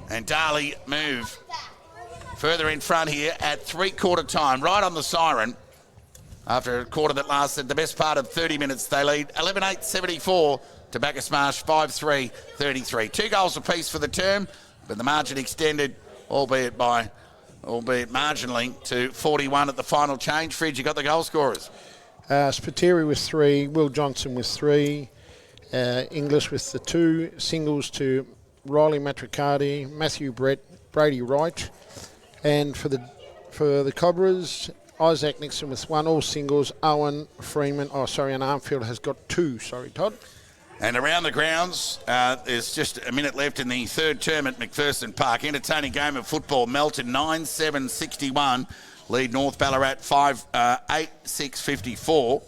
And Darley move further in front here at 3/4 time, right on the siren. After a quarter that lasted the best part of 30 minutes, they lead 11-8-74 to Bacchus Marsh 5-3-33. 2 goals apiece for the term, but the margin extended, albeit marginally, to 41 at the final change. Fridge, you got the goal scorers. Spiteri with 3, Will Johnson with 3, English with the 2, singles to Riley Matricardi, Matthew Brett, Brady Wright, and for the Cobras, Isaac Nixon with 1, all singles. Owen Freeman, and Armfield has got 2. Sorry, Todd. And around the grounds, there's just a minute left in the third term at McPherson Park. Entertaining game of football. Melton 9-7-61. Lead North Ballarat 8-6-54.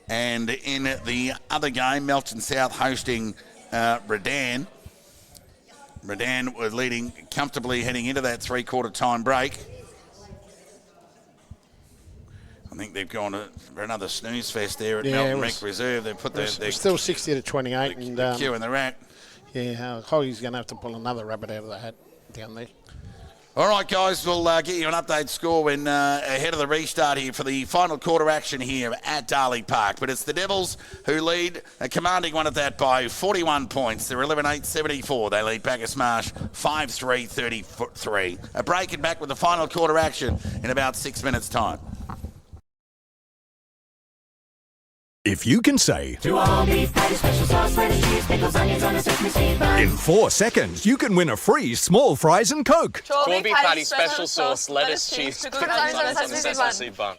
And in the other game, Melton South hosting Redan. Redan was leading comfortably heading into that 3/4 time break. I think they've gone for another snooze fest there at Melton Rec Reserve. They've put their still 60-28 and queue in the rack. Yeah, Hoggy's going to have to pull another rabbit out of the hat down there. All right, guys, we'll get you an update score when ahead of the restart here for the final quarter action here at Darley Park. But it's the Devils who lead, a commanding one at that by 41 points. They're 11-8-74. They lead Bacchus Marsh 5-3-33. A break and back with the final quarter action in about 6 minutes' time. If you can say, To all beef patty, special sauce, lettuce, cheese, pickles, onions on a sesame seed bun. in 4 seconds, you can win a free small fries and Coke. Corned beef patty, special sauce, lettuce, cheese, pickles, onions on a sesame seed bun.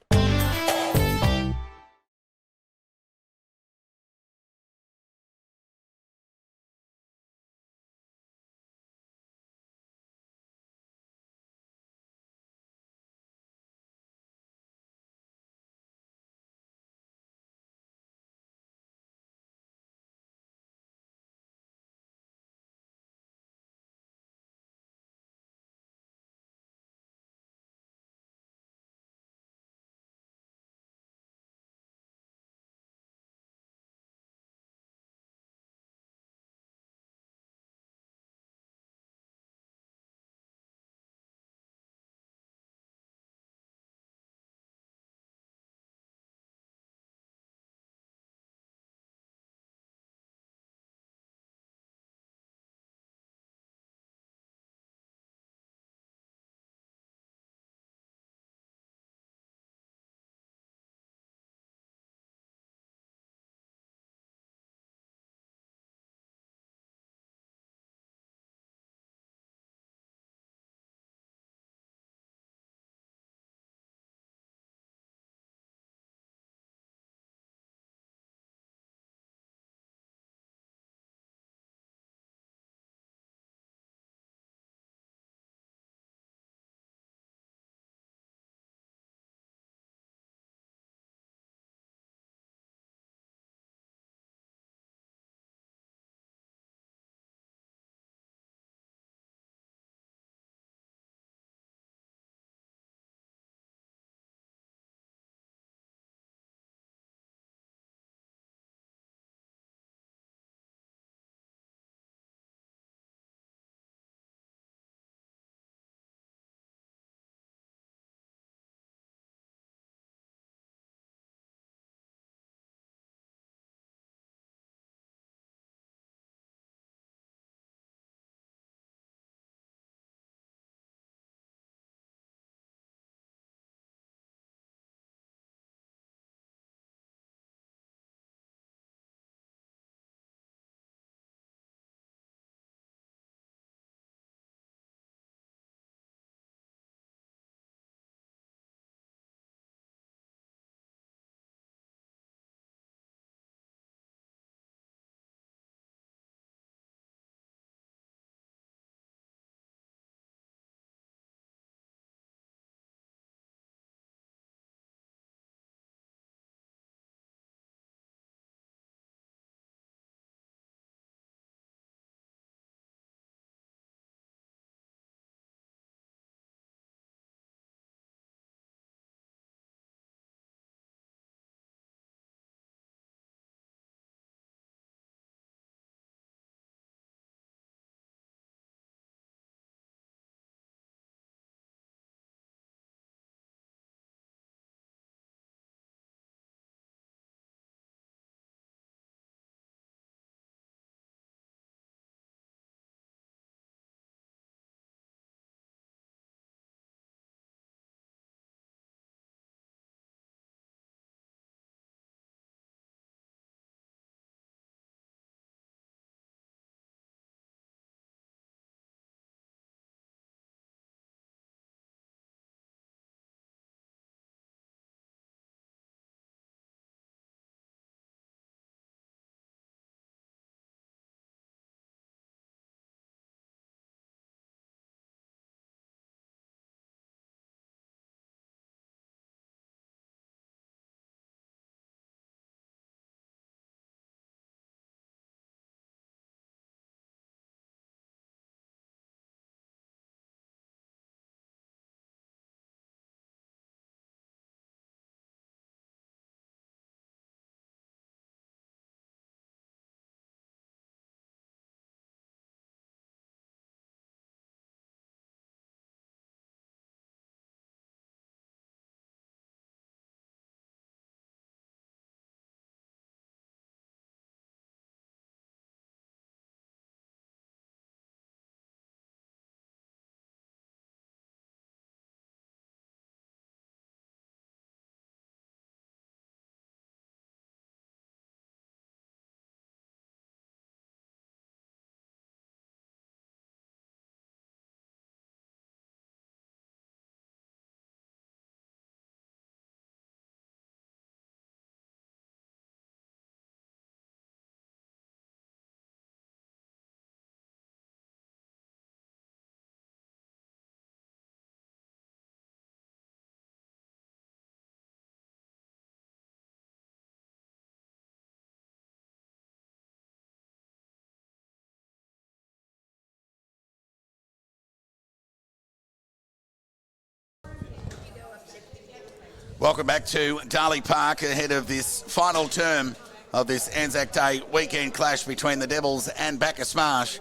Welcome back to Darley Park ahead of this final term of this Anzac Day weekend clash between the Devils and Bacchus Marsh.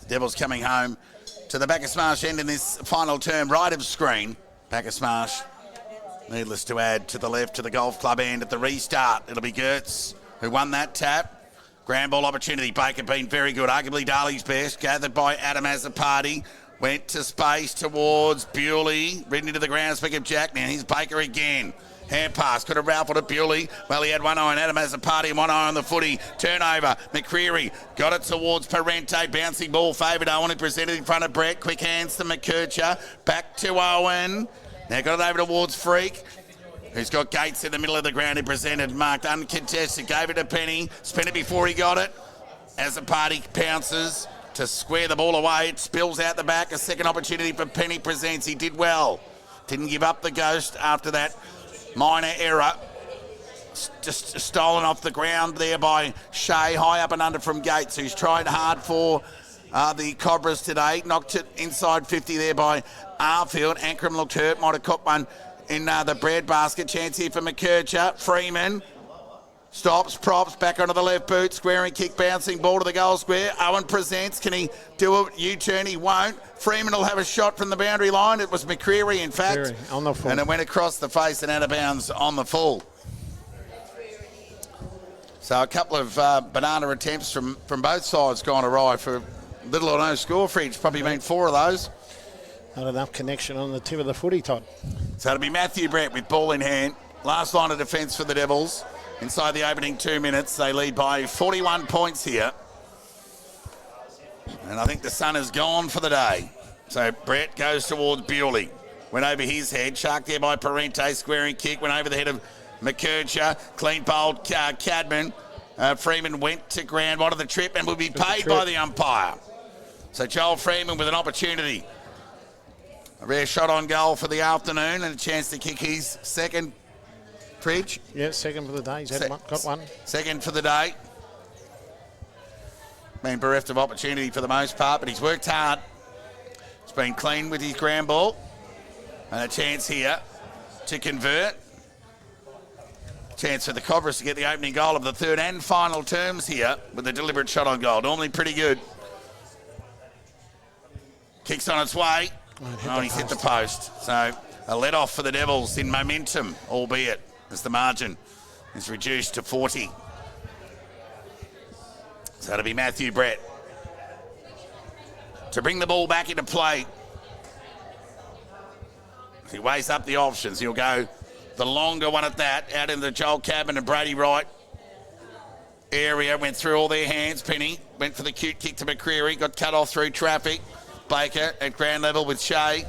The Devils coming home to the Bacchus Marsh end in this final term right of screen. Bacchus Marsh, needless to add, to the left to the golf club end at the restart. It'll be Gertz who won that tap. Grand ball opportunity. Baker been very good, arguably Darley's best. Gathered by Adam as a party. Went to space towards Bewley. Ridden into the ground, speak of Jack. Now here's Baker again. Hand pass, could have ralphed at Bewley. Well, he had one eye on Adam as a party and one eye on the footy. Turnover, McCreary got it towards Parente. Bouncing ball favoured Owen, who presented in front of Brett. Quick hands to McKercher. Back to Owen. Now got it over towards Freak, who's got Gates in the middle of the ground. He presented, marked uncontested. Gave it to Penny. Spent it before he got it. As a party pounces to square the ball away. It spills out the back. A second opportunity for Penny presents. He did well. Didn't give up the ghost after that minor error. Just stolen off the ground there by Shea, high up and under from Gates, who's tried hard for the Cobras today. Knocked it inside 50 there by Arfield. Ankrum looked hurt. Might have caught one in the bread basket. Chance here for McKercher. Freeman stops, props, back onto the left boot, squaring kick, bouncing ball to the goal square. Owen presents. Can he do a U-turn? He won't. Freeman will have a shot from the boundary line. It was McCreary, in fact. On the full. And it went across the face and out of bounds on the full. So a couple of banana attempts from both sides gone awry for little or no score, Fridge. Probably been 4 of those. Not enough connection on the tip of the footy, Todd. So it'll be Matthew Brett with ball in hand. Last line of defence for the Devils. Inside the opening 2 minutes, they lead by 41 points here. And I think the sun has gone for the day. So Brett goes towards Bewley. Went over his head. Shark there by Parente. Squaring kick. Went over the head of McKercher. Clean bowled Cadman. Freeman went to ground. Wanted the trip and will be paid by the umpire. So Joel Freeman with an opportunity. A rare shot on goal for the afternoon and a chance to kick his second. Fridge? Yeah, second for the day. He's got one. Second for the day. Been bereft of opportunity for the most part, but he's worked hard. He's been clean with his ground ball. And a chance here to convert. Chance for the Cobras to get the opening goal of the third and final terms here with a deliberate shot on goal. Normally pretty good. Kicks on its way. Oh, he's hit the post. So a let off for the Devils in momentum, albeit as the margin is reduced to 40. So it'll be Matthew Brett to bring the ball back into play. He weighs up the options. He'll go the longer one at that, out in the Joel Cadman and Brady Wright area. Went through all their hands. Penny went for the cute kick to McCreary. Got cut off through traffic. Baker at ground level with Shea.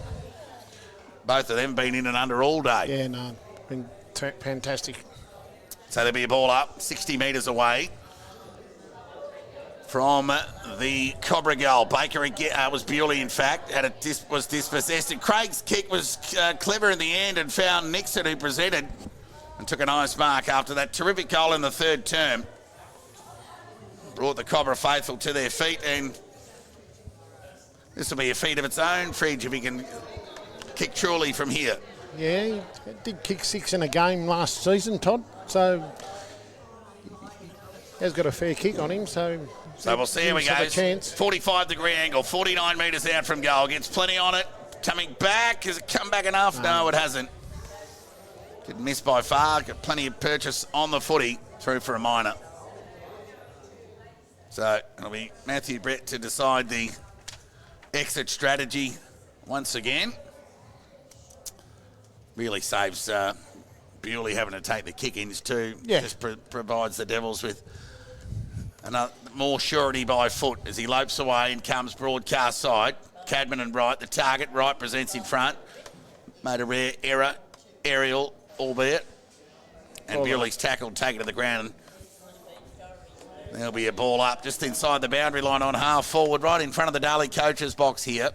Both of them been in and under all day. Yeah, no, been fantastic. So there'll be a ball up 60 metres away from the Cobra goal. Baker was Bewley, in fact, was dispossessed. And Craig's kick was clever in the end and found Nixon, who presented and took a nice mark after that terrific goal in the third term. Brought the Cobra faithful to their feet, and this will be a feat of its own, Fridge, if he can kick truly from here. Yeah, he did kick 6 in a game last season, Todd. So he has got a fair kick on him. So we'll see how he goes. 45-degree angle, 49 metres out from goal. Gets plenty on it. Coming back. Has it come back enough? No, it hasn't. Didn't miss by far. Got plenty of purchase on the footy. Through for a minor. So it'll be Matthew Brett to decide the exit strategy once again. Really saves Bewley having to take the kick-ins too. Yeah. Just provides the Devils with another more surety by foot as he lopes away and comes broadcast side. Cadman and Wright, the target. Wright presents in front. Made a rare error, aerial, albeit. And Bewley's tackled, taken to the ground. There'll be a ball up just inside the boundary line on half forward, right in front of the Darley coaches box here.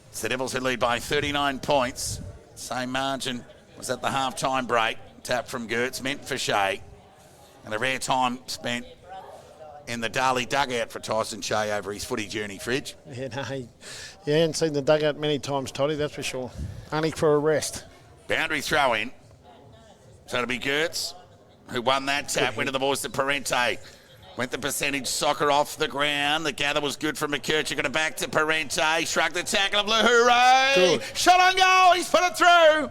It's the Devils who lead by 39 points. Same margin was at the half-time break. Tap from Gertz, meant for Shea. And a rare time spent in the Darley dugout for Tyson Shea over his footy journey, Fridge. Yeah, no, he hasn't seen the dugout many times, Toddy, that's for sure. Only for a rest. Boundary throw in. So it'll be Gertz who won that tap. Went to the voice of Parente. Went the percentage soccer off the ground. The gather was good from McKercher. Got it back to Parente. Shrugged the tackle of Lahoure. Shot on goal. He's put it through.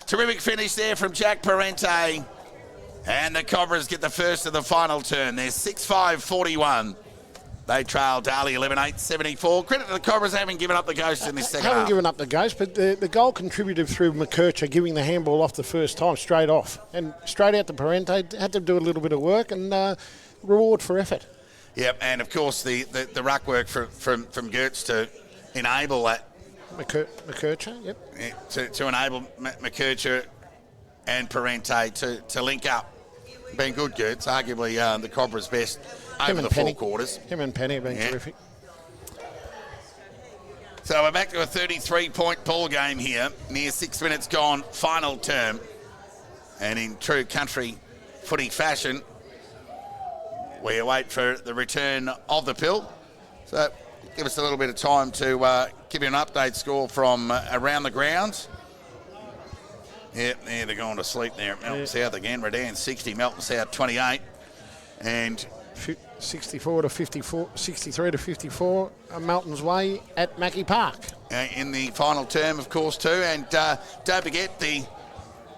Terrific finish there from Jack Parente. And the Cobras get the first of the final turn. They're 6-5-41. They trail Darley 11-8-74. Credit to the Cobras, haven't given up the ghost in this second half. Haven't given up the ghost, but the goal contributed through McKercher giving the handball off the first time, straight off. And straight out to Parente, had to do a little bit of work and reward for effort. Yep, and of course the ruck work from Gertz to enable that. McKercher, yep. To enable McKercher and Parente to link up. Been good, Gertz. Arguably the Cobras' best over the four quarters. Him and Penny have been terrific. So we're back to a 33-point ball game here. Near 6 minutes gone, final term. And in true country footy fashion, we await for the return of the pill. So give us a little bit of time to give you an update score from around the grounds. Yep, yeah, they're going to sleep there at Melton South again. Redan 60, Melton South 28. And 64 to 54, 63 to 54, Melton's way at Mackie Park. In the final term, of course, too. And don't forget the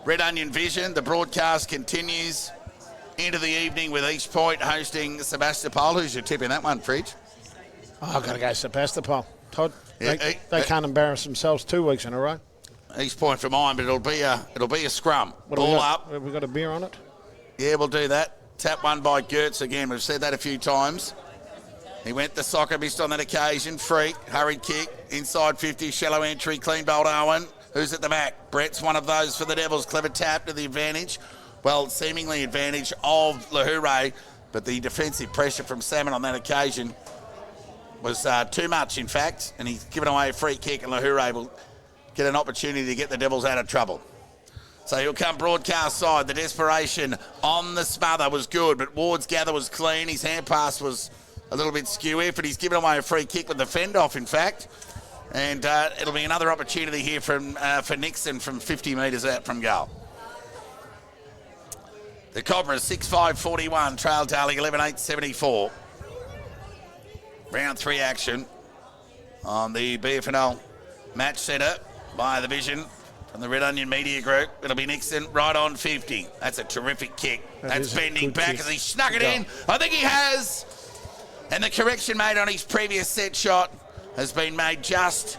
Red Onion Vision. The broadcast continues into the evening with East Point hosting Sebastopol. Who's your tip in that one, Fridge? Oh, I've got to go Sebastopol. Todd, Yeah, they can't embarrass themselves 2 weeks in a row. East Point for mine, but it'll be a scrum. Ball up. Have we got a beer on it? Yeah, we'll do that. Tap one by Gertz again. We've said that a few times. He went the soccer, missed on that occasion. Freak, hurried kick, inside 50, shallow entry, clean bowled Owen. Who's at the back? Brett's one of those for the Devils. Clever tap to the advantage. Well, seemingly advantage of Lahoure, but the defensive pressure from Salmon on that occasion was too much, in fact, and he's given away a free kick, and Lahoure will get an opportunity to get the Devils out of trouble. So he'll come broadcast side. The desperation on the smother was good, but Ward's gather was clean. His hand pass was a little bit skewy, but he's given away a free kick with the fend off, in fact. And it'll be another opportunity here for Nixon from 50 metres out from goal. The Cobras 6-5-41, trail Darley 11-8-74. Round 3 action on the BFNL match centre by the Vision from the Red Onion Media Group. It'll be Nixon right on 50. That's a terrific kick. That's bending back as he snuck it in. I think he has. And the correction made on his previous set shot has been made just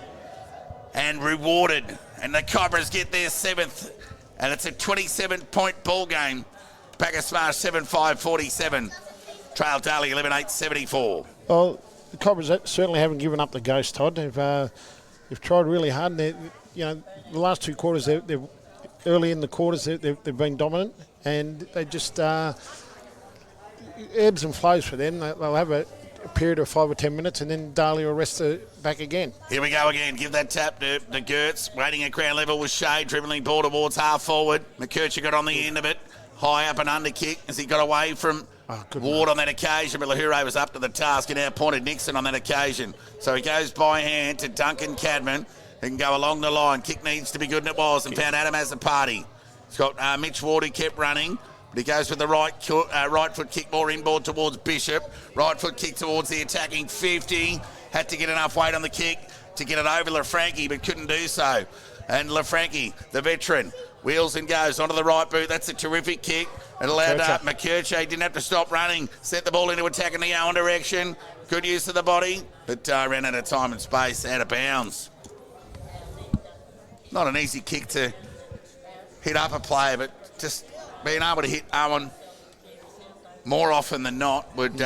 and rewarded. And the Cobras get their 7th. And it's a 27-point ball game. Bacchus Marsh 7-5-47. Trail Darley 11-8-74. Well, the Cobras certainly haven't given up the ghost, Todd. They've tried really hard. And the last 2 quarters, they're early in the quarters, they've been dominant, and they just ebbs and flows for them. They'll have a period of 5 or 10 minutes, and then Darley will rest back again. Here we go again. Give that tap to Gertz. Waiting at ground level with Shea, dribbling ball towards half forward. McKercher got on the end of it. High up and under kick as he got away from Ward on that occasion, but Lahoure was up to the task and outpointed Nixon on that occasion. So he goes by hand to Duncan Cadman. He can go along the line. Kick needs to be good, and it was, and found Adam as the party. He's got Mitch Ward who kept running, but he goes with the right foot kick more inboard towards Bishop. Right foot kick towards the attacking 50. Had to get enough weight on the kick to get it over LaFranchi, but couldn't do so. And LaFranchi, the veteran, wheels and goes onto the right boot. That's a terrific kick. It allowed McKercher. Didn't have to stop running. Sent the ball into attack in the Owen direction. Good use of the body, but ran out of time and space, out of bounds. Not an easy kick to hit up a player, but just being able to hit Owen more often than not would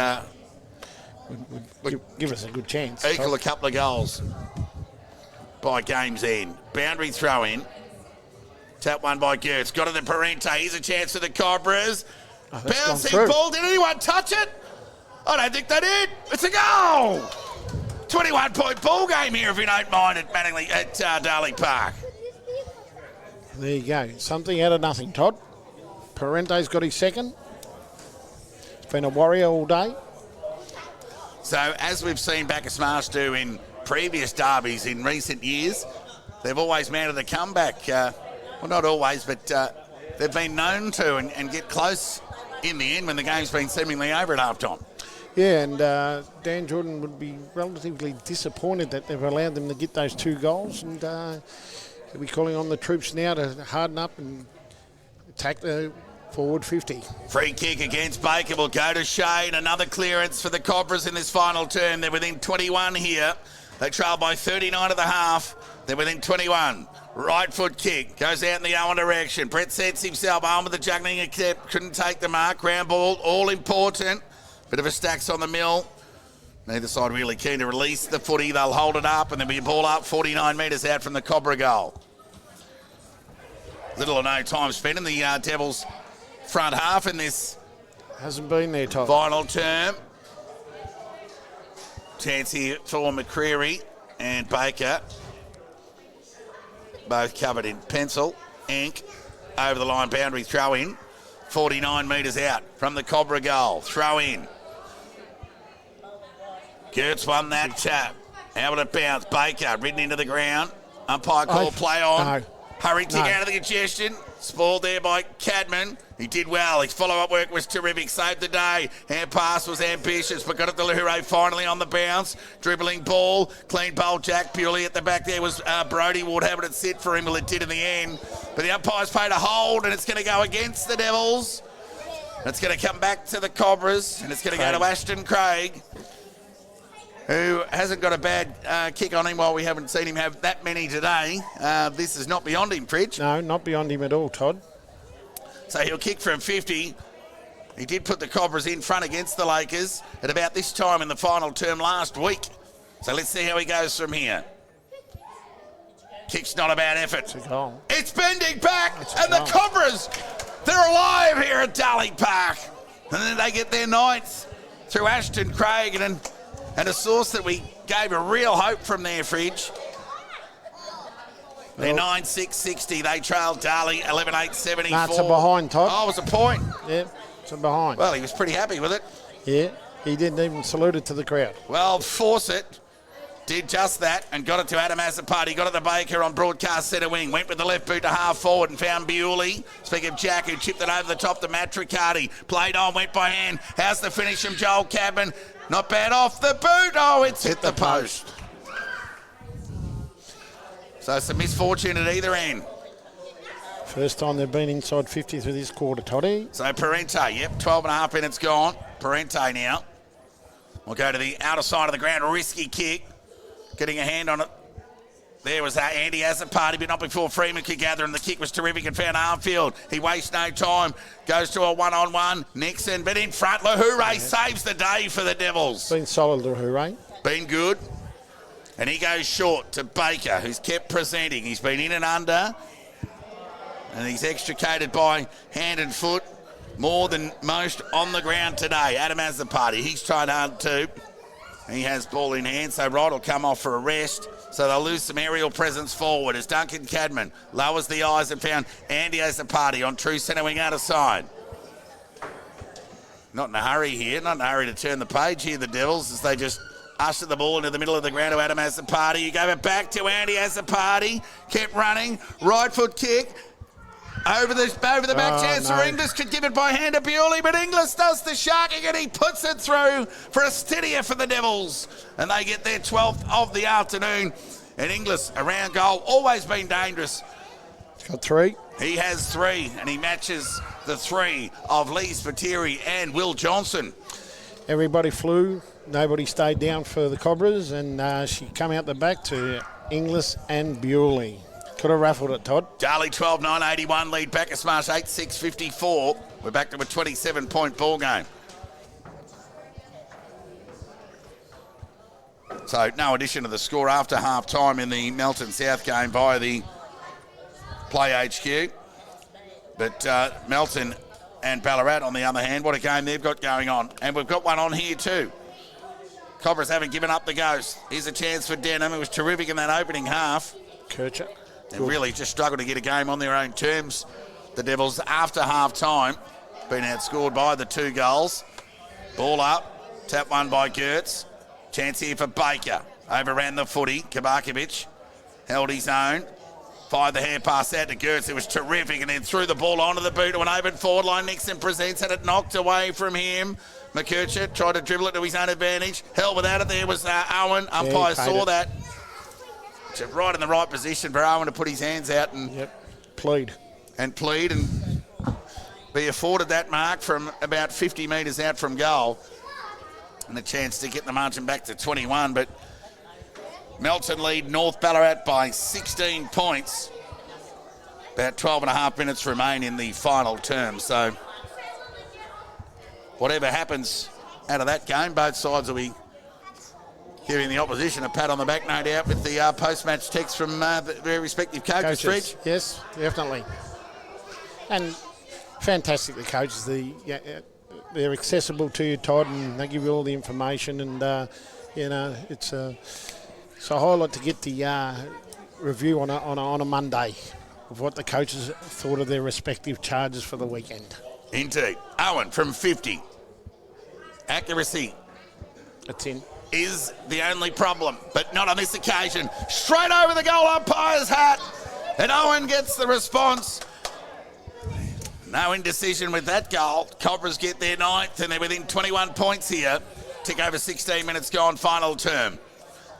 give us a good chance. Equal a couple of goals by game's end. Boundary throw in. Tap one by Gertz. Got it to Parente. Here's a chance for the Cobras. Bouncing ball. Did anyone touch it? I don't think they did. It's a goal. 21-point ball game here, if you don't mind, at Darley Park. There you go. Something out of nothing, Todd. Parente's got his second. He's been a warrior all day. So, as we've seen Bacchus Marsh do in previous derbies in recent years, they've always mounted a comeback. Well, not always, but they've been known to and get close in the end when the game's been seemingly over at half-time. Yeah, and Dan Jordan would be relatively disappointed that they've allowed them to get those 2 goals, and he'll be calling on the troops now to harden up and attack the forward 50. Free kick against Baker will go to Shane. Another clearance for the Cobras in this final term. They're within 21 here. They trail by 39 at the half. They're within 21. Right foot kick. Goes out in the Owen direction. Brett sets himself on with the juggling attempt. Couldn't take the mark. Ground ball, all important. Bit of a stacks on the mill. Neither side really keen to release the footy. They'll hold it up and there'll be a ball up 49 metres out from the Cobra goal. Little or no time spent in the Devils' front half in this Hasn't been there, Todd. final term. Chance here for McCreary and Baker. Both covered in pencil, ink, over the line boundary throw in. 49 metres out from the Cobra goal. Throw in. Gertz won that tap. How would it bounce? Baker ridden into the ground. Umpire call play on. No. Hurried to No. get out of the congestion. Spoiled there by Cadman. He did well. His follow-up work was terrific. Saved the day. Hand pass was ambitious, but got it to Lahore finally on the bounce. Dribbling ball. Clean bowl. Jack Bewley at the back there was Brody. Would have it sit for him. Well, it did in the end. But the umpire's paid a hold, and it's going to go against the Devils. It's going to come back to the Cobras, and it's going to go to Ashton Craig, who hasn't got a bad kick on him while we haven't seen him have that many today. This is not beyond him, Fridge. No, not beyond him at all, Todd. So he'll kick from 50. He did put the Cobras in front against the Lakers at about this time in the final term last week. So let's see how he goes from here. Kick's not a bad effort. It's a goal. It's bending back, a and the goal. Cobras, they're alive here at Darley Park. And then they get their ninth through Ashton Craig, and a source that we gave a real hope from there, Fridge. They're 9-6-60. They trailed Darley 11-8-74. No, it's a behind, Todd. Oh, it was a point. Yeah, it's a behind. Well, he was pretty happy with it. Yeah, he didn't even salute it to the crowd. Well, Fawcett did just that and got it to Adam Azzopardi. Got it to Baker on broadcast centre wing. Went with the left boot to half forward and found Bewley. Speaking of Jack, who chipped it over the top to Matt Riccardi. Played on, went by hand. How's the finish from Joel Cadman? Not bad off the boot. Oh, it's hit the post. So some misfortune at either end. First time they've been inside 50 through this quarter, Toddy. So Parente, yep, 12 and a half minutes gone. Parente now. We'll go to the outer side of the ground. Risky kick. Getting a hand on it. There was Andy Azzopardi, but not before Freeman could gather, and the kick was terrific and found Armfield. He wastes no time. Goes to a one-on-one. Nixon, but in front. Lahore saves the day for the Devils. Been solid, hooray. Been good. And he goes short to Baker, who's kept presenting. He's been in and under. And he's extricated by hand and foot more than most on the ground today. Adam Azzopardi, he's tried hard too. He has ball in hand, so Wright will come off for a rest. So they'll lose some aerial presence forward as Duncan Cadman lowers the eyes and found Andy Azzopardi on true centre wing out of side. Not in a hurry here, not in a hurry to turn the page here, the Devils, as they just usher the ball into the middle of the ground to Adam Azzopardi. He gave it back to Andy Azzopardi, kept running, right foot kick. Over the back chance for Inglis, could give it by hand to Bewley, but Inglis does the sharking and he puts it through for a steadier for the Devils. And they get their 12th of the afternoon. And Inglis, around goal, always been dangerous. He's got 3. He has 3, and he matches the 3 of Lee Spiteri and Will Johnson. Everybody flew. Nobody stayed down for the Cobras, and she come out the back to Inglis and Bewley. Could have raffled it, Todd. Darley 12-9-81 lead. Bacchus Marsh 8-6-54. We're back to a 27-point ball game. So no addition to the score after half time in the Melton South game via the Play HQ. But Melton and Ballarat on the other hand, what a game they've got going on. And we've got one on here too. Cobras haven't given up the ghost. Here's a chance for Denham. It was terrific in that opening half. Kircher. They really just struggled to get a game on their own terms. The Devils, after half-time, been outscored by the 2 goals. Ball up, tap one by Gertz. Chance here for Baker. Overran the footy. Kabarkovic held his own. Fired the hand pass out to Gertz. It was terrific, and then threw the ball onto the boot to an open forward line. Nixon presents, had it knocked away from him. McKercher tried to dribble it to his own advantage. Held without it. There was Owen. Umpire saw that. Right in the right position for Owen to put his hands out and plead and be afforded that mark from about 50 metres out from goal, and a chance to get the margin back to 21. But Melton lead North Ballarat by 16 points. About 12 and a half minutes remain in the final term. So whatever happens out of that game, both sides will be giving the opposition a pat on the back, no doubt, with the post-match text from their respective coaches. Reg? Yes, definitely. And fantastic, the coaches. They're accessible to you, Todd, and they give you all the information. And, it's a highlight to get the review on a Monday of what the coaches thought of their respective charges for the weekend. Indeed. Owen from 50. Accuracy. That's in. Is the only problem, but not on this occasion. Straight over the goal umpire's hat, and Owen gets the response. No indecision with that goal. Cobras get their 9th, and they're within 21 points here. Tick over 16 minutes gone, final term.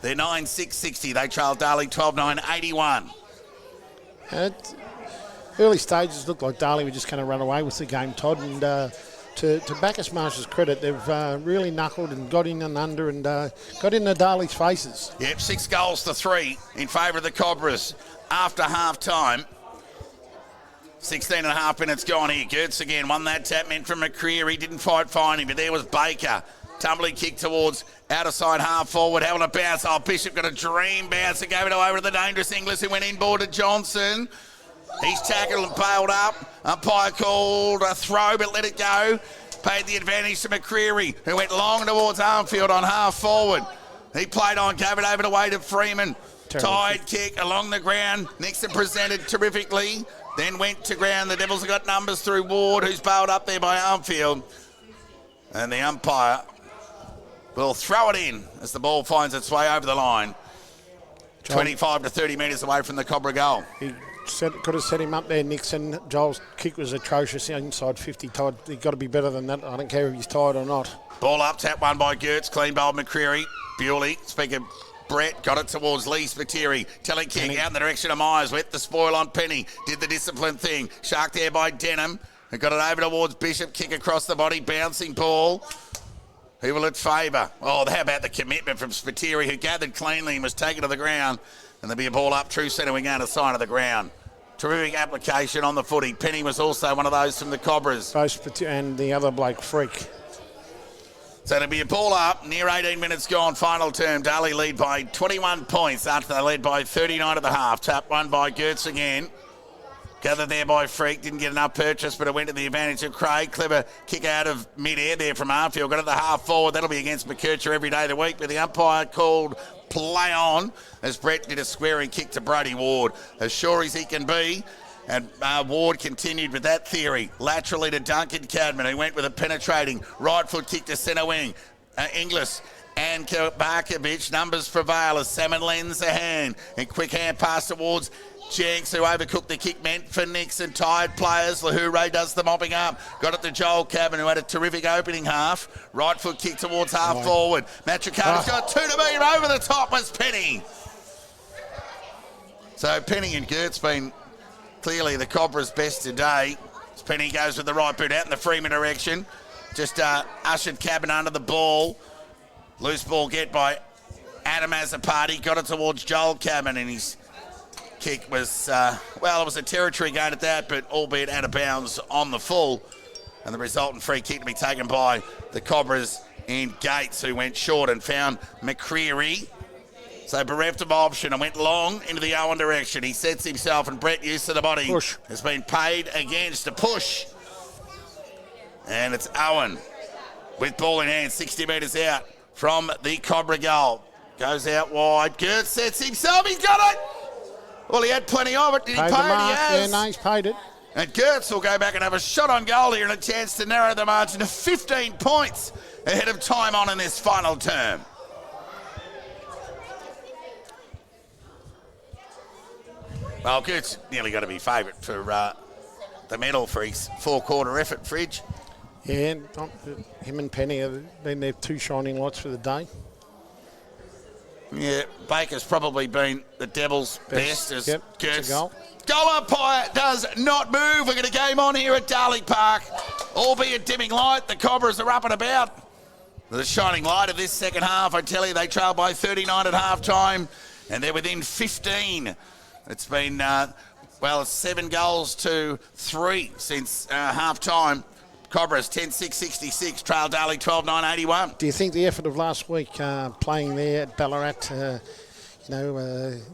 They're 9-6-60. They trail Darley 12-9-81. Early stages looked like Darley were just going to run away with the game, Todd, and to Bacchus Marsh's credit, they've really knuckled and got in and under and got into Darley's faces. Yep, 6 goals to 3 in favour of the Cobras after half-time. 16 and a half minutes gone here. Gertz again won that tap, meant from McCreary. Didn't fight finding, but there was Baker. Tumbling kick towards outer side half forward, having a bounce. Oh, Bishop got a dream bounce and gave it over to the dangerous Inglis, who went inboard to Johnson. He's tackled and bailed up. Umpire called a throw, but let it go. Paid the advantage to McCreary, who went long towards Armfield on half forward. He played on, gave it over to Wade of Freeman. Tied kick along the ground. Nixon presented terrifically. Then went to ground. The Devils have got numbers through Ward, who's bailed up there by Armfield. And the umpire will throw it in as the ball finds its way over the line. 25 to 30 metres away from the Cobra goal. He could have set him up there, Nixon. Joel's kick was atrocious inside 50, Todd. He's got to be better than that. I don't care if he's tired or not. Ball up, tap one by Gertz. Clean bowled McCreary. Bewley, speaker Brett, got it towards Lee Spiteri. Telling kick out in the direction of Myers. Wet the spoil on Penny. Did the disciplined thing. Shark there by Denham. And got it over towards Bishop. Kick across the body. Bouncing ball. Who will it favour? Oh, how about the commitment from Spiteri, who gathered cleanly and was taken to the ground. And there'll be a ball up, true centre wing out of side of the ground. Terrific application on the footy. Penny was also one of those from the Cobras. Both and the other bloke, Freak. So it'll be a ball up, near 18 minutes gone, final term. Darley lead by 21 points after they led by 39 at the half. Tap one by Gertz again. Gathered there by Freak, didn't get enough purchase, but it went to the advantage of Craig. Clever kick out of mid-air there from Armfield. Got it the half forward. That'll be against McKercher every day of the week, but the umpire called play on as Brett did a squaring kick to Brody Ward. As sure as he can be, and Ward continued with that theory. Laterally to Duncan Cadman, who went with a penetrating right foot kick to centre wing. Inglis and Barkovich, numbers prevail as Salmon lends a hand. And quick hand pass towards Jenks, who overcooked the kick meant for Nixon. Tired players. Lahoure does the mopping up. Got it to Joel Cabin, who had a terrific opening half. Right foot kick towards half forward. Matricano's got 2 to beat. Over the top was Penny. So Penny and Gertz been clearly the Cobra's best today. As Penny goes with the right boot out in the Freeman direction. Just ushered Cabin under the ball. Loose ball get by Adam Azzopardi. Got it towards Joel Cabin, and his kick was, it was a territory gain at that, but albeit out of bounds on the full. And the resultant free kick to be taken by the Cobras in Gates, who went short and found McCreary. So bereft of option and went long into the Owen direction. He sets himself, and Brett, used to the body, has been paid against a push. And it's Owen with ball in hand, 60 metres out from the Cobra goal. Goes out wide. Gertz sets himself. He's got it. Well, he had plenty of it. Did he pay it? He has. Yeah, no, he's paid it. And Gertz will go back and have a shot on goal here and a chance to narrow the margin to 15 points ahead of time on in this final term. Well, Gert's nearly got to be favourite for the medal for his 4-quarter effort, Fridge. Yeah, him and Penny have been their 2 shining lights for the day. Yeah, Baker's probably been the Devils' best as Gert's goal. Goal umpire does not move. We're going to game on here at Darley Park. Albeit dimming light, the Cobras are up and about. The shining light of this second half, I tell you, they trail by 39 at half-time, and they're within 15. It's been, 7 goals to 3 since half-time. Cobras 10-6-66, trail Darley 12-9-81. Do you think the effort of last week playing there at Ballarat,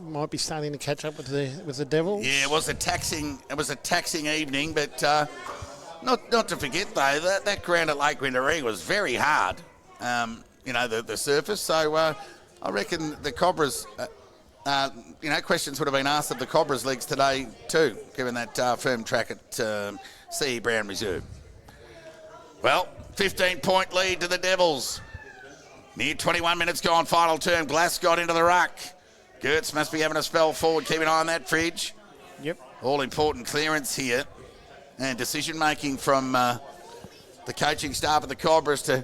might be starting to catch up with the Devils? Yeah, it was a taxing evening, but not to forget though that ground at Lake Windaree was very hard. The surface. So I reckon the Cobras. Questions would have been asked of the Cobras legs today too, given that firm track at C.E. Brown Reserve. Well, 15-point lead to the Devils. Near 21 minutes gone, final turn. Glasgow into the ruck. Gertz must be having a spell forward. Keep an eye on that, Fridge. Yep. All-important clearance here. And decision-making from the coaching staff of the Cobras to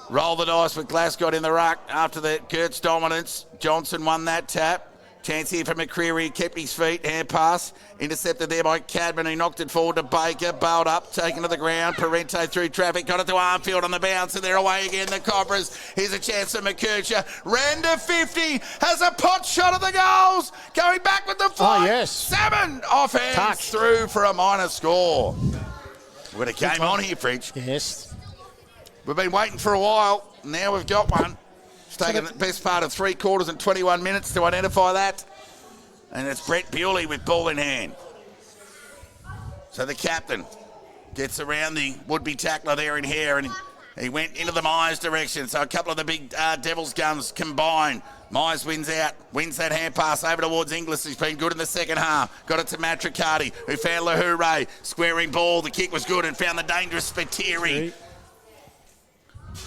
roll the dice with Glasgow in the ruck. After the Gertz dominance, Johnson won that tap. Chance here for McCreary, kept his feet, hand pass, intercepted there by Cadman, who knocked it forward to Baker, bailed up, taken to the ground, Parente through traffic, got it to Armfield on the bounce, and they're away again, the Cobras. Here's a chance for McKercher, ran to 50, has a pot shot at the goals, going back with the flight. Oh, yes. 7 offhands Touch. through for a minor score. We've got a game on here, Fridge. Yes. We've been waiting for a while, now we've got one. It's taken the best part of 3 quarters and 21 minutes to identify that. And it's Brett Bewley with ball in hand. So the captain gets around the would-be tackler there in Hare, and he went into the Myers direction. So a couple of the big Devils guns combine. Myers wins out, wins that hand pass over towards Inglis. He's been good in the second half. Got it to Matricati, who found Lahoure. Squaring ball, the kick was good and found the dangerous Spiteri.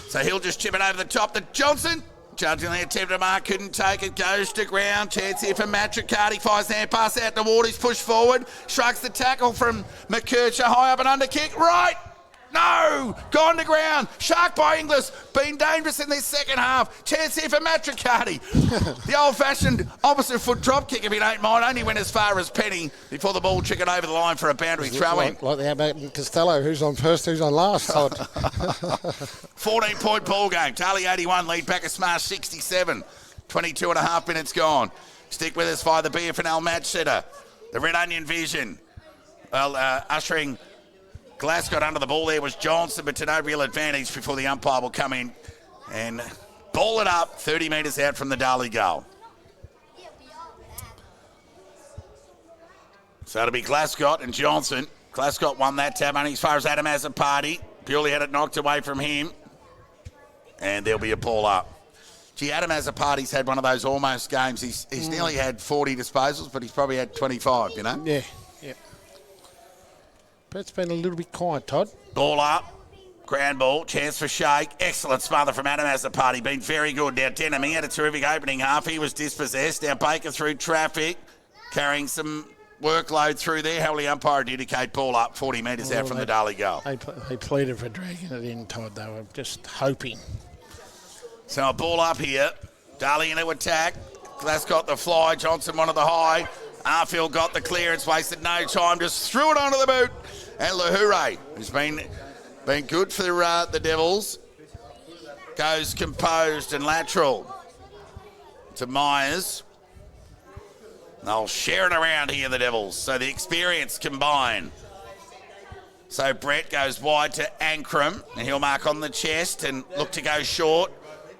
So he'll just chip it over the top to Johnson. Judging the attempt to mark, couldn't take it, goes to ground. Chance here for Matricati, fires the hand pass out toward his push forward. Shrugs the tackle from McKercher, high up and under kick, right! No! Gone to ground. Shark by Inglis. Been dangerous in this second half. Chance here for Matricati. The old-fashioned opposite foot drop kick, if you don't mind, only went as far as Penny before the ball trickled over the line for a boundary throw-in. Like the about in Costello, who's on first, who's on last. 14-point ball game. Darley 81, lead Bacchus Marsh 67. 22 and a half minutes gone. Stick with us via the BFNL match setter. The Red Onion Vision. Well, ushering Glasgow under the ball there was Johnson, but to no real advantage before the umpire will come in and ball it up 30 metres out from the Darley goal. So it'll be Glasgow and Johnson. Glasgow won that tap only as far as Adam Azzopardi. Purely had it knocked away from him. And there'll be a ball up. Gee, Adam Azzopardi's had one of those almost games. He's nearly had 40 disposals, but he's probably had 25, you know? Yeah. But it's been a little bit quiet, Todd. Ball up. Ground ball. Chance for Shake. Excellent smother from Adam Azzopardi. Been very good. Now Denham, he had a terrific opening half. He was dispossessed. Now Baker through traffic. Carrying some workload through there. Holy umpire indicate ball up 40 metres out from the Darley goal. They pleaded for dragging it in, Todd. They were just hoping. So a ball up here. Darley into attack. Glass got the fly. Johnson wanted the high. Arfield got the clearance. Wasted no time. Just threw it onto the boot. And Lahoure, who's been good for the Devils, goes composed and lateral to Myers. They'll share it around here, the Devils. So the experience combined. So Brett goes wide to Ankrum, and he'll mark on the chest and look to go short.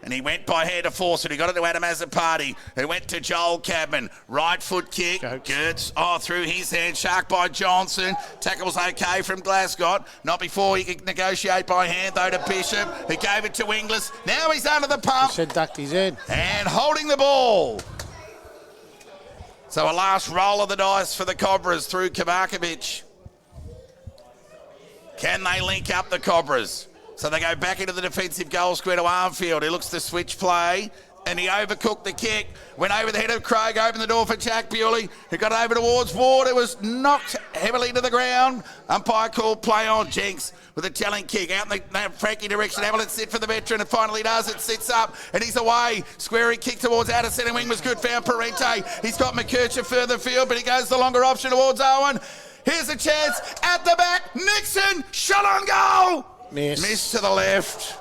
And he went by hair to force it. He got it to Adam Azzopardi, who went to Joel Cadman. Right foot kick. Gertz, through his hand. Shark by Johnson. Tackle's okay from Glasgow. Not before he could negotiate by hand, though, to Bishop, who gave it to Inglis. Now he's under the pump. He said ducked his head. And holding the ball. So a last roll of the dice for the Cobras through Kabarkovic. Can they link up the Cobras? So they go back into the defensive goal square to Armfield. He looks to switch play. And he overcooked the kick. Went over the head of Craig, opened the door for Jack Bewley, who got over towards Ward. It was knocked heavily to the ground. Umpire called play on. Jenks with a telling kick out in the Frankie direction. Have a let's sit for the veteran. And finally does. It sits up and he's away. Squarey kick towards outer centre wing was good. Found Parente. He's got McKercher further field, but he goes the longer option towards Owen. Here's a chance at the back. Nixon shot on goal. Missed to the left.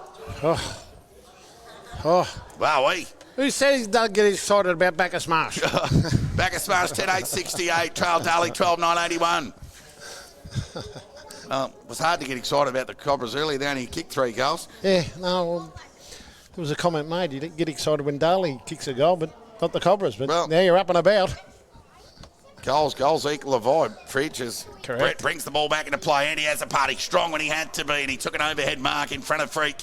Wowee. Who says he doesn't get excited about Bacchus Marsh? Bacchus Marsh 10-8-68. Trail Darley 12-9-81. It was hard to get excited about the Cobras earlier. They only kicked 3 goals. Yeah, no, well, there was a comment made. You didn't get excited when Darley kicks a goal, but not the Cobras. But now you're up and about. Goals equal the vibe. Fridge is Correct. Brett brings the ball back into play. Andy has a party strong when he had to be, and he took an overhead mark in front of Freak.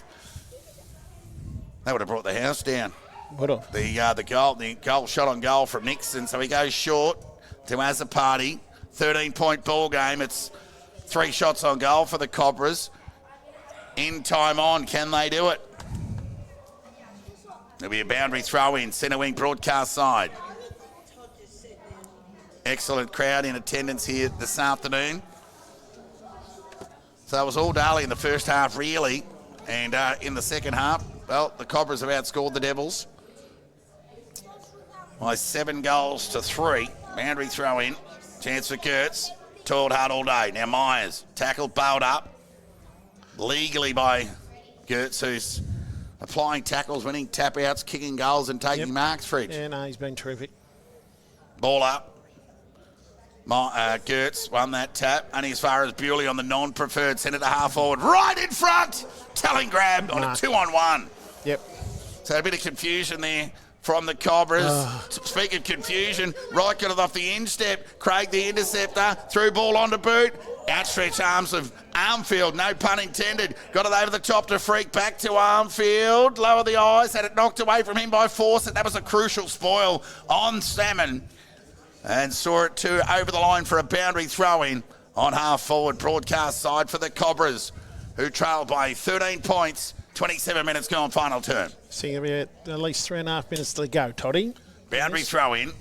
That would have brought the house down. What up? The goal shot on goal from Nixon, so he goes short to Azapati. 13-point ball game. It's 3 shots on goal for the Cobras. In time on, can they do it? There'll be a boundary throw in, centre wing broadcast side. Excellent crowd in attendance here this afternoon. So it was all Darley in the first half, really. And in the second half, well, the Cobras have outscored the Devils by 7 goals to 3. Boundary throw in. Chance for Kurtz. Toiled hard all day. Now Myers, tackled, bailed up. Legally by Kurtz, who's applying tackles, winning tap-outs, kicking goals and taking marks, Fridge. Yeah, no, he's been terrific. Ball up. Gertz won that tap, only as far as Bewley on the non-preferred centre to half forward. Right in front! Telling grabbed on a 2-on-1. Yep. So a bit of confusion there from the Cobras. Speaking of confusion, Wright got it off the instep. Craig the interceptor, threw ball onto boot. Outstretched arms of Armfield, no pun intended. Got it over the top to Freak, back to Armfield. Lower the eyes, had it knocked away from him by force. That was a crucial spoil on Salmon. And saw it too over the line for a boundary throw-in on half-forward broadcast side for the Cobras, who trailed by 13 points, 27 minutes gone, final turn. Seeing about at least 3.5 minutes to go, Toddy. Boundary throw-in.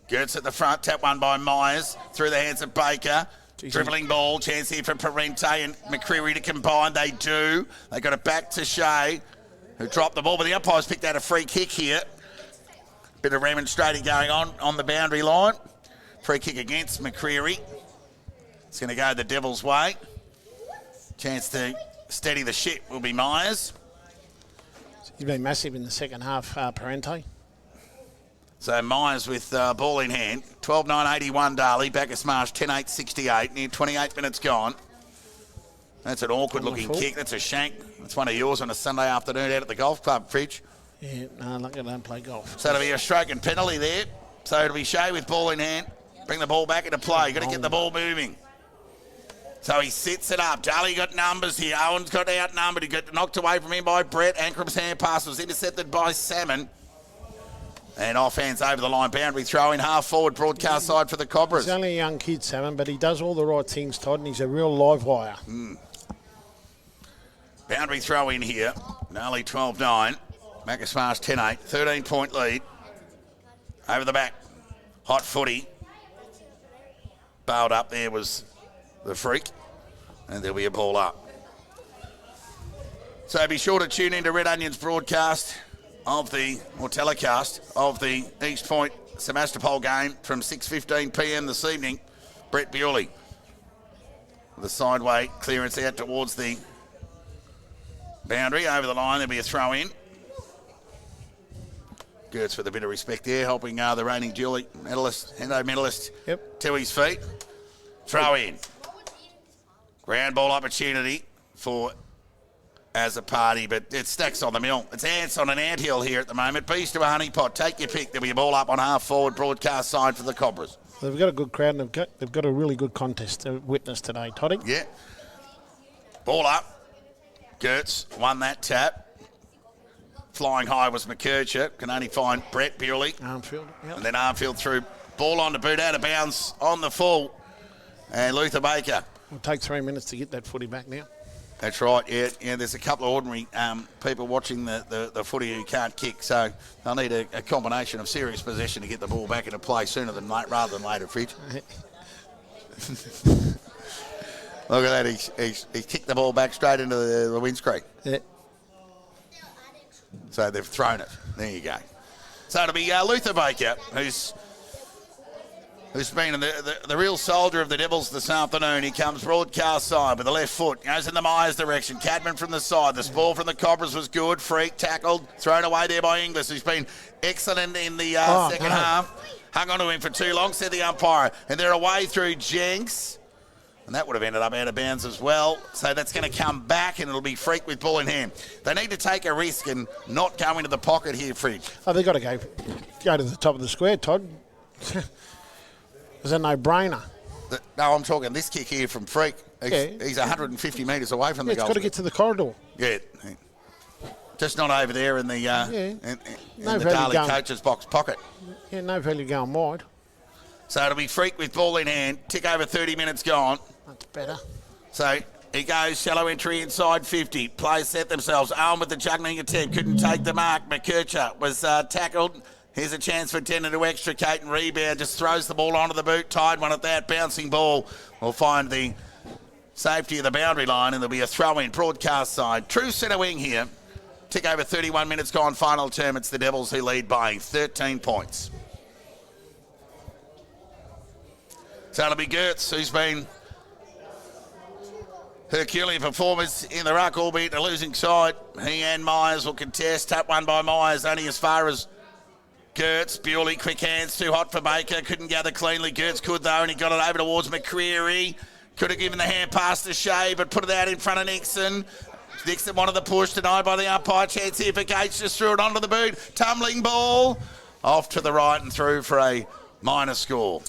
Gertz at the front, tap one by Myers, through the hands of Baker. Dribbling ball, chance here for Parente and McCreary to combine. They do. They got it back to Shea, who dropped the ball, but the umpires picked out a free kick here. Bit of remonstrating going on the boundary line. Free kick against McCreary. It's going to go the Devils' way. Chance to steady the ship will be Myers. He's been massive in the second half, Parente. So Myers with ball in hand. 12-9-81 Darley. Bacchus Marsh 10-8-68. Near 28 minutes gone. That's an awkward-looking kick. That's a shank. That's one of yours on a Sunday afternoon out at the golf club, Fridge. Yeah, no, look, I don't play golf. So it'll be a stroke and penalty there. So it'll be Shea with ball in hand. Bring the ball back into play. Got to get the ball moving. So he sits it up. Darley got numbers here. Owen's got outnumbered. He got knocked away from him by Brett. Ankram's hand pass was intercepted by Salmon. And offhands over the line. Boundary throw in half forward broadcast side for the Cobras. He's only a young kid, Salmon, but he does all the right things, Todd, and he's a real live wire. Boundary throw in here. Darley 12-9. Bacchus Marsh 10-8. 13-point lead. Over the back. Hot footy. Bailed up there was the Freak. And there'll be a ball up. So be sure to tune into Red Onion's broadcast telecast of the East Point Sebastopol game from 6:15 p.m. this evening. Brett Bewley with a sideway clearance out towards the boundary. Over the line, there'll be a throw in. Gertz with a bit of respect there, helping the reigning Hendo medalist to his feet. Throw in. Ground ball opportunity for as a party, but it stacks on the mill. It's ants on an anthill here at the moment. Bees to a honeypot. Take your pick. There'll be a ball up on half-forward broadcast side for the Cobras. They've got a good crowd, and they've got a really good contest to witness today, Toddy. Yeah. Ball up. Gertz won that tap. Flying high was McKercher. Can only find Brett Bewley. Armfield, yep. And then Armfield threw ball on to boot, out of bounds on the full. And Luther Baker. It'll take 3 minutes to get that footy back now. That's right, yeah. There's a couple of ordinary people watching the footy who can't kick, so they'll need a combination of serious possession to get the ball back into play sooner than late, rather than later, Fridge. Look at that, he's kicked the ball back straight into the windscreen. Yeah. So they've thrown it. There you go. So it'll be Luther Baker, who's been the real soldier of the Devils this afternoon. He comes broadcast side with the left foot, goes in the Myers direction. Cadman from the side. The ball from the Cobras was good. Freak tackled, thrown away there by Inglis, who's been excellent in the second half. Hung on to him for too long, said the umpire. And they're away through Jenks. And that would have ended up out of bounds as well. So that's going to come back, and it'll be Freak with ball in hand. They need to take a risk and not go into the pocket here, Fridge. Oh, they've got to go to the top of the square, Todd. It's a no-brainer. No, I'm talking this kick here from Freak. He's 150 metres away from the goal. It's got to get to the corridor. Yeah. Just not over there in the No the Darley coach's box pocket. Yeah, no value going wide. So it'll be Freak with ball in hand. Tick over 30 minutes gone. That's better. So he goes, shallow entry inside 50. Players set themselves. Owen with the juggling attempt. Couldn't take the mark. McKercher was tackled. Here's a chance for Tender to extricate and rebound. Just throws the ball onto the boot. Tied one at that. Bouncing ball will find the safety of the boundary line, and there'll be a throw-in broadcast side. True centre wing here. Tick over 31 minutes gone. Final term. It's the Devils who lead by 13 points. So it'll be Gertz, who's been Herculean performers in the ruck, albeit a losing side. He and Myers will contest. Tap one by Myers, only as far as Gertz. Bewley, quick hands, too hot for Baker. Couldn't gather cleanly. Gertz could, though, and he got it over towards McCreary. Could have given the hand pass to Shea, but put it out in front of Nixon. Nixon wanted the push, denied by the umpire. Chance here for Gates, just threw it onto the boot. Tumbling ball off to the right and through for a minor score.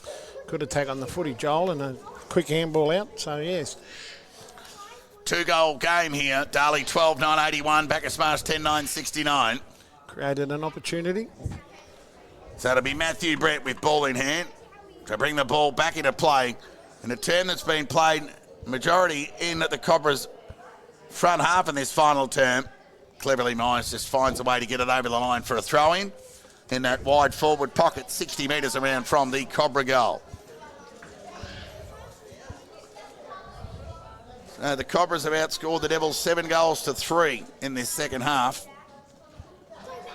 Good attack on the footy, Joel, and a quick handball out, so yes. 2-goal game here. Darley 12-9-81, Bacchus Marsh 10-9-69. Created an opportunity. So it'll be Matthew Brett with ball in hand to bring the ball back into play. In a term that's been played majority in the Cobras' front half in this final term. Cleverly, Myers just finds a way to get it over the line for a throw-in in that wide forward pocket, 60 metres around from the Cobra goal. The Cobras have outscored the Devils 7-3 in this second half.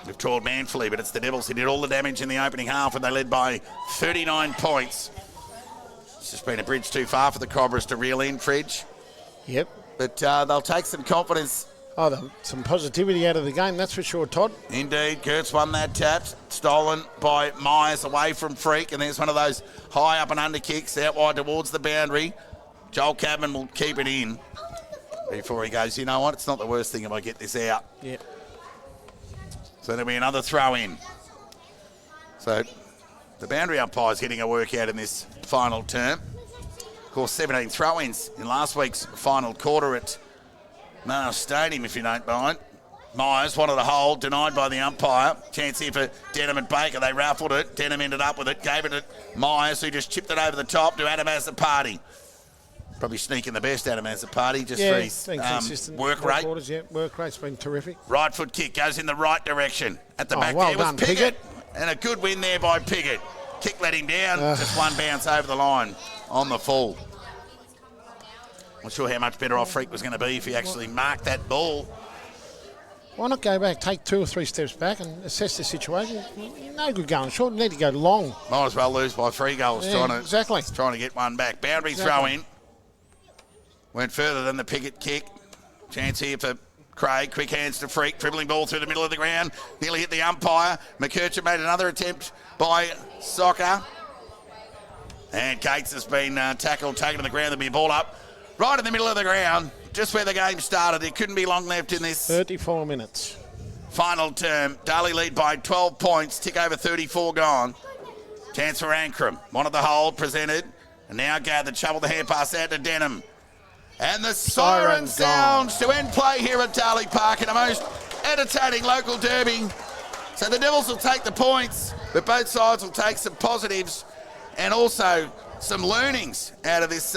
We've toiled manfully, but it's the Devils who did all the damage in the opening half, and they led by 39 points. It's just been a bridge too far for the Cobras to reel in, Fridge. Yep. But they'll take some confidence. Oh, some positivity out of the game, that's for sure, Todd. Indeed, Gertz won that tap. Stolen by Myers away from Freak, and there's one of those high up and under kicks out wide towards the boundary. Joel Cadman will keep it in before he goes, you know what, it's not the worst thing if I get this out. Yeah. So there'll be another throw in. So the boundary umpire's getting a workout in this final term. Of course, 17 throw-ins in last week's final quarter at Marsh Stadium, if you don't mind. Myers wanted a hold, denied by the umpire. Chance here for Denham and Baker. They raffled it. Denham ended up with it, gave it to Myers, who just chipped it over the top to Adam Azzopardi. Probably sneaking the best out of Azzopardi just for his work rate. Work rate's been terrific. Right foot kick goes in the right direction. At the back well there was done, Piggott. And a good win there by Piggott. Kick let him down. Just one bounce over the line on the full. Not sure how much better off Freak was going to be if he actually marked that ball. Why not go back, take 2 or 3 steps back and assess the situation? No good going short. Need to go long. Might as well lose by 3 goals trying to get one back. Boundary throw in. Went further than the Piggott kick. Chance here for Craig. Quick hands to Freak. Dribbling ball through the middle of the ground. Nearly hit the umpire. McKercher made another attempt by Soccer. And Gates has been tackled, taken to the ground. There'll be a ball up right in the middle of the ground, just where the game started. There couldn't be long left in this 34 minutes. Final term. Darley lead by 12 points. Tick over 34 gone. Chance for Ankrum. Wanted the hold, presented. And now gathered. Shovel the hand pass out to Denham. And the siren sounds to end play here at Darley Park in a most entertaining local derby. So the Devils will take the points, but both sides will take some positives and also some learnings out of this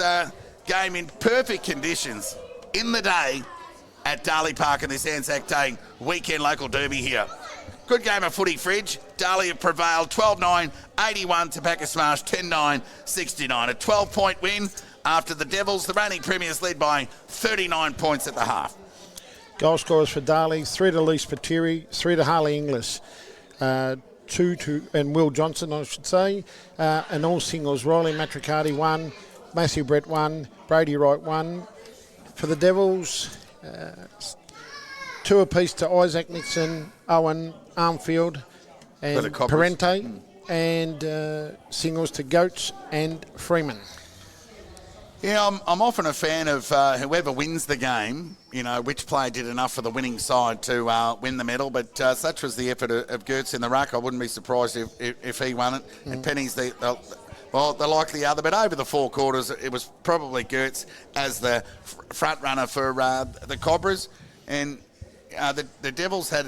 game in perfect conditions. in the day at Darley Park in this Anzac Day weekend local derby here. Good game of footy, Fridge. Darley have prevailed 12-9, 81 to Bacchus Marsh, 10-9, 69. A 12-point win after the Devils, the reigning premiers, led by 39 points at the half. Goal scorers for Darley, 3 to Lee Spiteri, 3 to Harley Inglis, 2 to and Will Johnson, I should say, and all singles. Riley Matricati 1, Matthew Brett 1, Brady Wright 1. For the Devils, 2 apiece to Isaac Nixon, Owen Armfield and Parente, and singles to Goats and Freeman. Yeah, I'm often a fan of whoever wins the game, you know, which player did enough for the winning side to win the medal. But such was the effort of Gertz in the ruck. I wouldn't be surprised if he won it. And Penny's the likely other. But over the 4 quarters, it was probably Gertz as the front runner for the Cobras. And the Devils had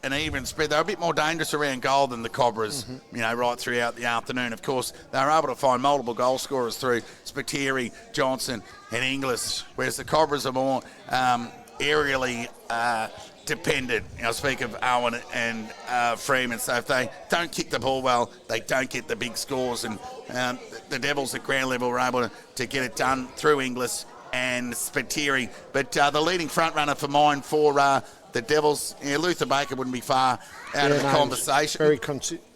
an even spread. They were a bit more dangerous around goal than the Cobras, you know, right throughout the afternoon. Of course, they were able to find multiple goal scorers through Spiteri, Johnson and Inglis, whereas the Cobras are more aerially dependent. You know, I speak of Owen and Freeman. So if they don't kick the ball well, they don't get the big scores. And the Devils at ground level were able to get it done through Inglis and Spiteri. But the leading front runner for mine for the Devils, Luther Baker wouldn't be far out of the conversation. Very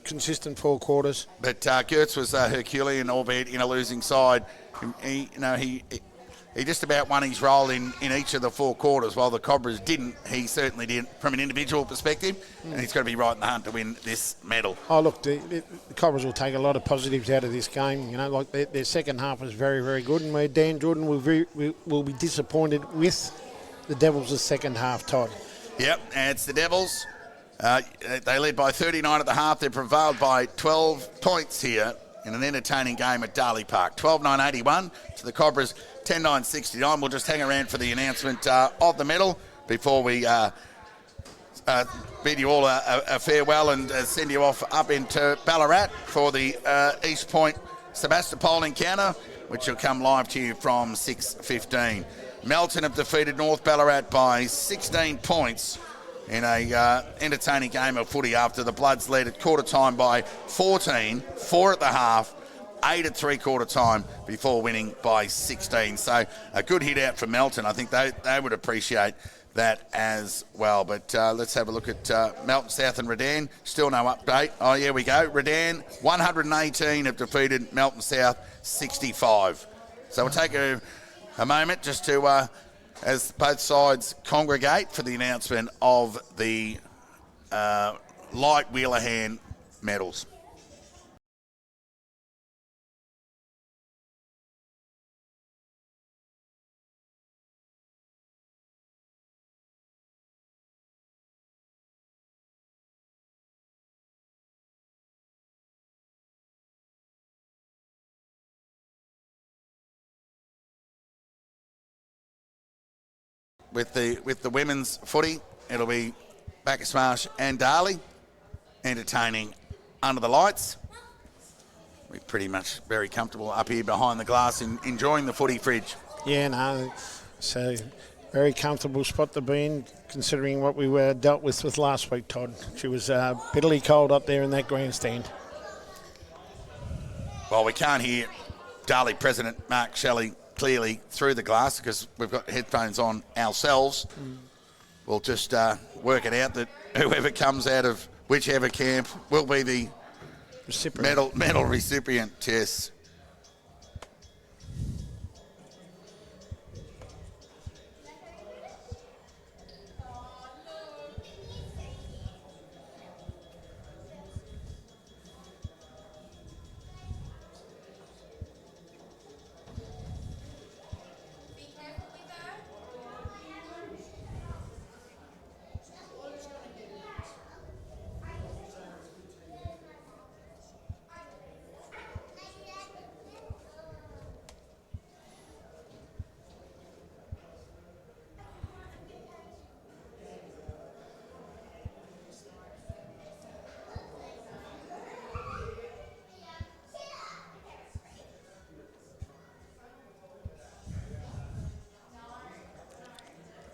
consistent 4 quarters. But Gertz was Herculean, albeit in a losing side. He just about won his role in each of the 4 quarters, while the Cobras didn't. He certainly didn't from an individual perspective, and he's got to be right in the hunt to win this medal. Oh, look, the Cobras will take a lot of positives out of this game. You know, like their second half was very, very good, and where Dan Jordan will be disappointed with the Devils' second half, Todd. Yep, and it's the Devils. They led by 39 at the half. They're prevailed by 12 points here in an entertaining game at Darley Park. 12-9, 81 to the Cobras, 10-9, 69. We'll just hang around for the announcement of the medal before we bid you all a farewell and send you off up into Ballarat for the East Point Sebastopol encounter, which will come live to you from 6:15. Melton have defeated North Ballarat by 16 points in a entertaining game of footy after the Bloods led at quarter time by 14, 4 at the half, 8 at 3/4 time before winning by 16. So a good hit out from Melton. I think they would appreciate that as well. But let's have a look at Melton South and Redan. Still no update. Oh, here we go. Redan, 118 have defeated Melton South, 65. So we'll take a moment just to, as both sides congregate for the announcement of the light wheeler hand medals. With the women's footy, it'll be Bacchus Marsh and Darley entertaining under the lights. We're pretty much very comfortable up here behind the glass enjoying the footy, Fridge. Yeah, no, so very comfortable spot to be in considering what we were dealt with last week, Todd. She was bitterly cold up there in that grandstand. Well, we can't hear Darley President Mark Shelley clearly through the glass because we've got headphones on ourselves. We'll just work it out that whoever comes out of whichever camp will be the medal recipient. Yes.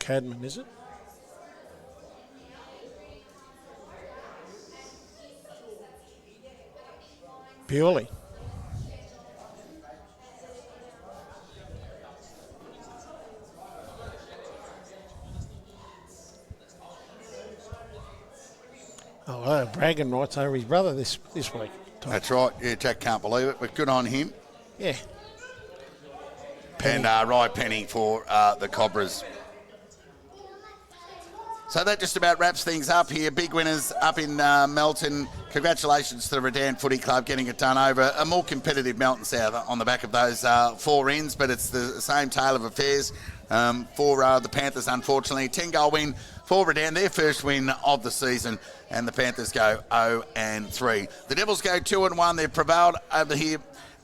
Cadman, is it? Purely. Oh, bragging rights over his brother this week. That's right. Yeah, Jack can't believe it, but good on him. Yeah. And right penny for the Cobras. So that just about wraps things up here. Big winners up in Melton. Congratulations to the Redan Footy Club getting it done over a more competitive Melton South on the back of those 4 ends, but it's the same tale of affairs for the Panthers, unfortunately. 10-goal win for Redan, their first win of the season, and the Panthers go 0-3. The Devils go 2-1. They've prevailed over here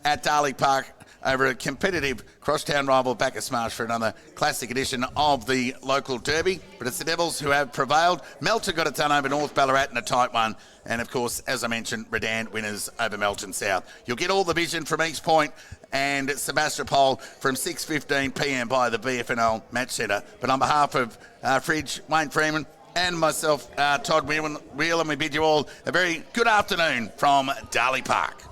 at Darley Park over a competitive crosstown rival Bacchus Marsh for another classic edition of the local derby. But it's the Devils who have prevailed. Melton got it done over North Ballarat in a tight one. And, of course, as I mentioned, Redan winners over Melton South. You'll get all the vision from East Point and Sebastopol from 6:15pm by the BFNL Match Centre. But on behalf of Fridge, Wayne Freeman and myself, Todd Whelan, we bid you all a very good afternoon from Darley Park.